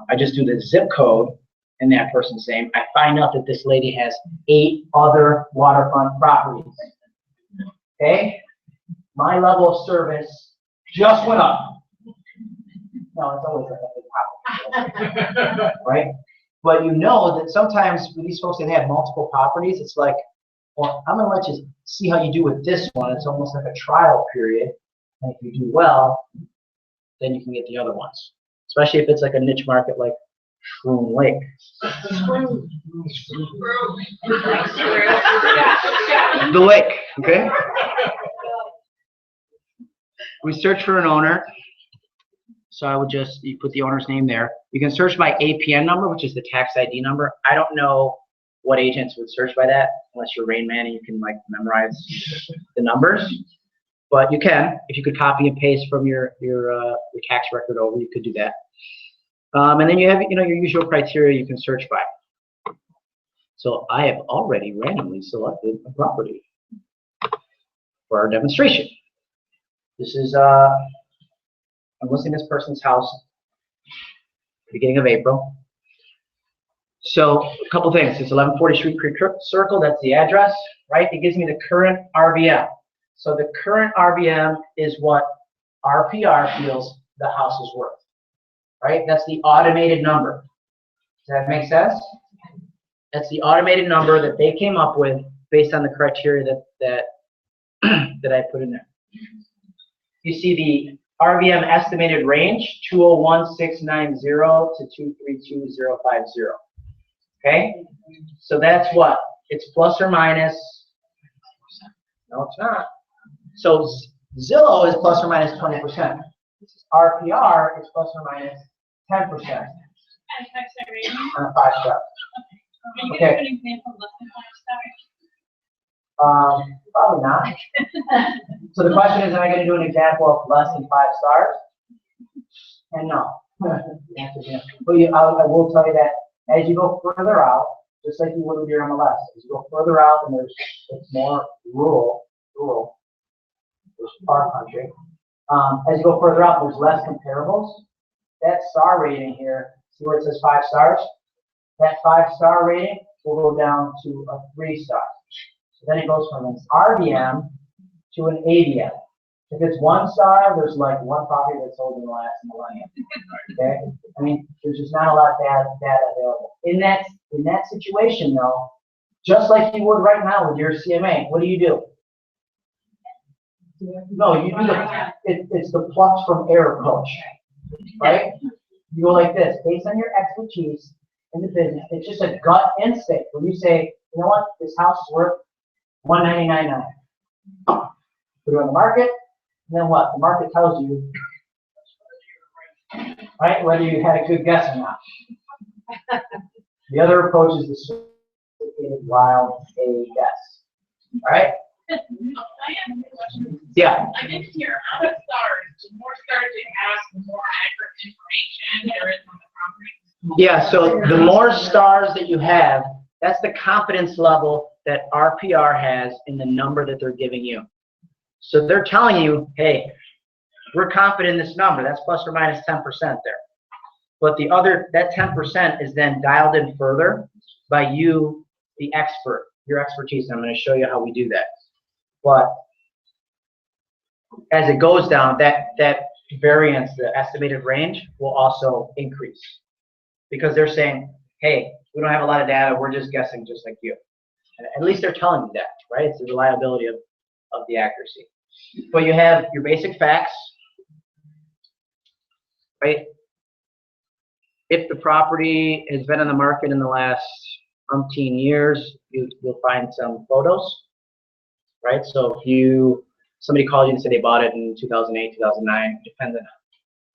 Speaker 1: I just do the zip code and that person's name. I find out that this lady has 8 other waterfront properties. Okay? My level of service just went up. No, it's always a big problem. Right? But you know that sometimes with these folks that have multiple properties, it's like, well, I'm going to let you see how you do with this one. It's almost like a trial period. And if you do well, then you can get the other ones. Especially if it's like a niche market like Shroom Lake. The lake, okay? We search for an owner. So I would you put the owner's name there. You can search by APN number, which is the tax ID number. I don't know what agents would search by that, unless you're Rain Man and you can like memorize the numbers. But you can, if you could copy and paste from your tax record over, you could do that. And then you have your usual criteria you can search by. So I have already randomly selected a property for our demonstration. This is I'm listing this person's house beginning of April. So a couple things. It's 1140 Street Creek Circle. That's the address, right? It gives me the current RVM. So the current RVM is what RPR feels the house is worth, right? That's the automated number. Does that make sense? That's the automated number that they came up with based on the criteria that I put in there. You see the RVM estimated range, 201,690 to 232,050. Okay? So that's what? It's plus or minus. No, it's not. So Zillow is plus or minus 20%. RPR is plus or minus 10%. On a 5-star. Okay.
Speaker 2: An example less than 5 stars.
Speaker 1: Probably not. So the question is, am I going to do an example of less than 5 stars? And no. The answer is no. But I will tell you that as you go further out, just like you would with your MLS, as you go further out and it's more rural, there's far country. As you go further out, there's less comparables. That star rating here, see where it says 5 stars? That 5-star rating will go down to a 3-star. So then it goes from an RVM to an AVM. If it's 1 star, there's like 1 property that's sold in the last millennium. Okay? I mean, there's just not a lot of data available. In that situation, though, just like you would right now with your CMA, what do? No, you do it's the plus from error approach, right? You go like this, based on your expertise in the business. It's just a gut instinct when you say, you know what, this house is worth $199.9. Put it on the market, and then what? The market tells you right? Whether you had a good guess or not. The other approach is the sophisticated wild a guess. All right?
Speaker 6: I have a question.
Speaker 1: Yeah.
Speaker 6: I didn't hear out of stars, the more stars you ask, the more accurate information there is on the property.
Speaker 1: Yeah, so the more stars that you have, that's the confidence level that RPR has in the number that they're giving you. So they're telling you, hey, we're confident in this number. That's plus or minus 10% there. But the other, that 10% is then dialed in further by you, the expert, your expertise. And I'm going to show you how we do that. But as it goes down, that variance, the estimated range, will also increase. Because they're saying, hey, we don't have a lot of data, we're just guessing just like you. And at least they're telling you that, right? It's the reliability of the accuracy. But you have your basic facts, right? If the property has been on the market in the last umpteen years, you'll find some photos, right? So if somebody called you and said they bought it in 2008, 2009, depends on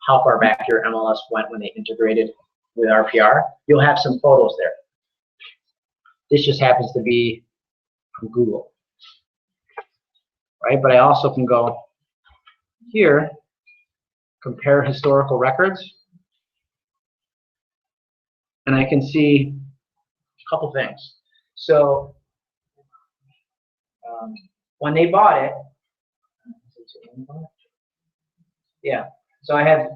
Speaker 1: how far back your MLS went when they integrated with RPR, you'll have some photos there. This just happens to be from Google, right? But I also can go here, compare historical records, and I can see a couple things. So when they bought it, yeah, so I have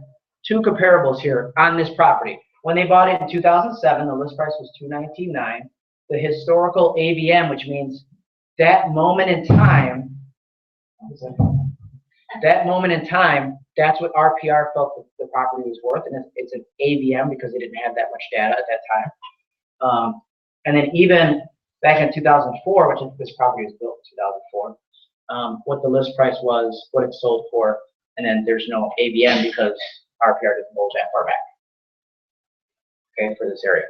Speaker 1: two comparables here on this property. When they bought it in 2007, the list price was $219,900. The historical AVM, which means that moment in time, that's what RPR felt the property was worth, and it's an AVM because they didn't have that much data at that time. And then even back in 2004, which this property was built in 2004, what the list price was, what it sold for, and then there's no AVM because RPR doesn't hold that far back. Okay, for this area.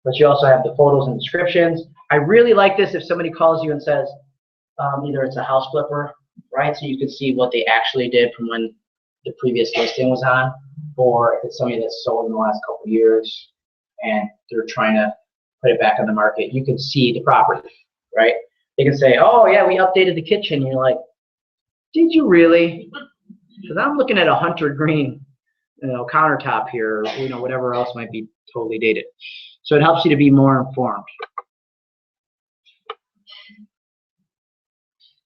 Speaker 1: But you also have the photos and descriptions. I really like this if somebody calls you and says, either it's a house flipper, right? So you can see what they actually did from when the previous listing was on, or if it's somebody that's sold in the last couple of years and they're trying to put it back on the market, you can see the property, right? They can say, oh yeah, we updated the kitchen. And you're like, did you really? Because I'm looking at a hunter green, countertop here, or, whatever else might be totally dated. So it helps you to be more informed.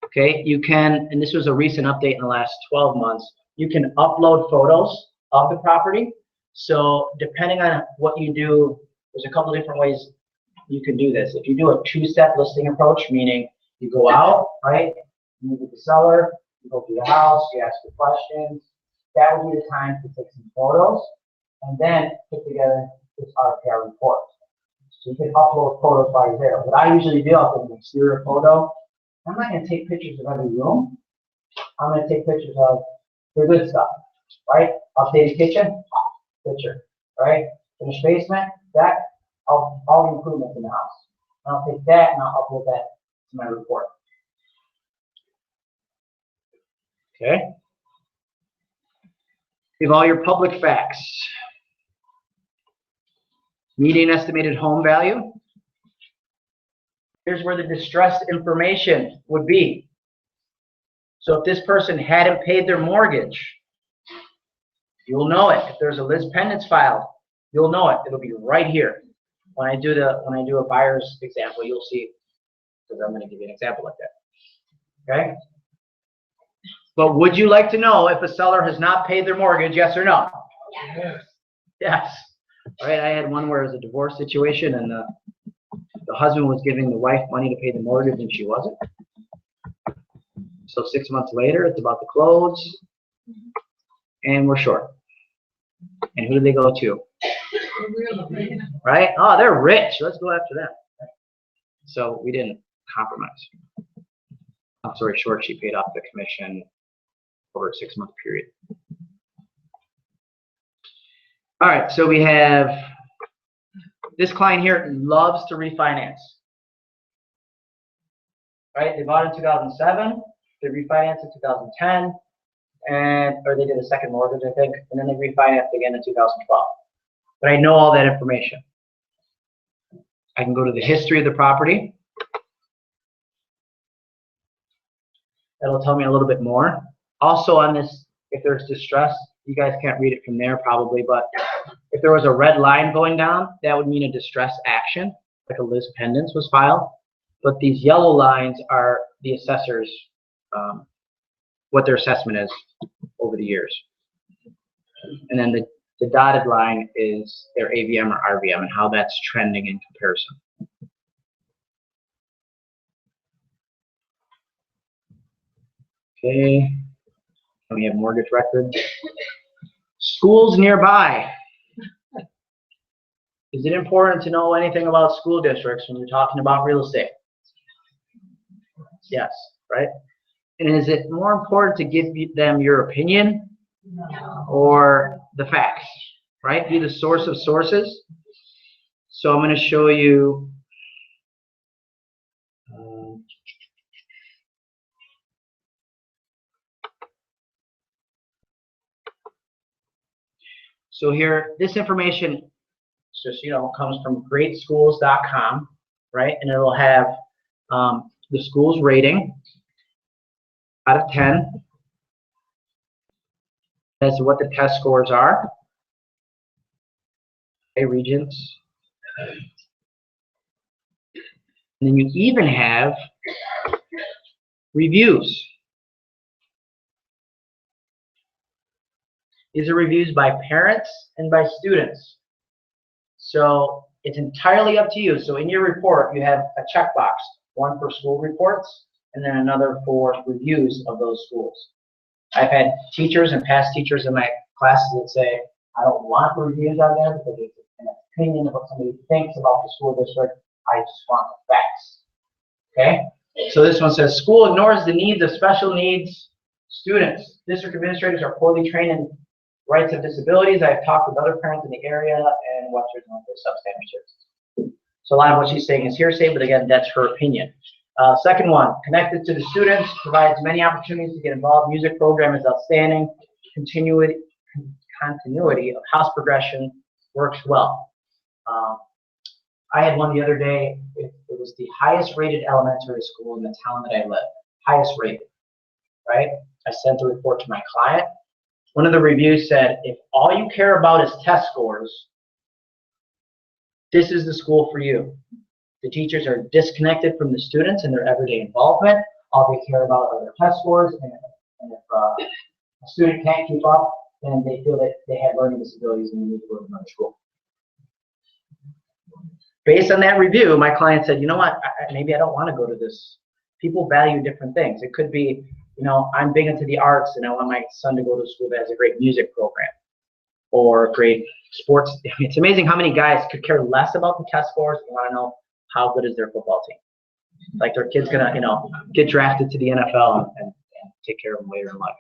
Speaker 1: Okay, you can, and this was a recent update in the last 12 months, you can upload photos of the property. So depending on what you do, there's a couple different ways you can do this. If you do a two-step listing approach, meaning you go out, right, you meet with the seller, you go through the house, you ask the questions, that would be the time to take some photos and then put together this RPR report. So you can upload photos while you're there. What I usually do, I'll take an exterior photo. I'm not going to take pictures of every room. I'm going to take pictures of the good stuff, right? Updated kitchen, picture, right? Finished basement, that, all the improvements in the house. And I'll take that and I'll upload that to my report. Okay. You have all your public facts. Median estimated home value. Here's where the distressed information would be. So if this person hadn't paid their mortgage, you'll know it. If there's a lis pendens filed, you'll know it. It'll be right here. When I do a buyer's example, you'll see, because I'm going to give you an example like that. Okay? But would you like to know if a seller has not paid their mortgage, yes or no?
Speaker 6: Yes.
Speaker 1: Yes. All right, I had one where it was a divorce situation and the husband was giving the wife money to pay the mortgage and she wasn't. So 6 months later, it's about to close and we're short. And who do they go to? Right? Oh, they're rich. Let's go after them. So we didn't compromise. Long story short, she paid off the commission over a 6-month period. All right, so we have this client here loves to refinance. Right? They bought in 2007, they refinanced in 2010, or they did a second mortgage, I think, and then they refinanced again in 2012. But I know all that information. I can go to the history of the property. That'll tell me a little bit more. Also on this, if there's distress, you guys can't read it from there probably, but if there was a red line going down, that would mean a distress action, like a lis pendens was filed. But these yellow lines are the assessors, what their assessment is over the years. And then the dotted line is their AVM or RVM and how that's trending in comparison. Okay, and we have mortgage records. Schools nearby. Is it important to know anything about school districts when you're talking about real estate? Yes, right? And is it more important to give them your opinion or the facts, right? Be the source of sources. So I'm going to show you so here, this information, just, you know, comes from greatschools.com, right? And it'll have the school's rating out of 10 as to what the test scores are. Okay, Regents. And then you even have reviews. These are reviews by parents and by students. So it's entirely up to you. So in your report, you have a checkbox, one for school reports and then another for reviews of those schools. I've had teachers and past teachers in my classes that say, I don't want the reviews on there because it's an opinion of what somebody thinks about the school district. I just want the facts. Okay? So this one says, school ignores the needs of special needs students. District administrators are poorly trained in rights of disabilities. I've talked with other parents in the area and what's their substandard services. So a lot of what she's saying is hearsay, but again, that's her opinion. Second one, connected to the students, provides many opportunities to get involved. Music program is outstanding. Continuity of house progression works well. I had one the other day. It was the highest rated elementary school in the town that I live. Highest rated, right? I sent the report to my client. One of the reviews said, if all you care about is test scores, this is the school for you. The teachers are disconnected from the students and their everyday involvement. All they care about are their test scores, and if a student can't keep up, then they feel that they have learning disabilities and they need to go to another school. Based on that review, my client said, you know what, maybe I don't want to go to this. People value different things. It could be, you know, I'm big into the arts and I want my son to go to a school that has a great music program or great sports. It's amazing how many guys could care less about the test scores and want to know how good is their football team. Like their kid's gonna, you know, get drafted to the NFL and take care of them later in life.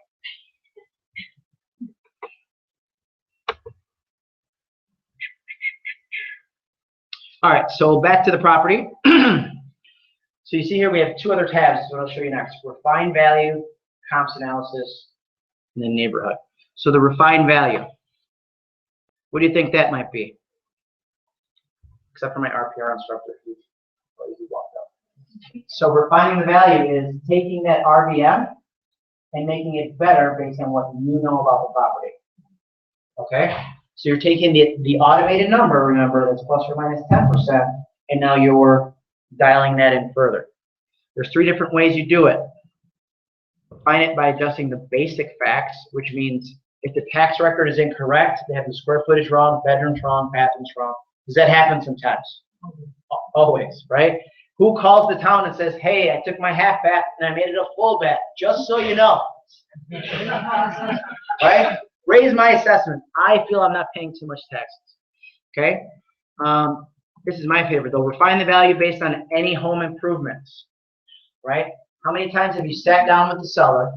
Speaker 1: All right, so back to the property. So you see here we have two other tabs. What I'll show you next: refined value, comps analysis, and then neighborhood. So the refined value. What do you think that might be? Except for my RPR instructor who walked up. So refining the value is taking that RVM and making it better based on what you know about the property. Okay? So you're taking the automated number, remember, that's plus or minus 10%, and now you're dialing that in further. There's three different ways you do it. Refine it by adjusting the basic facts, which means if the tax record is incorrect, they have the square footage wrong, bedrooms wrong, bathrooms wrong. Does that happen sometimes? Always, right? Who calls the town and says, hey, I took my half bath and I made it a full bath, just so you know. Right? Raise my assessment. I feel I'm not paying too much taxes. Okay? This is my favorite, though. Refine the value based on any home improvements. Right? How many times have you sat down with the seller?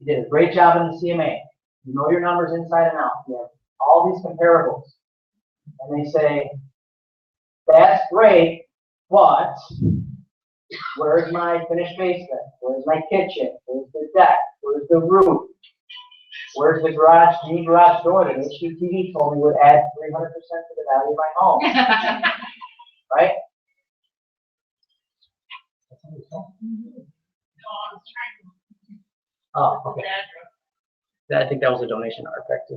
Speaker 1: You did a great job in the CMA. You know your numbers inside and out. You have all these comparables. And they say, that's great, but Where's my finished basement? Where's my kitchen? Where's the deck? Where's the roof? Where's the garage, new garage door that HGTV told me would add 300% to the value of my home? Right? Oh, okay. I think that was a donation to Architect.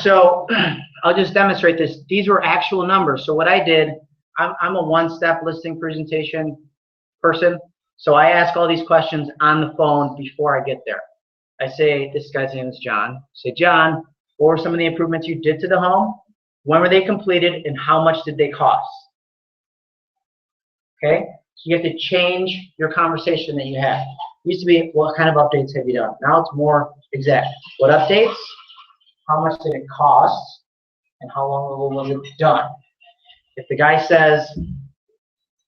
Speaker 1: So I'll just demonstrate this. These were actual numbers. So what I did, I'm a one-step listing presentation person. So I ask all these questions on the phone before I get there. I say, this guy's name is John. I say, John, what were some of the improvements you did to the home? When were they completed and how much did they cost? Okay? So you have to change your conversation that you have. It used to be, what kind of updates have you done? Now it's more exact. What updates? How much did it cost? And how long ago was it done? If the guy says,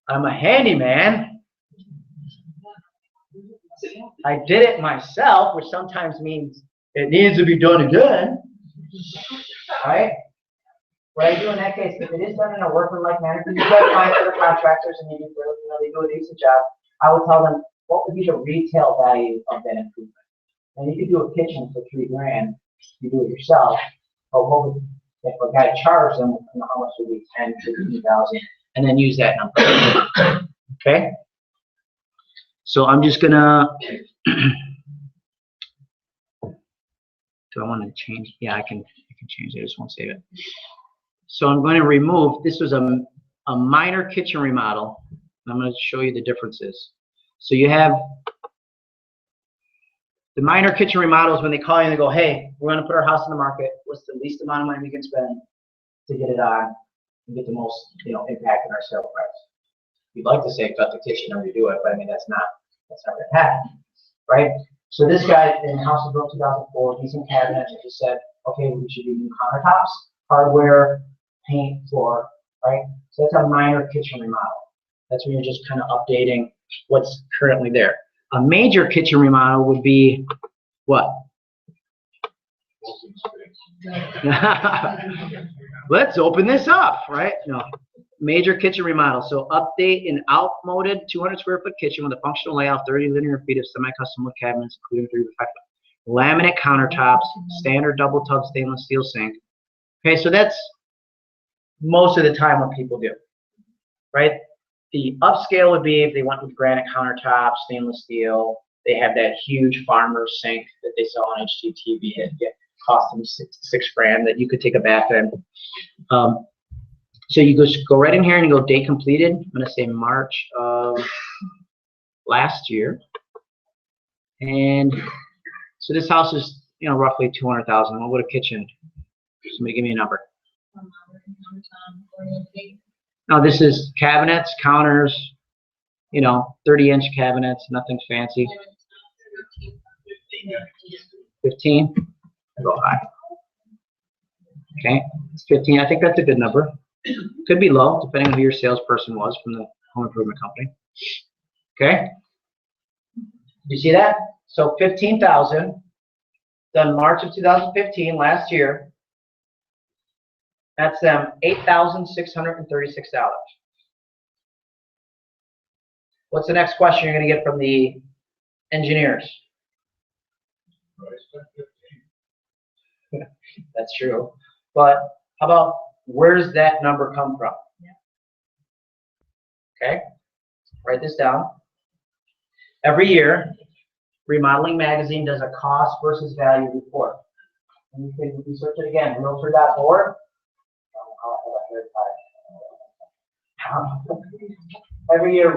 Speaker 1: I'm a handyman, I did it myself, which sometimes means it needs to be done again, right? What I do in that case, if it is done in a workmanlike manner, because you have clients that are contractors and they do a decent job, I would tell them what would be the retail value of that improvement. And you could do a kitchen for $3,000, you do it yourself, but what would, if a guy charged them, how much would be 10, 15,000, and then use that number. Okay? So I'm just gonna, do I want to change? Yeah, I can change it, I just won't save it. So I'm going to remove, this was a minor kitchen remodel. I'm going to show you the differences. So you have the minor kitchen remodels when they call you and they go, hey, we're going to put our house in the market. What's the least amount of money we can spend to get it on and get the most, impact on our sale price? You'd like to say cut the kitchen or redo it, but I mean that's not going to happen, right? So this guy in the house was built 2004, decent cabinets, and just said, okay, we should do new countertops, hardware, paint, floor, right? So that's a minor kitchen remodel. That's when you're just kind of updating what's currently there. A major kitchen remodel would be what? Let's open this up, right? No. Major kitchen remodel. So update an outmoded 200 square foot kitchen with a functional layout, 30 linear feet of semi-custom wood cabinets, including 3 reflective. Laminate countertops, standard double tub stainless steel sink. Okay, so that's most of the time what people do, right? The upscale would be if they went with granite countertops, stainless steel. They have that huge farmer sink that they sell on HGTV. It cost them $6,000 that you could take a bath in. So you just go right in here and you go date completed. I'm going to say March of last year. And so this house is, roughly $200,000. What would a kitchen? Somebody give me a number. Now this is cabinets, counters, 30-inch cabinets, nothing fancy. 15? I go high. Okay, 15. I think that's a good number. Could be low, depending on who your salesperson was from the home improvement company. Okay? You see that? So 15,000, done March of 2015, last year. That's them, $8,636. What's the next question you're going to get from the engineers? That's true. But how about, where's that number come from? Okay, write this down. Every year, Remodeling Magazine does a cost versus value report. And you can research it again, realtor.org. Every year,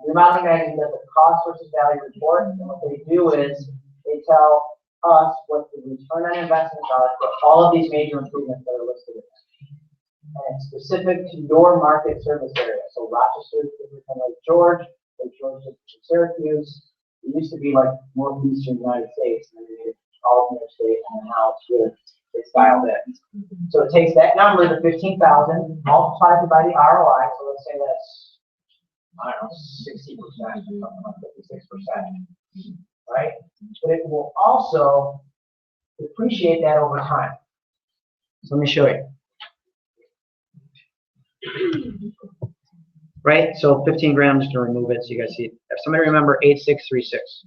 Speaker 1: Remodeling Magazine does a cost versus value report, and what they do is they tell us what the return on investments are for all of these major improvements that are listed in there. And it's specific to your market service area. So Rochester is different from Lake George is different from Syracuse. It used to be like northeastern United States, and then they did all of New York State, and now it's really it's dialed in. So it takes that number, the 15,000, multiplies it by the ROI. So let's say that's, I don't know, 60% or something like 56%, right? But it will also depreciate that over time. So let me show you. right? So 15 grand, I'm just gonna remove it so you guys see. If somebody remember 8636.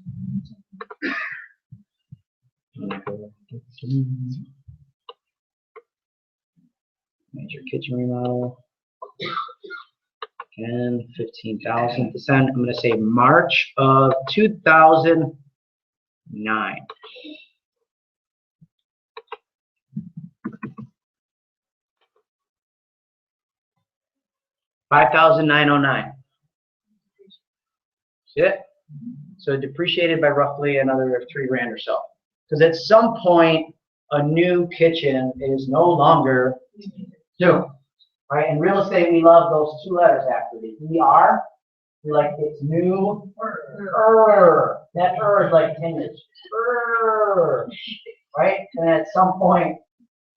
Speaker 1: Major kitchen remodel. And 15,000 to send. I'm going to say March of 2009. $5,909. See it? So depreciated by roughly another 3 grand or so. Because at some point, a new kitchen is no longer new. Right? In real estate, we love those 2 letters after the ER. We like it's new. That is like 10 years. Right? And at some point,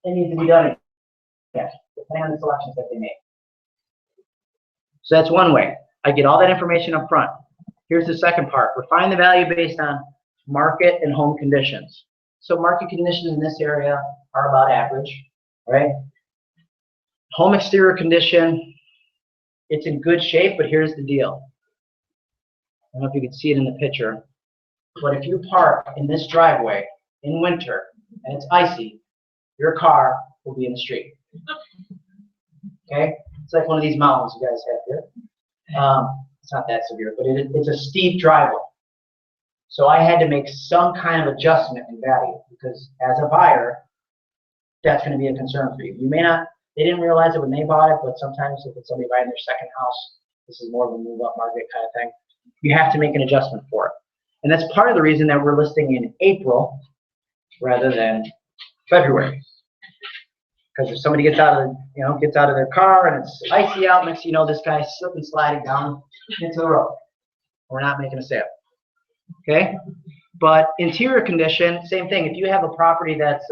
Speaker 1: it needs to be done again, depending on the selections that they make. So that's one way. I get all that information up front. Here's the second part. Refine the value based on market and home conditions. So market conditions in this area are about average, right? Home exterior condition, it's in good shape, but here's the deal. I don't know if you can see it in the picture, but if you park in this driveway in winter and it's icy, your car will be in the street. Okay? It's like one of these mountains you guys have here. It's not that severe, but it's a steep driveway. So I had to make some kind of adjustment in value because as a buyer, that's going to be a concern for you. You may not, they didn't realize it when they bought it, but sometimes if it's somebody buying their second house, this is more of a move-up market kind of thing. You have to make an adjustment for it. And that's part of the reason that we're listing in April rather than February. Because if somebody gets out of their car and it's icy out, next thing you know, this guy's slipping, sliding down into the road. We're not making a sale. Okay? But interior condition, same thing. If you have a property that's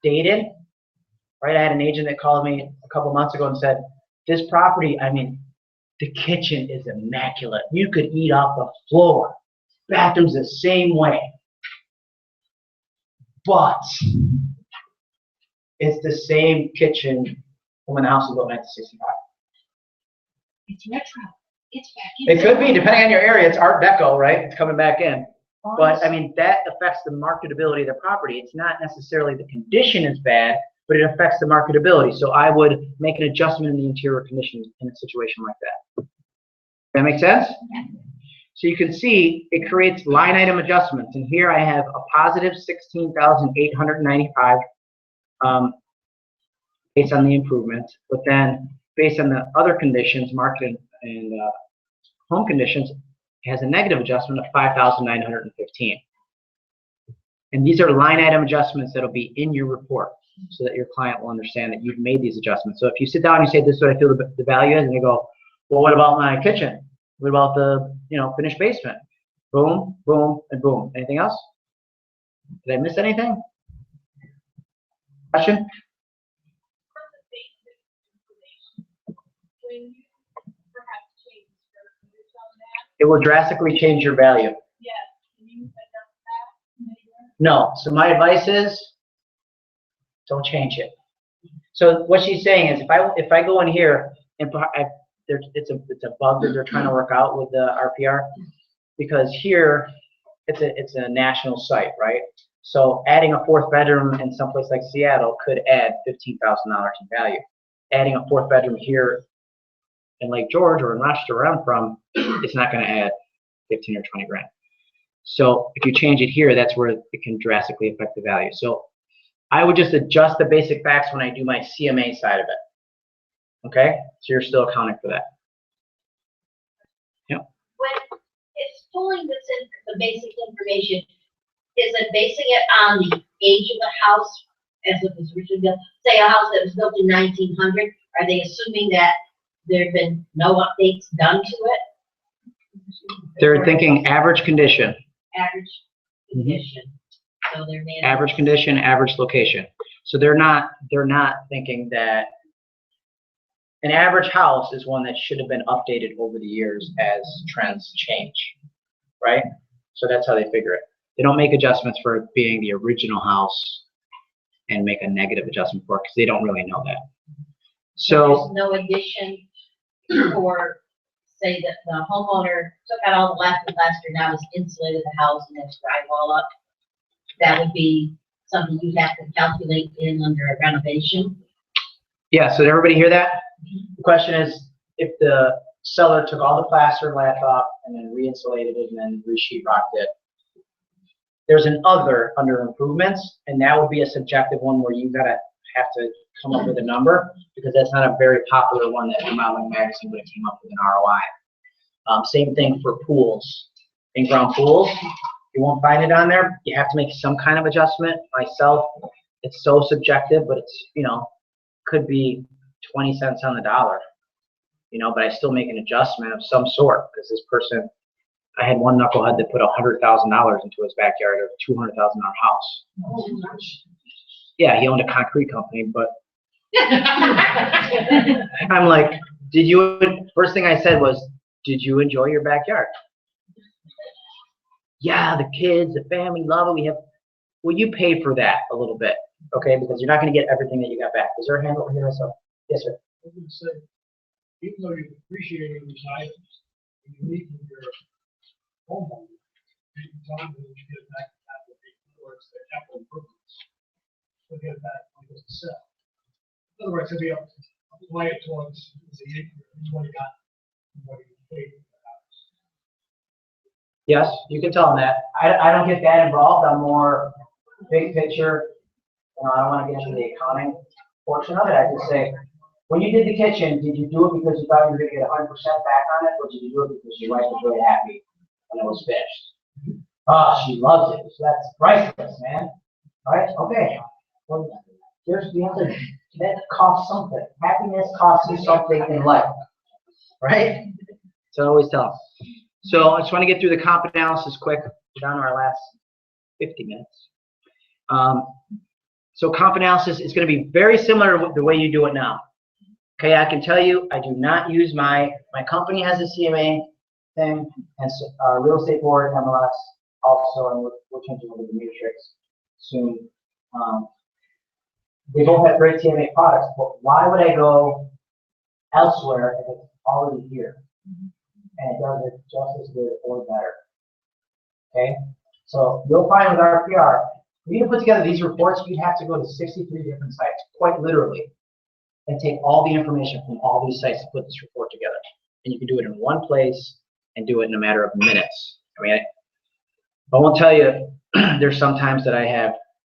Speaker 1: dated, right? I had an agent that called me a couple months ago and said, this property, I mean, the kitchen is immaculate. You could eat off the floor. Bathroom's the same way. But it's the same kitchen from when the house was built in 1965.
Speaker 7: It's retro. It's back in.
Speaker 1: It could be, depending on your area. It's Art Deco, right? It's coming back in. But, I mean, that affects the marketability of the property. It's not necessarily the condition is bad, but it affects the marketability. So I would make an adjustment in the interior conditions in a situation like that. That make sense?
Speaker 7: Yeah.
Speaker 1: So you can see it creates line item adjustments. And here I have a positive 16,895 based on the improvement. But then based on the other conditions, market and home conditions, it has a negative adjustment of 5,915. And these are line item adjustments that will be in your report so that your client will understand that you've made these adjustments. So if you sit down and you say, this is what I feel the value is, and they go, well, what about my kitchen? What about the finished basement? Boom, boom, and boom. Anything else? Did I miss anything? Question? It will drastically change your value. No. So my advice is, don't change it. So what she's saying is, if I go in here and it's a bug that they're trying to work out with the RPR, because here it's a national site, right? So adding a 4th bedroom in someplace like Seattle could add $15,000 in value. Adding a 4th bedroom here in Lake George or in Rochester, where I'm from, it's not going to add 15 or 20 grand. So if you change it here, that's where it can drastically affect the value. So I would just adjust the basic facts when I do my CMA side of it. Okay? So you're still accounting for that. Yep.
Speaker 6: When it's pulling this in, the basic information, is it basing it on the age of the house as it was originally built? Say a house that was built in 1900, are they assuming that there have been no updates done to it?
Speaker 1: They're thinking average condition.
Speaker 6: Average condition. So they're managing
Speaker 1: Average condition, average location. So they're not thinking that an average house is one that should have been updated over the years as trends change, right? So that's how they figure it. They don't make adjustments for it being the original house and make a negative adjustment for it because they don't really know that. So
Speaker 6: there's no addition or
Speaker 9: say that the homeowner took out all the last year, now has insulated the house and has drywall up. That would be something you'd have to calculate in under a renovation.
Speaker 1: Yeah, so did everybody hear that? The question is, if the seller took all the plaster and lath off and then re-insulated it and then re-sheetrocked it, there's an other under improvements, and that would be a subjective one where you have to come up with a number, because that's not a very popular one that Remodeling Magazine would have came up with an ROI. Same thing for pools, in-ground pools. You won't find it on there. You have to make some kind of adjustment. Myself, it's so subjective, but it's, could be 20 cents on the dollar, but I still make an adjustment of some sort, because this person, I had one knucklehead that put $100,000 into his backyard of a $200,000 house. Yeah, he owned a concrete company, but I'm like, first thing I said was, did you enjoy your backyard? Yeah, the kids, the family love it. Well, you paid for that a little bit, okay? Because you're not going to get everything that you got back. Is there a hand over here? So, yes, sir.
Speaker 10: I was going to say, even though you're appreciating these items, when you meet with your homeowner, you can tell them that you get it back to capital towards the capital improvements. They'll get it back when it goes to sell. In other words, it'll be a play towards what you got and what you paid for the house.
Speaker 1: Yes, you can tell them that. I don't get that involved. I'm more big picture. I don't want to get into the accounting portion of it. I just say, when you did the kitchen, did you do it because you thought you were going to get 100% back on it, or did you do it because your wife was really happy when it was finished? Oh, she loves it. So that's priceless, man. All right? Okay. Well, here's the answer. That costs something. Happiness costs you something in life. Right? So I always tell them. So I just want to get through the comp analysis quick. We're down to our last 50 minutes. So comp analysis is going to be very similar to the way you do it now. Okay, I can tell you, I do not use my company has a CMA thing, and real estate board, MLS also, and we're changing over to the matrix soon. They both have great CMA products, but why would I go elsewhere if it's already here? And it does it just as good or better. Okay, so you'll find with RPR, for you to put together these reports, you'd have to go to 63 different sites, quite literally, and take all the information from all these sites to put this report together. And you can do it in one place and do it in a matter of minutes. I mean, I won't tell you, there's sometimes that I have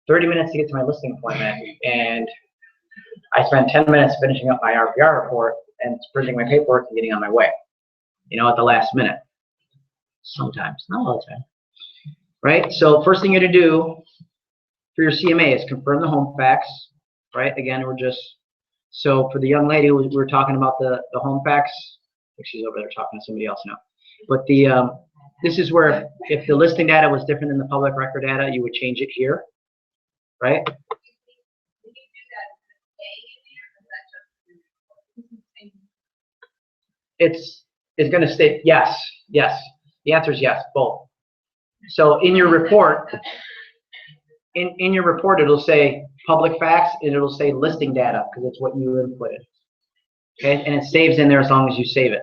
Speaker 1: 30 minutes to get to my listing appointment, and I spend 10 minutes finishing up my RPR report and printing my paperwork and getting on my way, at the last minute. Sometimes, not all the time. Right? So first thing you're going to do for your CMA is confirm the home facts. Right? Again, so for the young lady, we were talking about the home facts. I think she's over there talking to somebody else now. But this is where if the listing data was different than the public record data, you would change it here. Right? It's going to state yes. The answer is yes, both. So in your report, in your report, it'll say public facts and it'll say listing data because it's what you inputted. Okay, and it saves in there as long as you save it.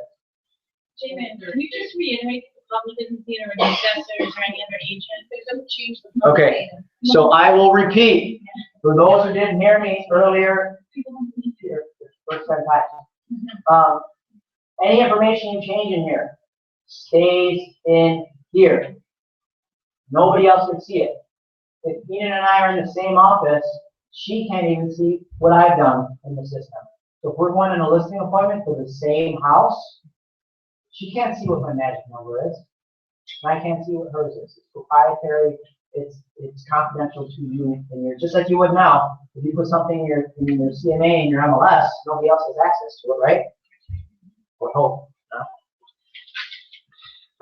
Speaker 2: Jman, can you just reiterate the public isn't or the assessors or any other agent? It doesn't change the public
Speaker 1: Okay,
Speaker 2: data.
Speaker 1: so I will repeat for those who didn't hear me earlier. First time. Any information you change in here stays in here. Nobody else can see it. If Ian and I are in the same office, she can't even see what I've done in the system. So if we're going in a listing appointment for the same house, she can't see what my magic number is. And I can't see what hers is. It's proprietary. It's confidential to you, and you're just like you would now. If you put something in your CMA and your MLS, nobody else has access to it, right? Or hope.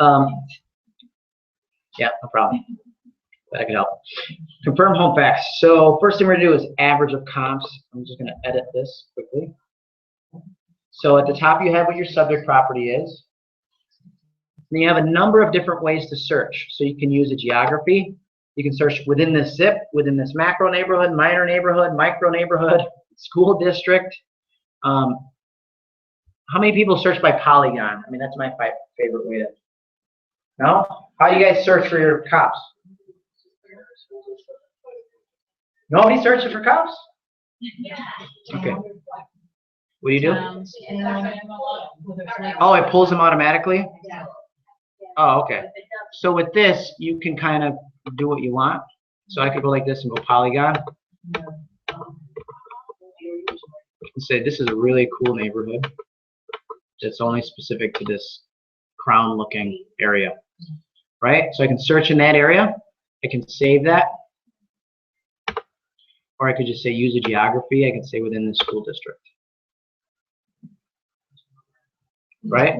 Speaker 1: No? Yeah, no problem. That can help. Confirm home facts. So first thing we're going to do is average of comps. I'm just going to edit this quickly. So at the top you have what your subject property is. And you have a number of different ways to search. So you can use a geography. You can search within this zip, within this macro neighborhood, minor neighborhood, micro neighborhood, school district. How many people search by polygon? I mean, that's my favorite way to. No? How do you guys search for your comps? Nobody searches for comps? Okay. What do you do? Oh, it pulls them automatically? Oh, okay. So with this, you can kind of do what you want. So I could go like this and go polygon. And say this is a really cool neighborhood. That's only specific to this crown looking area. Right? So I can search in that area. I can save that. Or I could just say use a geography. I can say within the school district. Right?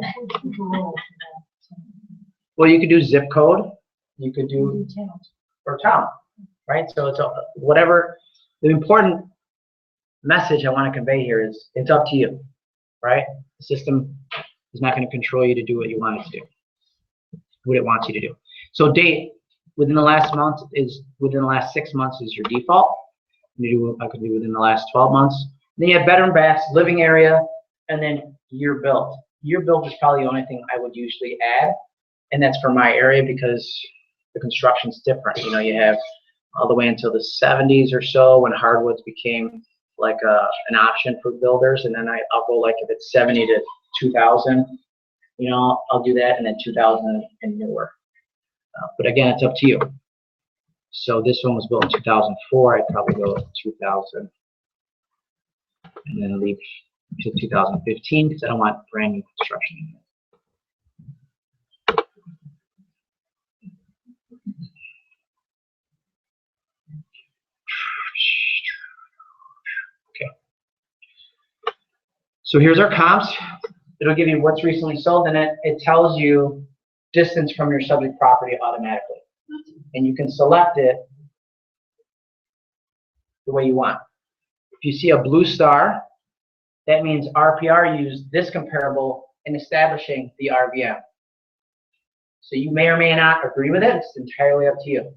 Speaker 1: Well, you could do zip code. You could do or town. Right? So it's whatever. The important message I want to convey here is it's up to you. Right? The system is not going to control you to do what you want it to do. What it wants you to do. So date within the last month is within the last 6 months is your default. I could do within the last 12 months. Then you have bedroom, baths, living area, and then year built. Year built is probably the only thing I would usually add, and that's for my area because the construction's different. You know, you have all the way until the 70s or so when hardwoods became like an option for builders, and then I'll go like if it's 70 to 2000, you know, I'll do that, and then 2000 and newer. But again, it's up to you. So this one was built in 2004. I'd probably go with 2000, and then leave to 2015 because I don't want brand new construction. Okay. So here's our comps. It'll give you what's recently sold, and it tells you distance from your subject property automatically. And you can select it the way you want. If you see a blue star, that means RPR used this comparable in establishing the RVM. So you may or may not agree with it. It's entirely up to you.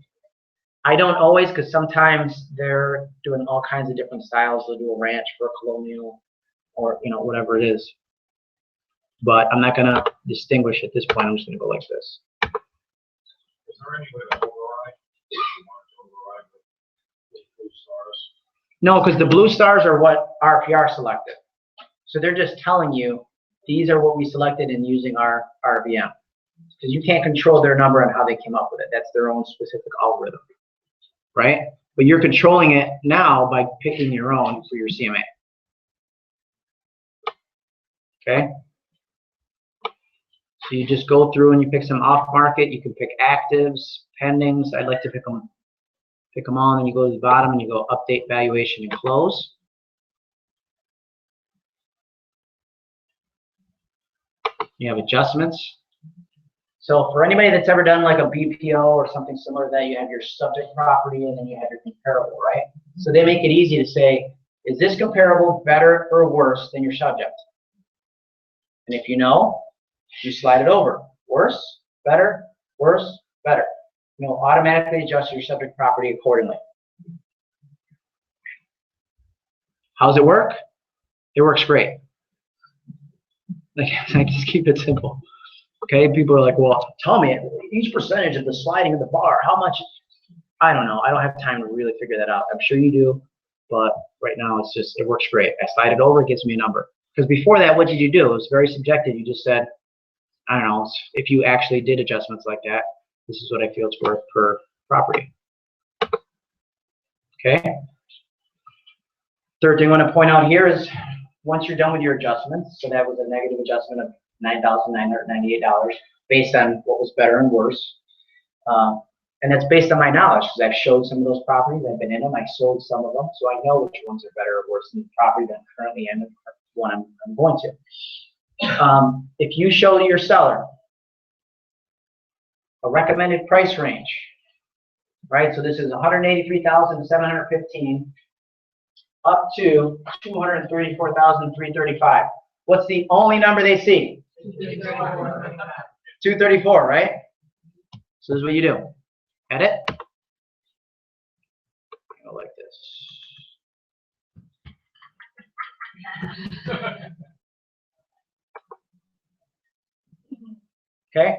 Speaker 1: I don't always, because sometimes they're doing all kinds of different styles. They'll do a ranch for a colonial or, you know, whatever it is. But I'm not going to distinguish at this point. I'm just going to go like this.
Speaker 10: Is there any way to override? The blue stars?
Speaker 1: No, because the blue stars are what RPR selected. So they're just telling you these are what we selected in using our RVM. Because you can't control their number and how they came up with it. That's their own specific algorithm. Right? But you're controlling it now by picking your own for your CMA. Okay? So you just go through and you pick some off market. You can pick actives, pendings. I'd like to pick them all, and then you go to the bottom and you go update valuation and close. You have adjustments. So for anybody that's ever done like a BPO or something similar to that, you have your subject property and then you have your comparable, right? So they make it easy to say, is this comparable better or worse than your subject? And if you know, you slide it over. Worse, better, worse, better. You know, automatically adjust your subject property accordingly. How does it work? It works great. Like, I just keep it simple. Okay, people are like, well, tell me each percentage of the sliding of the bar, how much? I don't know. I don't have time to really figure that out. I'm sure you do, but right now it's just, it works great. I slide it over, it gives me a number. Because before that, what did you do? It was very subjective. You just said, I don't know, if you actually did adjustments like that, this is what I feel it's worth per property. Okay. Third thing I want to point out here is once you're done with your adjustments, so that was a negative adjustment of $9,998 based on what was better and worse. And that's based on my knowledge because I've showed some of those properties. I've been in them. I sold some of them. So I know which ones are better or worse than the property that I'm currently in, the one I'm going to. If you show your seller a recommended price range, right? So this is $183,715 up to $234,335. What's the only number they see? 234, right? So this is what you do. Edit. Go like this. Okay?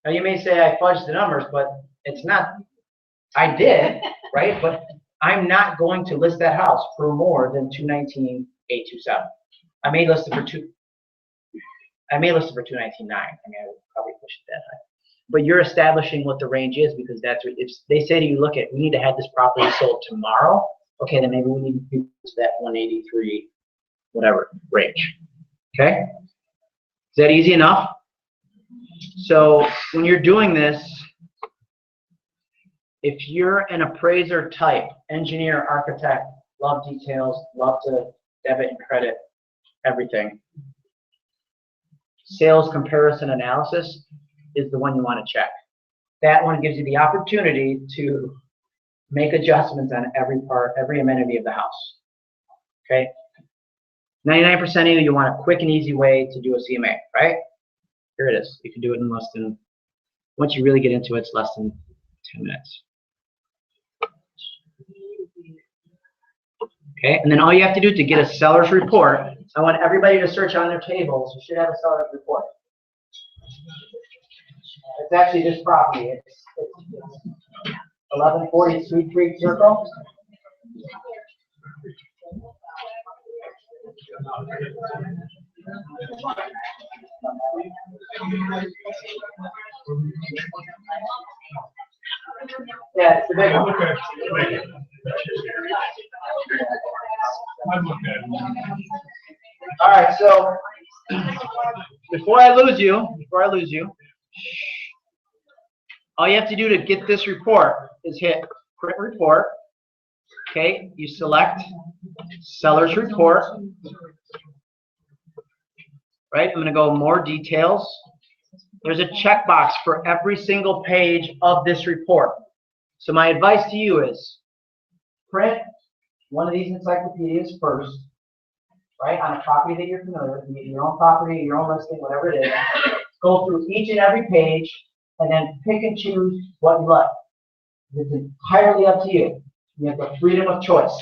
Speaker 1: Now you may say I fudged the numbers, but it's not, I did, right? But I'm not going to list that house for more than 219,827. I may list it for 219,900. I mean, I would probably push it that high. But you're establishing what the range is, because that's what, if they say to you, look, we need to have this property sold tomorrow, okay, then maybe we need to do that 183, whatever, range. Okay? Is that easy enough? So when you're doing this, if you're an appraiser type, engineer, architect, love details, love to debit and credit everything, sales comparison analysis is the one you want to check. That one gives you the opportunity to make adjustments on every part, every amenity of the house. Okay? 99% of you want a quick and easy way to do a CMA, right? Here it is. You can do it in less than, once you really get into it, it's less than 10 minutes. Okay, and then all you have to do to get a seller's report, I want everybody to search on their tables. You should have a seller's report. It's actually this property. It's 1140 Sweet Creek Circle. Yeah, it's the big one. All right, so before I lose you, all you have to do to get this report is hit print report. Okay, you select seller's report. Right, I'm going to go more details. There's a checkbox for every single page of this report. So my advice to you is print one of these encyclopedias first, right, on a property that you're familiar with, your own property, your own listing, whatever it is. Go through each and every page and then pick and choose what you like. It's entirely up to you. You have the freedom of choice.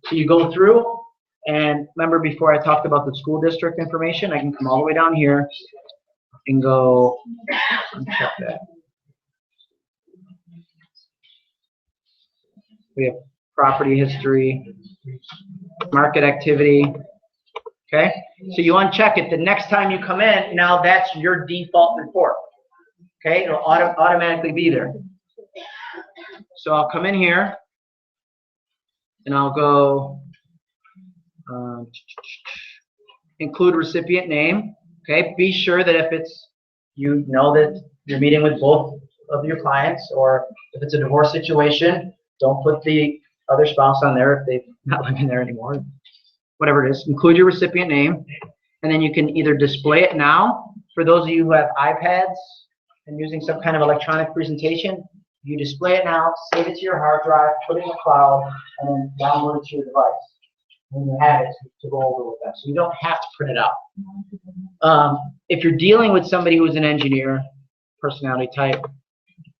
Speaker 1: So you go through, and remember before I talked about the school district information, I can come all the way down here and go and check that. We have property history, market activity. Okay, so you uncheck it. The next time you come in, now that's your default report. Okay, it'll automatically be there. So I'll come in here and I'll go include recipient name. Okay, be sure that if it's, you know that you're meeting with both of your clients, or if it's a divorce situation, don't put the other spouse on there if they're not living there anymore. Whatever it is, include your recipient name, and then you can either display it now. For those of you who have iPads and using some kind of electronic presentation, you display it now, save it to your hard drive, put it in the cloud, and then download it to your device. And you have it to go over with them. So you don't have to print it out. If you're dealing with somebody who's an engineer, personality type,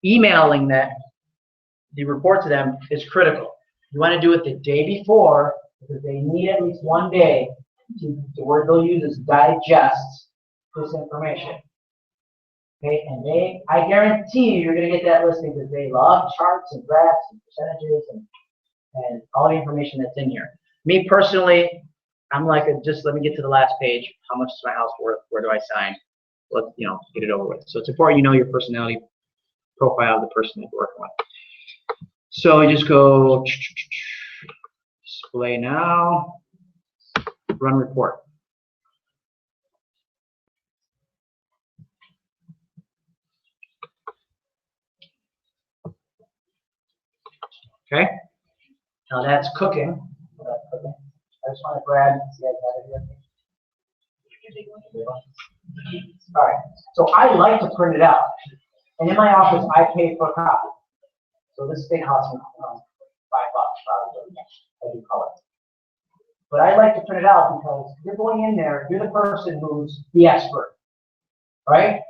Speaker 1: emailing the report to them is critical. You want to do it the day before, because they need at least one day to, the word they'll use is digest this information. Okay, and I guarantee you're going to get that listing, because they love charts and graphs and percentages and all the information that's in here. Me personally, I'm like, just let me get to the last page. How much is my house worth? Where do I sign? Let's, get it over with. So it's important you know your personality profile of the person that you're working with. So you just go display now, run report. Okay, now that's cooking. I just want to grab, see, I got it here. All right, so I like to print it out, and in my office I pay for a copy. So this thing costs me $5 probably. I do color. But I like to print it out because you're going in there, you're the person who's the expert, right?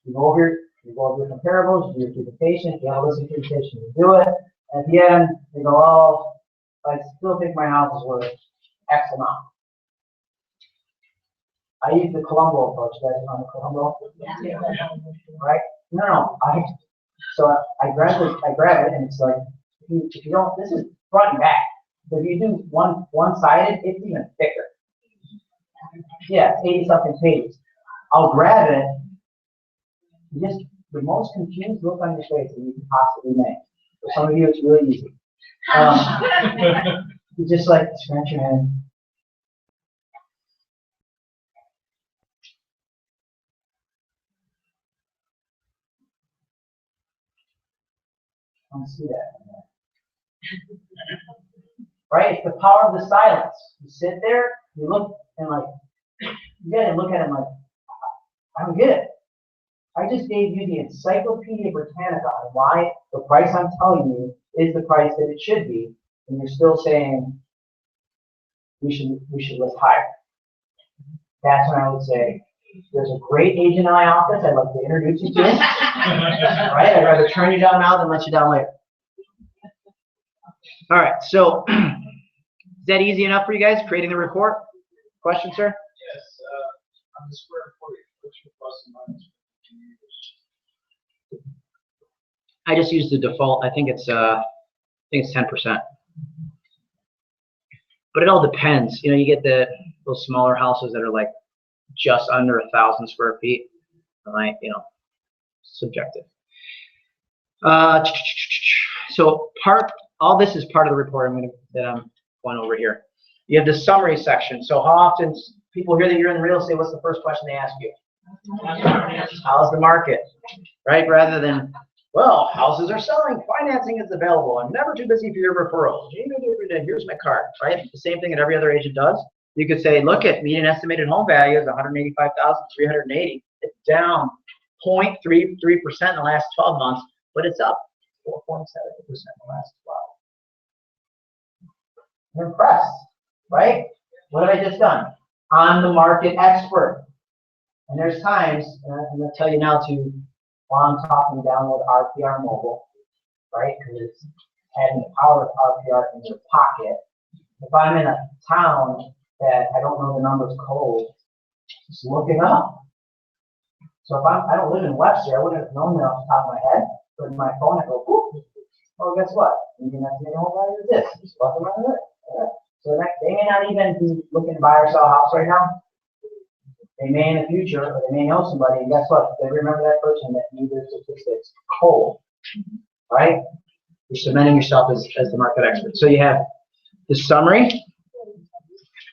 Speaker 1: You go over your comparables, you do your duplication, you have a listing presentation, you do it. At the end, they go, oh, I still think my house is worth X amount. I use the Colombo approach. You guys on the Colombo?
Speaker 3: Yeah.
Speaker 1: Right? No, I grab it, and it's like, if you don't, this is front and back. But if you do one-sided, it's even thicker. Yeah, 80-something pages. I'll grab it. Just the most confused look on your face that you can possibly make. For some of you, it's really easy. You just like scratch your head. I don't see that. Right? It's the power of the silence. You sit there, you look, and like, you gotta look at it like, I don't get it. I just gave you the Encyclopedia Britannica on why the price I'm telling you is the price that it should be, and you're still saying we should list higher. That's when I would say, there's a great agent in my office I'd like to introduce you to. Right? I'd rather turn you down now than let you down later. All right, so is that easy enough for you guys, creating the report? Question, sir?
Speaker 10: Yes, on the square footage, what's your plus and minus?
Speaker 1: I just use the default. I think it's 10%. But it all depends. You know, you get those smaller houses that are like just under 1,000 square feet. Like, you know, subjective. So all this is part of the report that I'm going over here. You have the summary section. So how often people hear that you're in real estate, what's the first question they ask you? How's the market? Right? Rather than, well, houses are selling, financing is available, I'm never too busy for your referrals. Here's my card, right? The same thing that every other agent does. You could say, look at median estimated home value is 185,380. It's down 0.33% in the last 12 months, but it's up 4.7% in the last 12. You're impressed, right? What have I just done? I'm the market expert. And there's times, and I'm going to tell you now while I'm talking, download RPR mobile, right? Because it's having the power of RPR in your pocket. If I'm in a town that I don't know the numbers cold, just look it up. So if I don't live in Webster, I wouldn't have known that off the top of my head. But in my phone, I go, whoop. Oh, guess what? Median estimated home value is this. Just fucking around with it. Yeah. So they may not even be looking to buy or sell a house right now. They may in the future, or they may know somebody, and guess what? They remember that person that needed statistics cold, right? You're cementing yourself as the market expert. So you have the summary.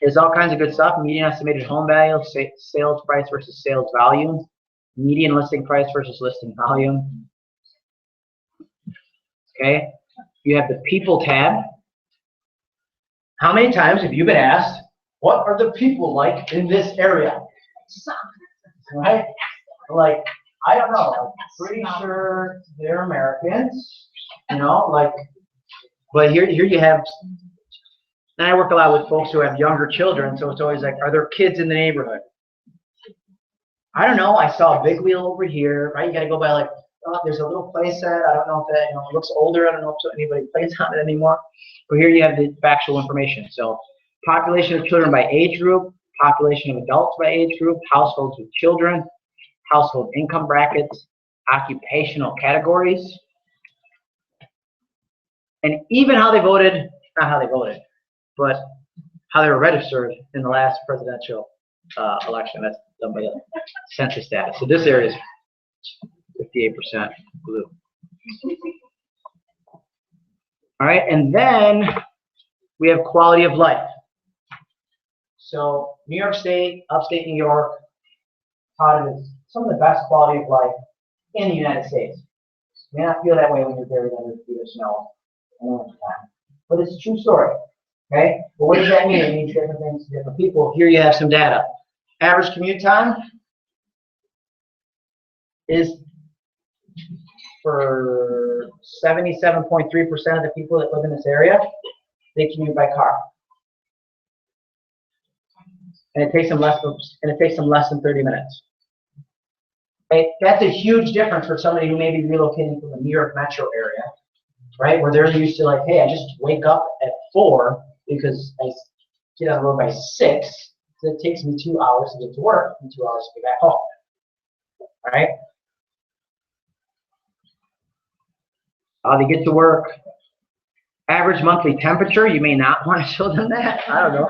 Speaker 1: There's all kinds of good stuff. Median estimated home value, sales price versus sales volume, median listing price versus listing volume. Okay. You have the people tab. How many times have you been asked, what are the people like in this area? Right? Like, I don't know. I'm pretty sure they're Americans, you know, like, but here you have, and I work a lot with folks who have younger children, so it's always like, are there kids in the neighborhood? I don't know. I saw a big wheel over here, right? You got to go by like, oh, there's a little play set. I don't know if that, you know, it looks older. I don't know if anybody plays on it anymore. But here you have the factual information. So population of children by age group, population of adults by age group, households with children, household income brackets, occupational categories, and even how they voted, not how they voted, but how they were registered in the last presidential election. That's done by the census data. So this area is 58% blue. All right, and then we have quality of life. So New York State, upstate New York, touted as some of the best quality of life in the United States. You may not feel that way when you're buried under the feet of snow in the wintertime, but it's a true story. Okay, but what does that mean? It means different things to different people. Here you have some data. Average commute time is for 77.3% of the people that live in this area, they commute by car. And it takes them less than 30 minutes. Okay? That's a huge difference for somebody who may be relocating from the New York metro area, right? Where they're used to like, hey, I just wake up at 4 because I get on the road by 6. So it takes me 2 hours to get to work and 2 hours to get back home. All right? How they get to work. Average monthly temperature, you may not want to show them that. I don't know.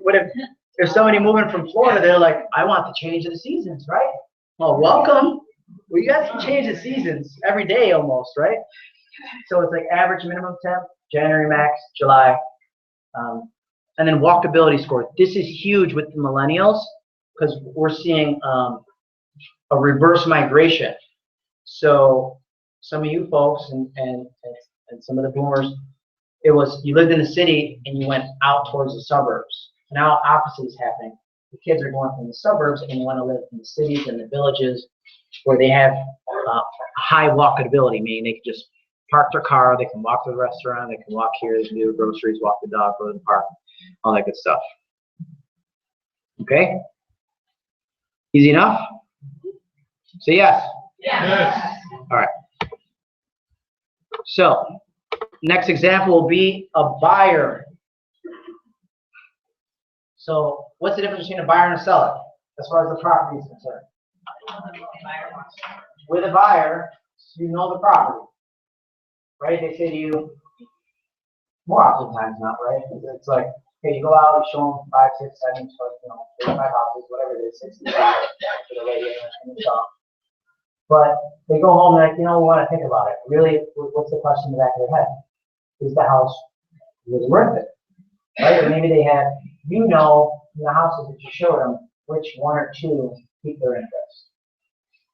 Speaker 1: What if there's somebody moving from Florida, they're like, I want the change of the seasons, right? Well, welcome. Well, you guys can change the seasons every day almost, right? So it's like average minimum temp, January max, July. And then walkability score. This is huge with the millennials because we're seeing a reverse migration. So some of you folks and some of the boomers, it was you lived in the city and you went out towards the suburbs. Now opposite is happening. The kids are going from the suburbs and want to live in the cities and the villages where they have high walkability, meaning they can just park their car, they can walk to the restaurant, they can walk here, they can do the groceries, walk the dog, go to the park, all that good stuff. Okay? Easy enough? Say yes.
Speaker 2: Yes.
Speaker 1: All right. So, next example will be a buyer. So, what's the difference between a buyer and a seller as far as the property is concerned? With a buyer, you know the property, right? They say to you, more often times not, right? It's like, okay, you go out, you show them 5, 6, 7, 35 houses, whatever it is, 65 for the lady and the dog. But they go home and like, we want to think about it. Really, what's the question in the back of their head? Is the house really worth it? Right? Or maybe they have, in the houses that you showed them, which one or two pique their interest.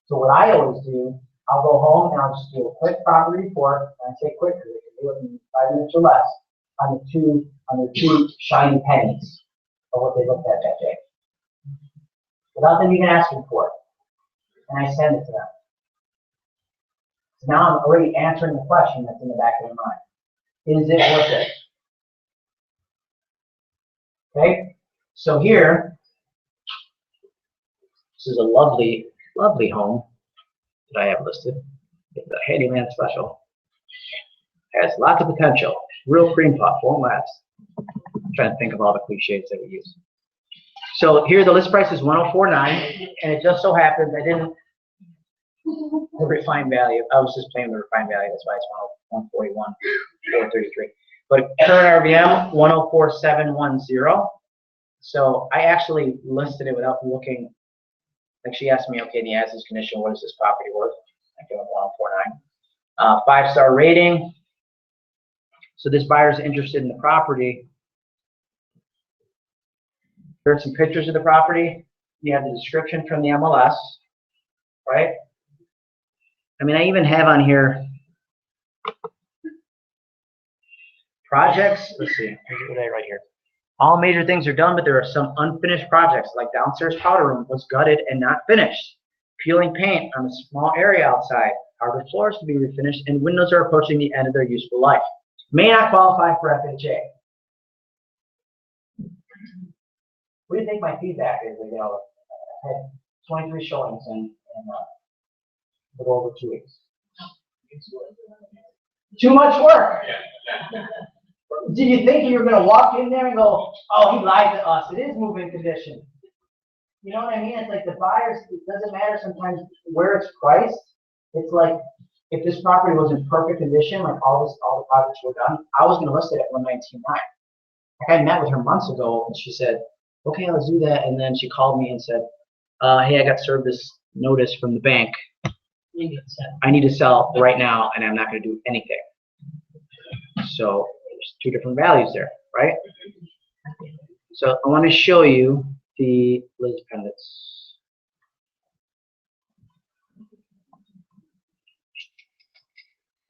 Speaker 1: So what I always do, I'll go home and I'll just do a quick property report, and I say quick because I can do it in 5 minutes or less, on the two shiny pennies of what they looked at that day. Without them even asking for it. And I send it to them. So now I'm already answering the question that's in the back of their mind. Is it worth it? Okay? So here, this is a lovely, lovely home that I have listed. It's a handyman special. Has lots of potential. Real cream puff, won't last. I'm trying to think of all the cliches that we use. So here the list price is $104.9, and it just so happens I didn't the refined value. I was just playing the refined value, that's why it's 141,433. But current RVM 104,710. So I actually listed it without looking. Like she asked me, okay, in the as-is condition, what is this property worth? I gave it 104.9. 5-star rating. So this buyer is interested in the property. There's some pictures of the property. You have the description from the MLS, right? I mean, I even have on here projects. Let's see, what I write here. All major things are done, but there are some unfinished projects, like downstairs powder room was gutted and not finished. Peeling paint on a small area outside. Hardwood floors to be refinished, and windows are approaching the end of their useful life. May not qualify for FHA. What do you think my feedback is? I had 23 showings in a little over 2 weeks. Too much work. Do you think you were going to walk in there and go, oh, he lied to us, it is move-in condition? You know what I mean? It's like the buyers, it doesn't matter sometimes where it's priced. It's like, if this property was in perfect condition, like all the projects were done, I was going to list it at 119.9. Like I met with her months ago, and she said, okay, let's do that. And then she called me and said, hey, I got served this notice from the bank. I need to sell right now, and I'm not going to do anything. So there's two different values there, right? So I want to show you the Liz Pendants.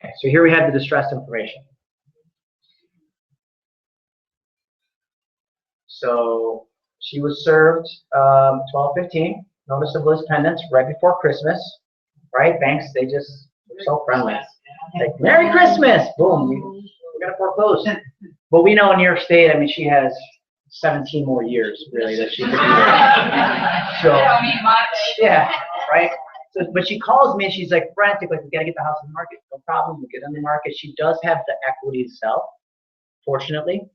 Speaker 1: Okay, so here we have the distressed information. So she was served 12/15, notice of Liz Pendants right before Christmas, right? Banks, they just, they're so friendly. Like, Merry Christmas! Boom, we're going to foreclose. But we know in New York State, I mean, she has 17 more years, really, that she could do. So, yeah, right? So, but she calls me and she's like frantic, like, we got to get the house on the market. No problem, we'll get on the market. She does have the equity to sell, fortunately.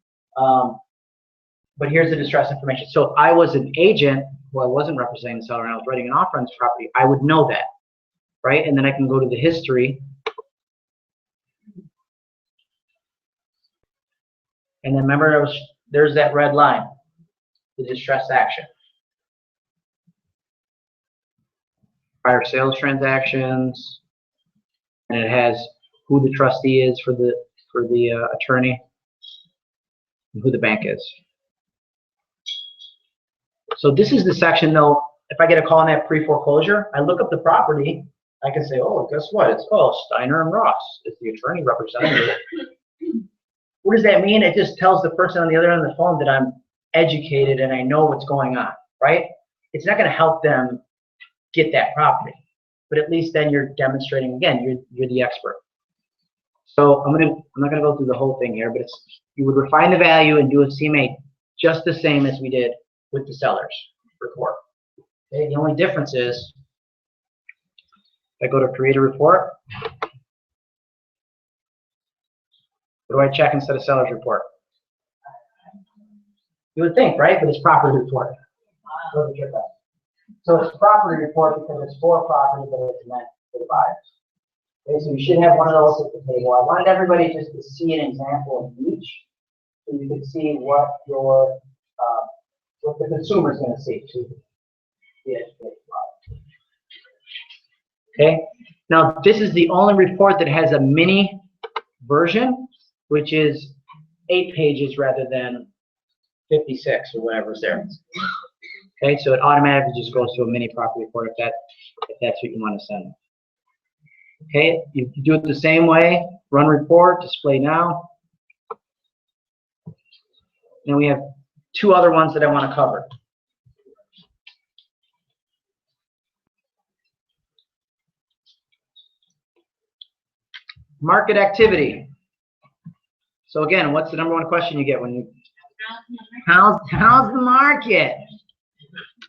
Speaker 1: But but here's the distress information. So if I was an agent, who I wasn't representing the seller and I was writing an offer on this property, I would know that, right? And then I can go to the history. And then remember, there's that red line, the distress action. Prior sales transactions, and it has who the trustee is for the attorney, and who the bank is. So this is the section, though, if I get a call on that pre-foreclosure, I look up the property, I can say, oh, guess what? It's, oh, Steiner and Ross. It's the attorney representative. What does that mean? It just tells the person on the other end of the phone that I'm educated and I know what's going on, right? It's not going to help them get that property, but at least then you're demonstrating, again, you're the expert. So I'm not going to go through the whole thing here, but you would refine the value and do a CMA just the same as we did with the seller's report. Okay, the only difference is if I go to create a report, what do I check instead of seller's report? You would think, right? But it's property report. So it's property report because it's for property, but it's meant for the buyers. Okay, so you should have one of those at the table. I wanted everybody just to see an example of each, so you can see what the consumer is going to see. Okay. Now this is the only report that has a mini version, which is 8 pages rather than 56 or whatever is there. Okay, so it automatically just goes to a mini property report if that's what you want to send. Okay, you do it the same way. Run report, display now. And we have 2 other ones that I want to cover. Market activity. So again, what's the #1 question you get when you, how's the market?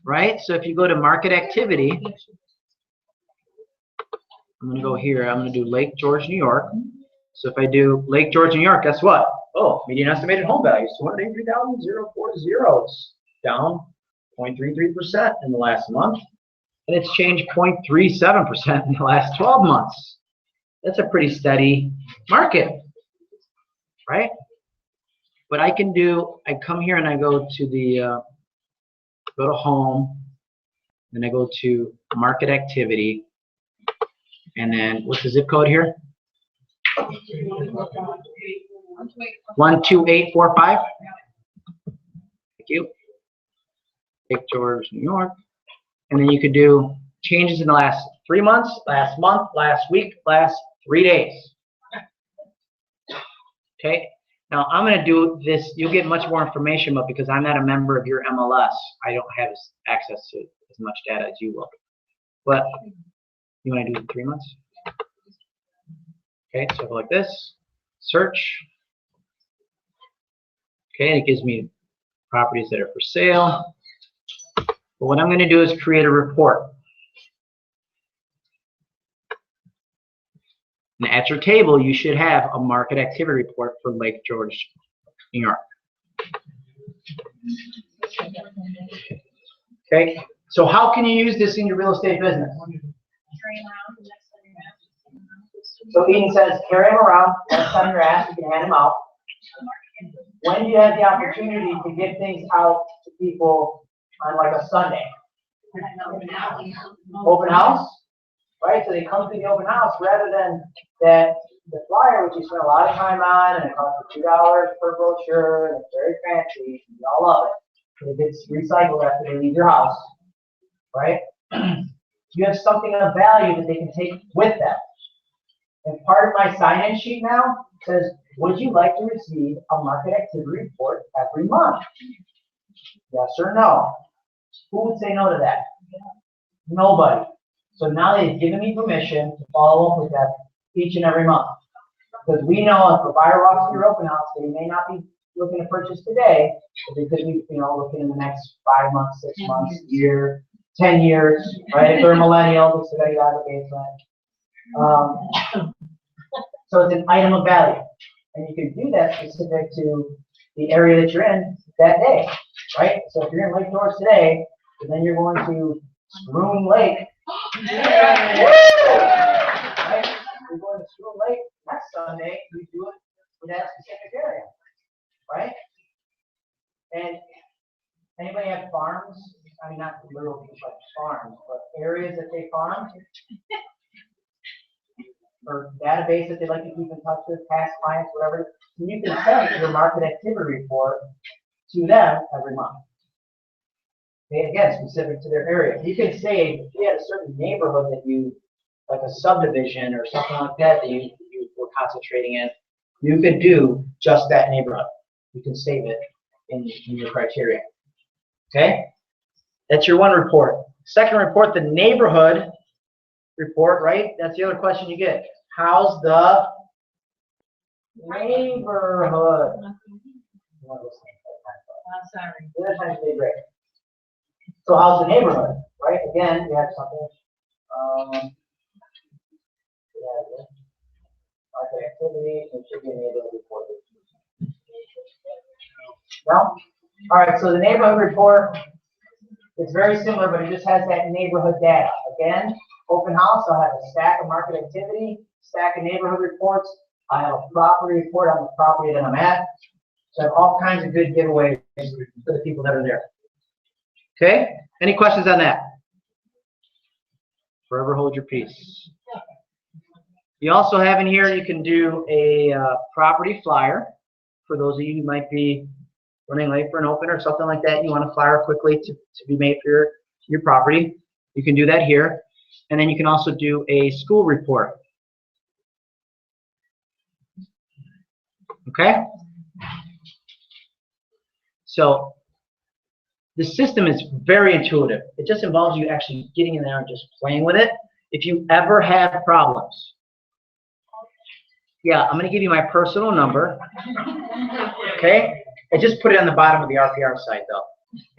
Speaker 1: Right? So if you go to market activity, I'm going to go here. I'm going to do Lake George, New York. So if I do Lake George, New York, guess what? Oh, median estimated home value is $283,040. It's down 0.33% in the last month. And it's changed 0.37% in the last 12 months. That's a pretty steady market, right? But I come here and I go to go to home, then I go to market activity, and then what's the zip code here? 12845. Thank you. Lake George, New York. And then you could do changes in the last 3 months, last month, last week, last 3 days. Okay. Now I'm going to do this. You'll get much more information, but because I'm not a member of your MLS, I don't have access to as much data as you will. But you want to do 3 months? Okay, so go like this. Search. Okay, and it gives me properties that are for sale. But what I'm going to do is create a report. And at your table, you should have a market activity report for Lake George, New York. Okay, so how can you use this in your real estate business? So Eden says, carry them around, next time you're asked, you can hand them out. When do you have the opportunity to get things out to people on like a Sunday? Open house? Right, so they come to the open house rather than the flyer, which you spend a lot of time on, and it costs $2 per brochure, and it's very fancy, and you all love it. It gets recycled after they leave your house, right? You have something of value that they can take with them. And part of my sign-in sheet now says, would you like to receive a market activity report every month? Yes or no? Who would say no to that? Nobody. So now they've given me permission to follow up with that each and every month. Because we know if a buyer walks through your open house, they may not be looking to purchase today, but they could be, looking in the next 5 months, 6 months, year, 10 years, right? If they're a millennial, they got to get out of the basement. So it's an item of value. And you can do that specific to the area that you're in. that day, right? So if you're in Lake North today, and then you're going to Spoon Lake, right? You're going to Spoon Lake next Sunday, you do it for that specific area, right? And anybody have farms? I mean, not literally like farms, but areas that they farm? Or database that they like to keep in touch with, past clients, whatever. And you can send your market activity report to them every month. Okay, again, specific to their area. You can say if you had a certain neighborhood that you, like a subdivision or something like that, that you were concentrating in, you could do just that neighborhood. You can save it in your criteria. Okay? That's your one report. Second report, the neighborhood report, right? That's the other question you get. How's the neighborhood?
Speaker 9: Sorry.
Speaker 1: So how's the neighborhood, right? Again, you have something. Okay, activity, it should be a neighborhood report. No? All right, so the neighborhood report is very similar, but it just has that neighborhood data. Again, open house, I'll have a stack of market activity, stack of neighborhood reports. I have a property report on the property that I'm at. So I have all kinds of good giveaways for the people that are there. Okay? Any questions on that? Forever hold your peace. You also have in here, you can do a property flyer for those of you who might be running late for an open or something like that. You want a flyer quickly to be made for your property. You can do that here. And then you can also do a school report. Okay? So the system is very intuitive. It just involves you actually getting in there and just playing with it. If you ever have problems, yeah, I'm going to give you my personal number. Okay? I just put it on the bottom of the RPR site, though.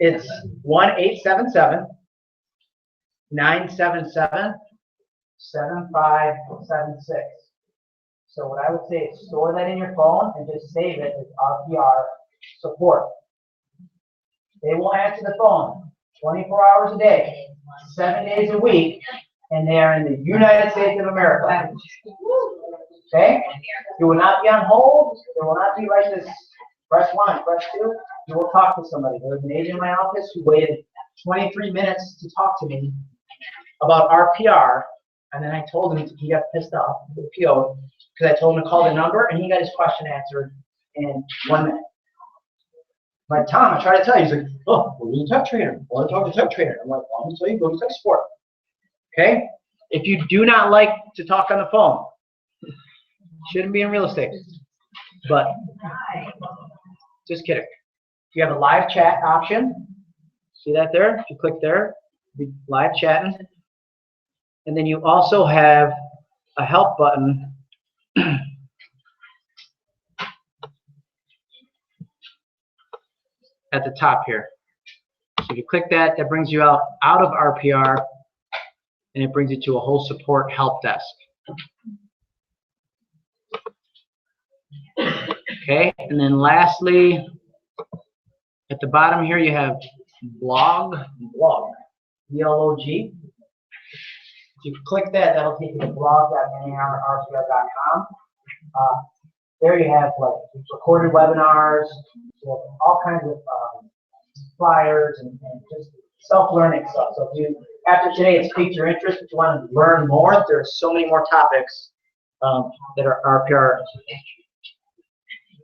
Speaker 1: It's 1-877-977-7576. So what I would say is store that in your phone and just save it as RPR support. They will answer the phone 24 hours a day, 7 days a week, and they are in the United States of America. Okay? You will not be on hold. There will not be like this, press 1, press 2. You will talk to somebody. There was an agent in my office who waited 23 minutes to talk to me about RPR, and then I told him he got pissed off, the PO, because I told him to call the number, and he got his question answered in 1 minute. I'm like, Tom, I tried to tell you. He's like, oh, we're the tech trainer. I want to talk to the tech trainer. I'm like, well, I'm going to tell you, go to tech support. Okay? If you do not like to talk on the phone, shouldn't be in real estate. But, just kidding. You have a live chat option. See that there? If you click there, be live chatting. And then you also have a help button at the top here. So if you click that, that brings you out of RPR, and it brings you to a whole support help desk. Okay, and then lastly, at the bottom here you have blog, B-L-O-G. If you click that, that'll take you to blog.rpr.com. There you have like recorded webinars, you have all kinds of flyers and just self-learning stuff. So if you, after today, it's piqued your interest, but you want to learn more, there are so many more topics that are RPR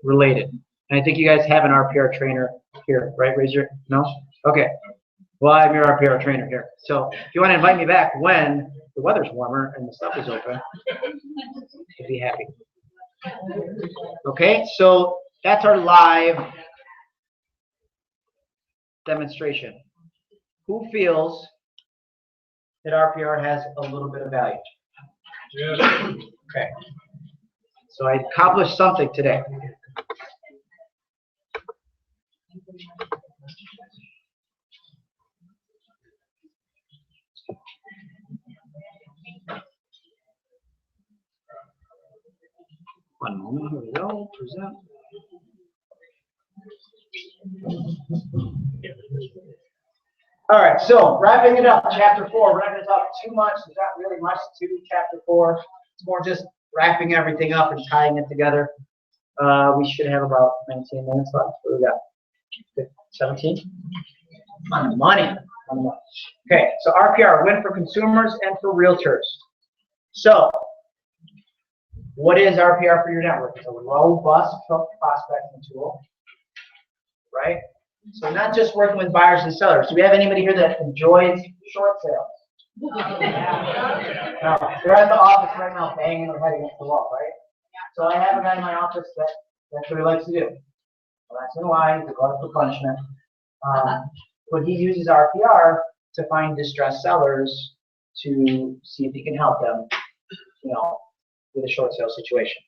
Speaker 1: related. And I think you guys have an RPR trainer here, right? Raise your, no? Okay. Well, I'm your RPR trainer here. So if you want to invite me back when the weather's warmer and the stuff is open, I'd be happy. Okay, so that's our live demonstration. Who feels that RPR has a little bit of value?
Speaker 10: Yeah.
Speaker 1: Okay. So I accomplished something today. One moment, here we go, present. All right, so wrapping it up, chapter 4. We're not going to talk too much. There's not really much to chapter 4. It's more just wrapping everything up and tying it together. We should have about 19 minutes left. What do we got? 17? On the money. On the money. Okay, so RPR, win for consumers and for realtors. So, what is RPR for your network? It's a robust prospecting tool, right? So not just working with buyers and sellers. Do we have anybody here that enjoys short sales? No, they're at the office right now banging their head against the wall, right? So I have a guy in my office that's what he likes to do. Once in a while, he's a glutton for punishment. But he uses RPR to find distressed sellers to see if he can help them, with a short sale situation.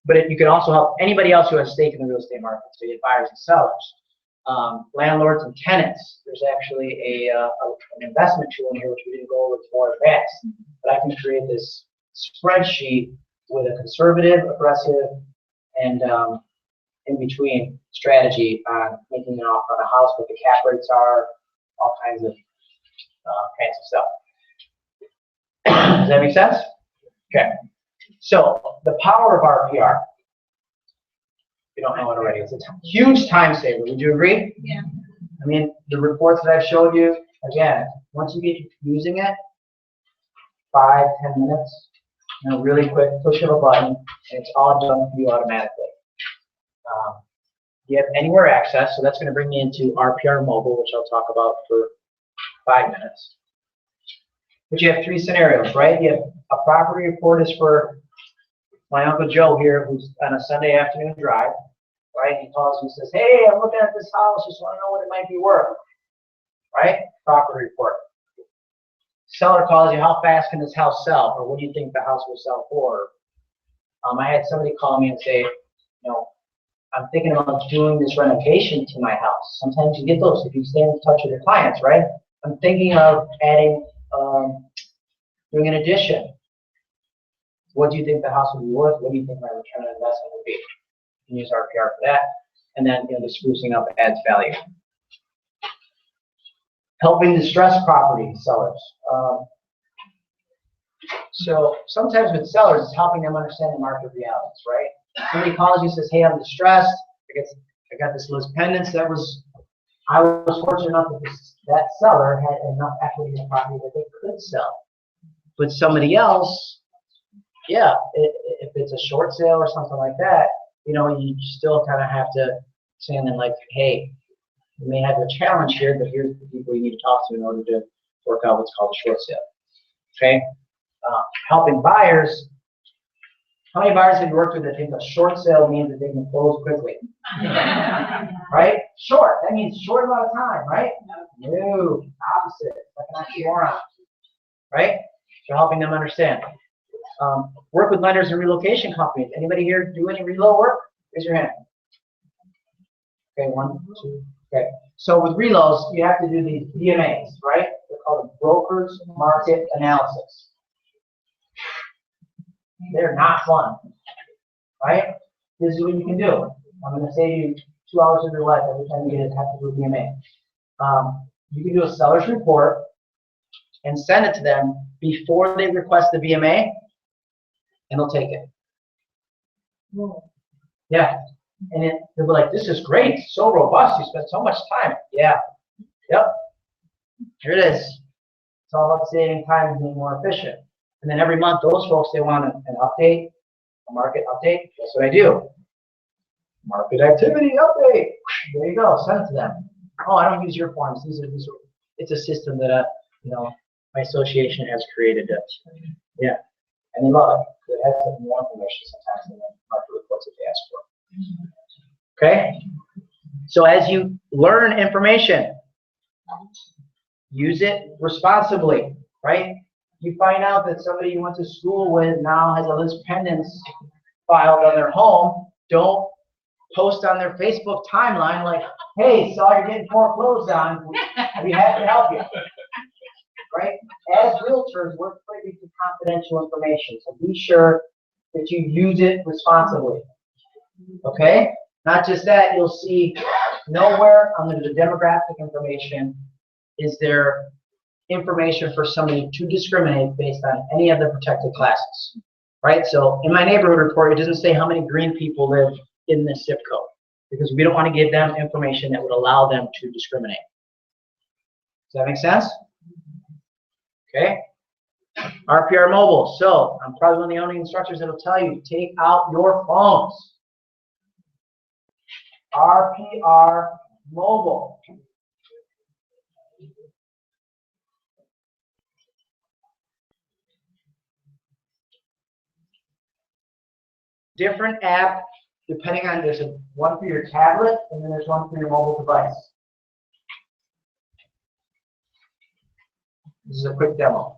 Speaker 1: But you can also help anybody else who has stake in the real estate market. So you have buyers and sellers, landlords and tenants. There's actually an investment tool in here which we didn't go over. It's more advanced. But I can create this spreadsheet with a conservative, aggressive, and in between strategy on making an offer on a house, what the cap rates are, all kinds of stuff. Does that make sense? Okay. So the power of RPR, if you don't know it already, it's a huge time saver. Would you agree?
Speaker 2: Yeah.
Speaker 1: I mean, the reports that I've showed you, again, once you get using it, 5-10 minutes, really quick push of a button, and it's all done for you automatically. You have anywhere access, so that's going to bring me into RPR Mobile, which I'll talk about for 5 minutes. But you have 3 scenarios, right? You have a property report is for my Uncle Joe here, who's on a Sunday afternoon drive, right? He calls me and says, hey, I'm looking at this house, just want to know what it might be worth, right? Property report. Seller calls you, how fast can this house sell? Or what do you think the house will sell for? I had somebody call me and say, I'm thinking about doing this renovation to my house. Sometimes you get those if you stay in touch with your clients, right? I'm thinking of adding, doing an addition. What do you think the house would be worth? What do you think my return on investment would be? You can use RPR for that. And then the sprucing up adds value. Helping distressed property sellers. So sometimes with sellers, it's helping them understand the market realities, right? Somebody calls you and says, hey, I'm distressed. I got this Liz Pendants I was fortunate enough that seller had enough equity in the property that they could sell. But somebody else, yeah, if it's a short sale or something like that, you still kind of have to say them like, hey, you may have a challenge here, but here's the people you need to talk to in order to work out what's called a short sale. Okay? Helping buyers. How many buyers have you worked with that think a short sale means that they can close quickly? Right? Short. That means short amount of time, right? No. Opposite. Like an oxymoron. Right? So helping them understand. Work with lenders and relocation companies. Anybody here do any relo work? Raise your hand. Okay, 1, 2. Okay. So with relos, you have to do these VMAs, right? They're called brokers market analysis. They're not fun, right? This is what you can do. I'm going to save you 2 hours of your life every time you have to do a VMA. You can do a seller's report and send it to them before they request the VMA, and they'll take it. Yeah. And they'll be like, this is great, so robust, you spent so much time. Yeah. Yep. Here it is. It's all about saving time and being more efficient. And then every month, those folks, they want an update, a market update. That's what I do. Market activity update. There you go. Send it to them. Oh, I don't use your forms. These are. It's a system that my association has created. Yeah, and they love it. It has some more information sometimes than the market reports that they ask for. Okay. So as you learn information, use it responsibly. Right. You find out that somebody you went to school with now has a Liz Pendants filed on their home. Don't post on their Facebook timeline like, hey, saw you're getting foreclosed on. I'd be happy to help you. Right? As realtors, we're privy to confidential information. So be sure that you use it responsibly. Okay? Not just that, you'll see nowhere under the demographic information is there information for somebody to discriminate based on any of the protected classes, right? So in my neighborhood report, it doesn't say how many green people live in this zip code because we don't want to give them information that would allow them to discriminate. Does that make sense? Okay. RPR mobile. So I'm probably one of the only instructors that will tell you, take out your phones. RPR mobile. Different app, depending on, there's one for your tablet and then there's one for your mobile device. This is a quick demo.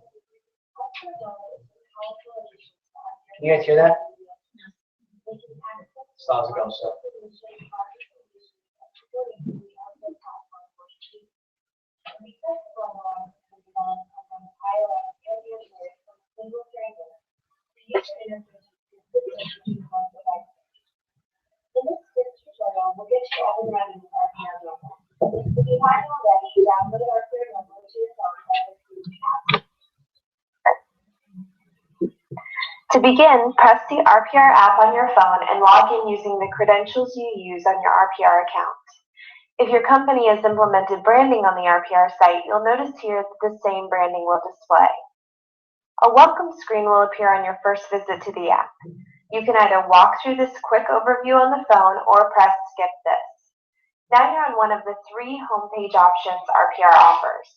Speaker 1: Can you guys hear that? Sounds ago, so.
Speaker 11: To begin, press the RPR app on your phone and log in using the credentials you use on your RPR account. If your company has implemented branding on the RPR site, you'll notice here that the same branding will display. A welcome screen will appear on your first visit to the app. You can either walk through this quick overview on the phone or press skip this. Now you're on one of the 3 homepage options RPR offers.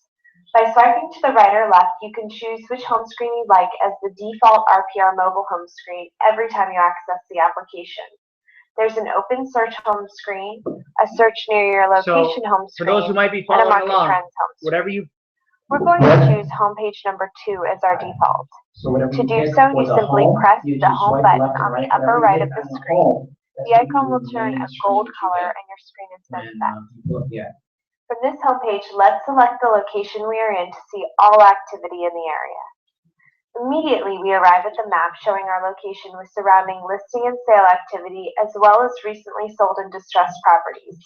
Speaker 11: By swiping to the right or left, you can choose which home screen you'd like as the default RPR mobile home screen every time you access the application. There's an open search home screen, a search near your location home screen,
Speaker 1: for those who might be
Speaker 11: and a
Speaker 1: following
Speaker 11: market
Speaker 1: along,
Speaker 11: trends home screen.
Speaker 1: whatever you,
Speaker 11: We're going to choose homepage number 2 as our default.
Speaker 1: so whatever
Speaker 11: To
Speaker 1: you
Speaker 11: do
Speaker 1: pick
Speaker 11: so,
Speaker 1: for
Speaker 11: you
Speaker 1: the
Speaker 11: simply
Speaker 1: home,
Speaker 11: press
Speaker 1: you
Speaker 11: the
Speaker 1: just
Speaker 11: home
Speaker 1: swipe
Speaker 11: button
Speaker 1: left and
Speaker 11: on the
Speaker 1: right,
Speaker 11: upper
Speaker 1: whatever
Speaker 11: right
Speaker 1: you
Speaker 11: of
Speaker 1: hit
Speaker 11: the
Speaker 1: on
Speaker 11: screen.
Speaker 1: home, that's
Speaker 11: The
Speaker 1: what
Speaker 11: icon
Speaker 1: you
Speaker 11: will
Speaker 1: do
Speaker 11: turn
Speaker 1: in
Speaker 11: a
Speaker 1: the
Speaker 11: gold
Speaker 1: screen
Speaker 11: color
Speaker 1: that
Speaker 11: and your screen is
Speaker 1: you
Speaker 11: then
Speaker 1: get.
Speaker 11: set.
Speaker 1: People look at.
Speaker 11: From this homepage, let's select the location we are in to see all activity in the area. Immediately, we arrive at the map showing our location with surrounding listing and sale activity, as well as recently sold and distressed properties.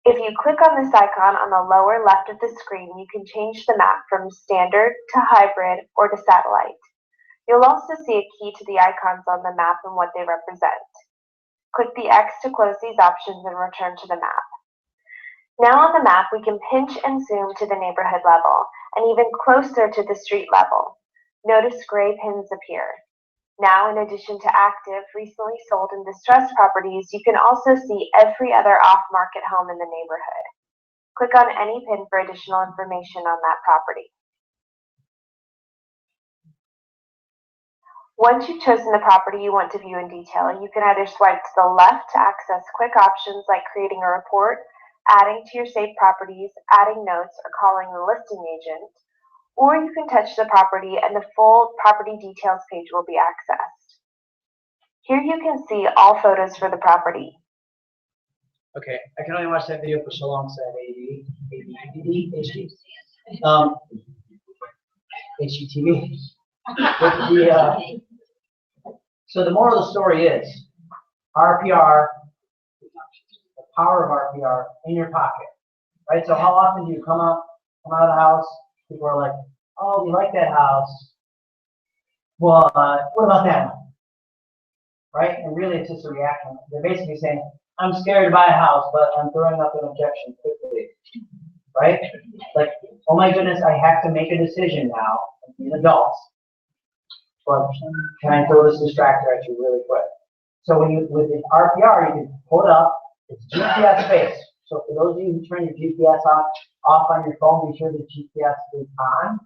Speaker 11: If you click on this icon on the lower left of the screen, you can change the map from standard to hybrid or to satellite. You'll also see a key to the icons on the map and what they represent. Click the X to close these options and return to the map. Now on the map, we can pinch and zoom to the neighborhood level and even closer to the street level. Notice gray pins appear. Now, in addition to active, recently sold and distressed properties, you can also see every other off-market home in the neighborhood. Click on any pin for additional information on that property. Once you've chosen the property you want to view in detail, you can either swipe to the left to access quick options like creating a report, adding to your saved properties, adding notes, or calling the listing agent, or you can touch the property and the full property details page will be accessed. Here you can see all photos for the property.
Speaker 1: Okay, I can only watch that video for so long, so I have HGTV. So the moral of the story is RPR, the power of RPR in your pocket, right? So how often do you come out of the house, people are like, oh, you like that house, well, what about that one? Right? And really it's just a reaction. They're basically saying, I'm scared to buy a house, but I'm throwing up an objection quickly, right? Like, oh my goodness, I have to make a decision now, as adults. But can I throw this distractor at you really quick? So when you, with the RPR, you can pull it up, it's GPS based. So for those of you who turn your GPS off on your phone, be sure the GPS is on.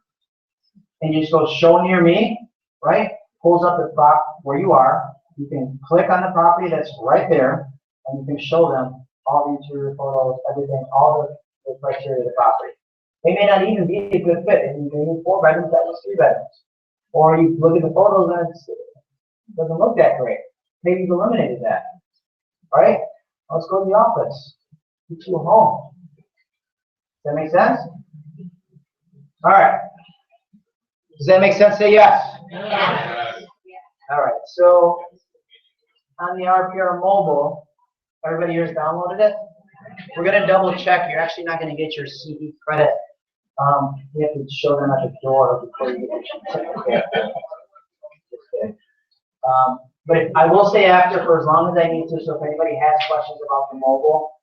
Speaker 1: And you just go show near me, right? Pulls up the spot where you are. You can click on the property that's right there, and you can show them all the interior photos, everything, all the criteria of the property. They may not even be a good fit. And you can use 4 bedrooms, that was 3 bedrooms. Or you look at the photos and it doesn't look that great. Maybe you've eliminated that. All right? Let's go to the office. Get you home. Does that make sense? All right. Does that make sense? Say yes.
Speaker 5: Yeah.
Speaker 1: All right. So on the RPR mobile, Everybody here has downloaded it? We're gonna double check. You're actually not gonna get your CE credit. You have to show them at the door before you get your certificate. But I will say after for as long as I need to, so if anybody has questions about the mobile,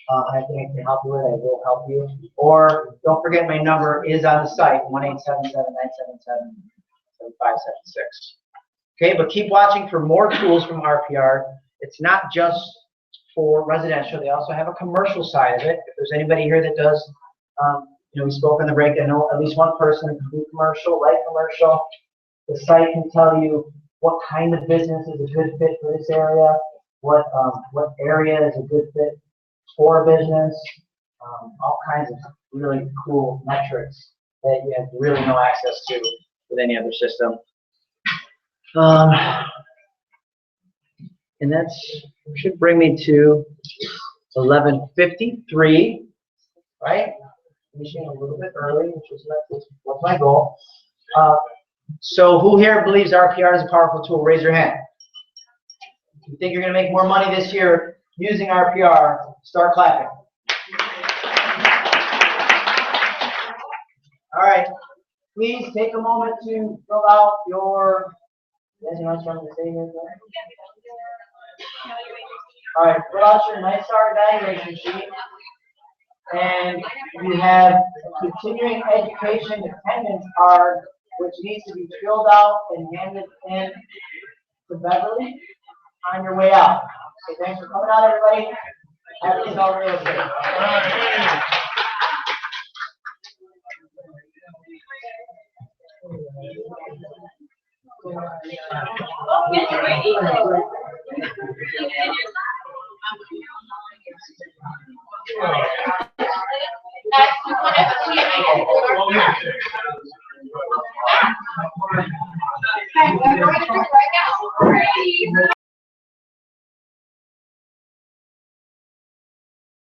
Speaker 1: and I think I can help you with it, I will help you. Or don't forget my number is on the site, 1-877-977-7576. Okay, but keep watching for more tools from RPR. It's not just for residential, they also have a commercial side of it. If there's anybody here that does, we spoke on the break, I know at least one person can do commercial, light commercial. The site can tell you what kind of business is a good fit for this area, what area is a good fit for a business, all kinds of really cool metrics that you have really no access to with any other system. And that should bring me to 11:53, right? Finishing a little bit early, which was my goal. So who here believes RPR is a powerful tool? Raise your hand. If you think you're going to make more money this year using RPR, start clapping. All right. Please take a moment to fill out your. All right. Fill out your nice start evaluation sheet. And you have a continuing education attendance card, which needs to be filled out and handed in to Beverly on your way out. So thanks for coming out, everybody. Happy to all real estate.
Speaker 2: Oh, get ready.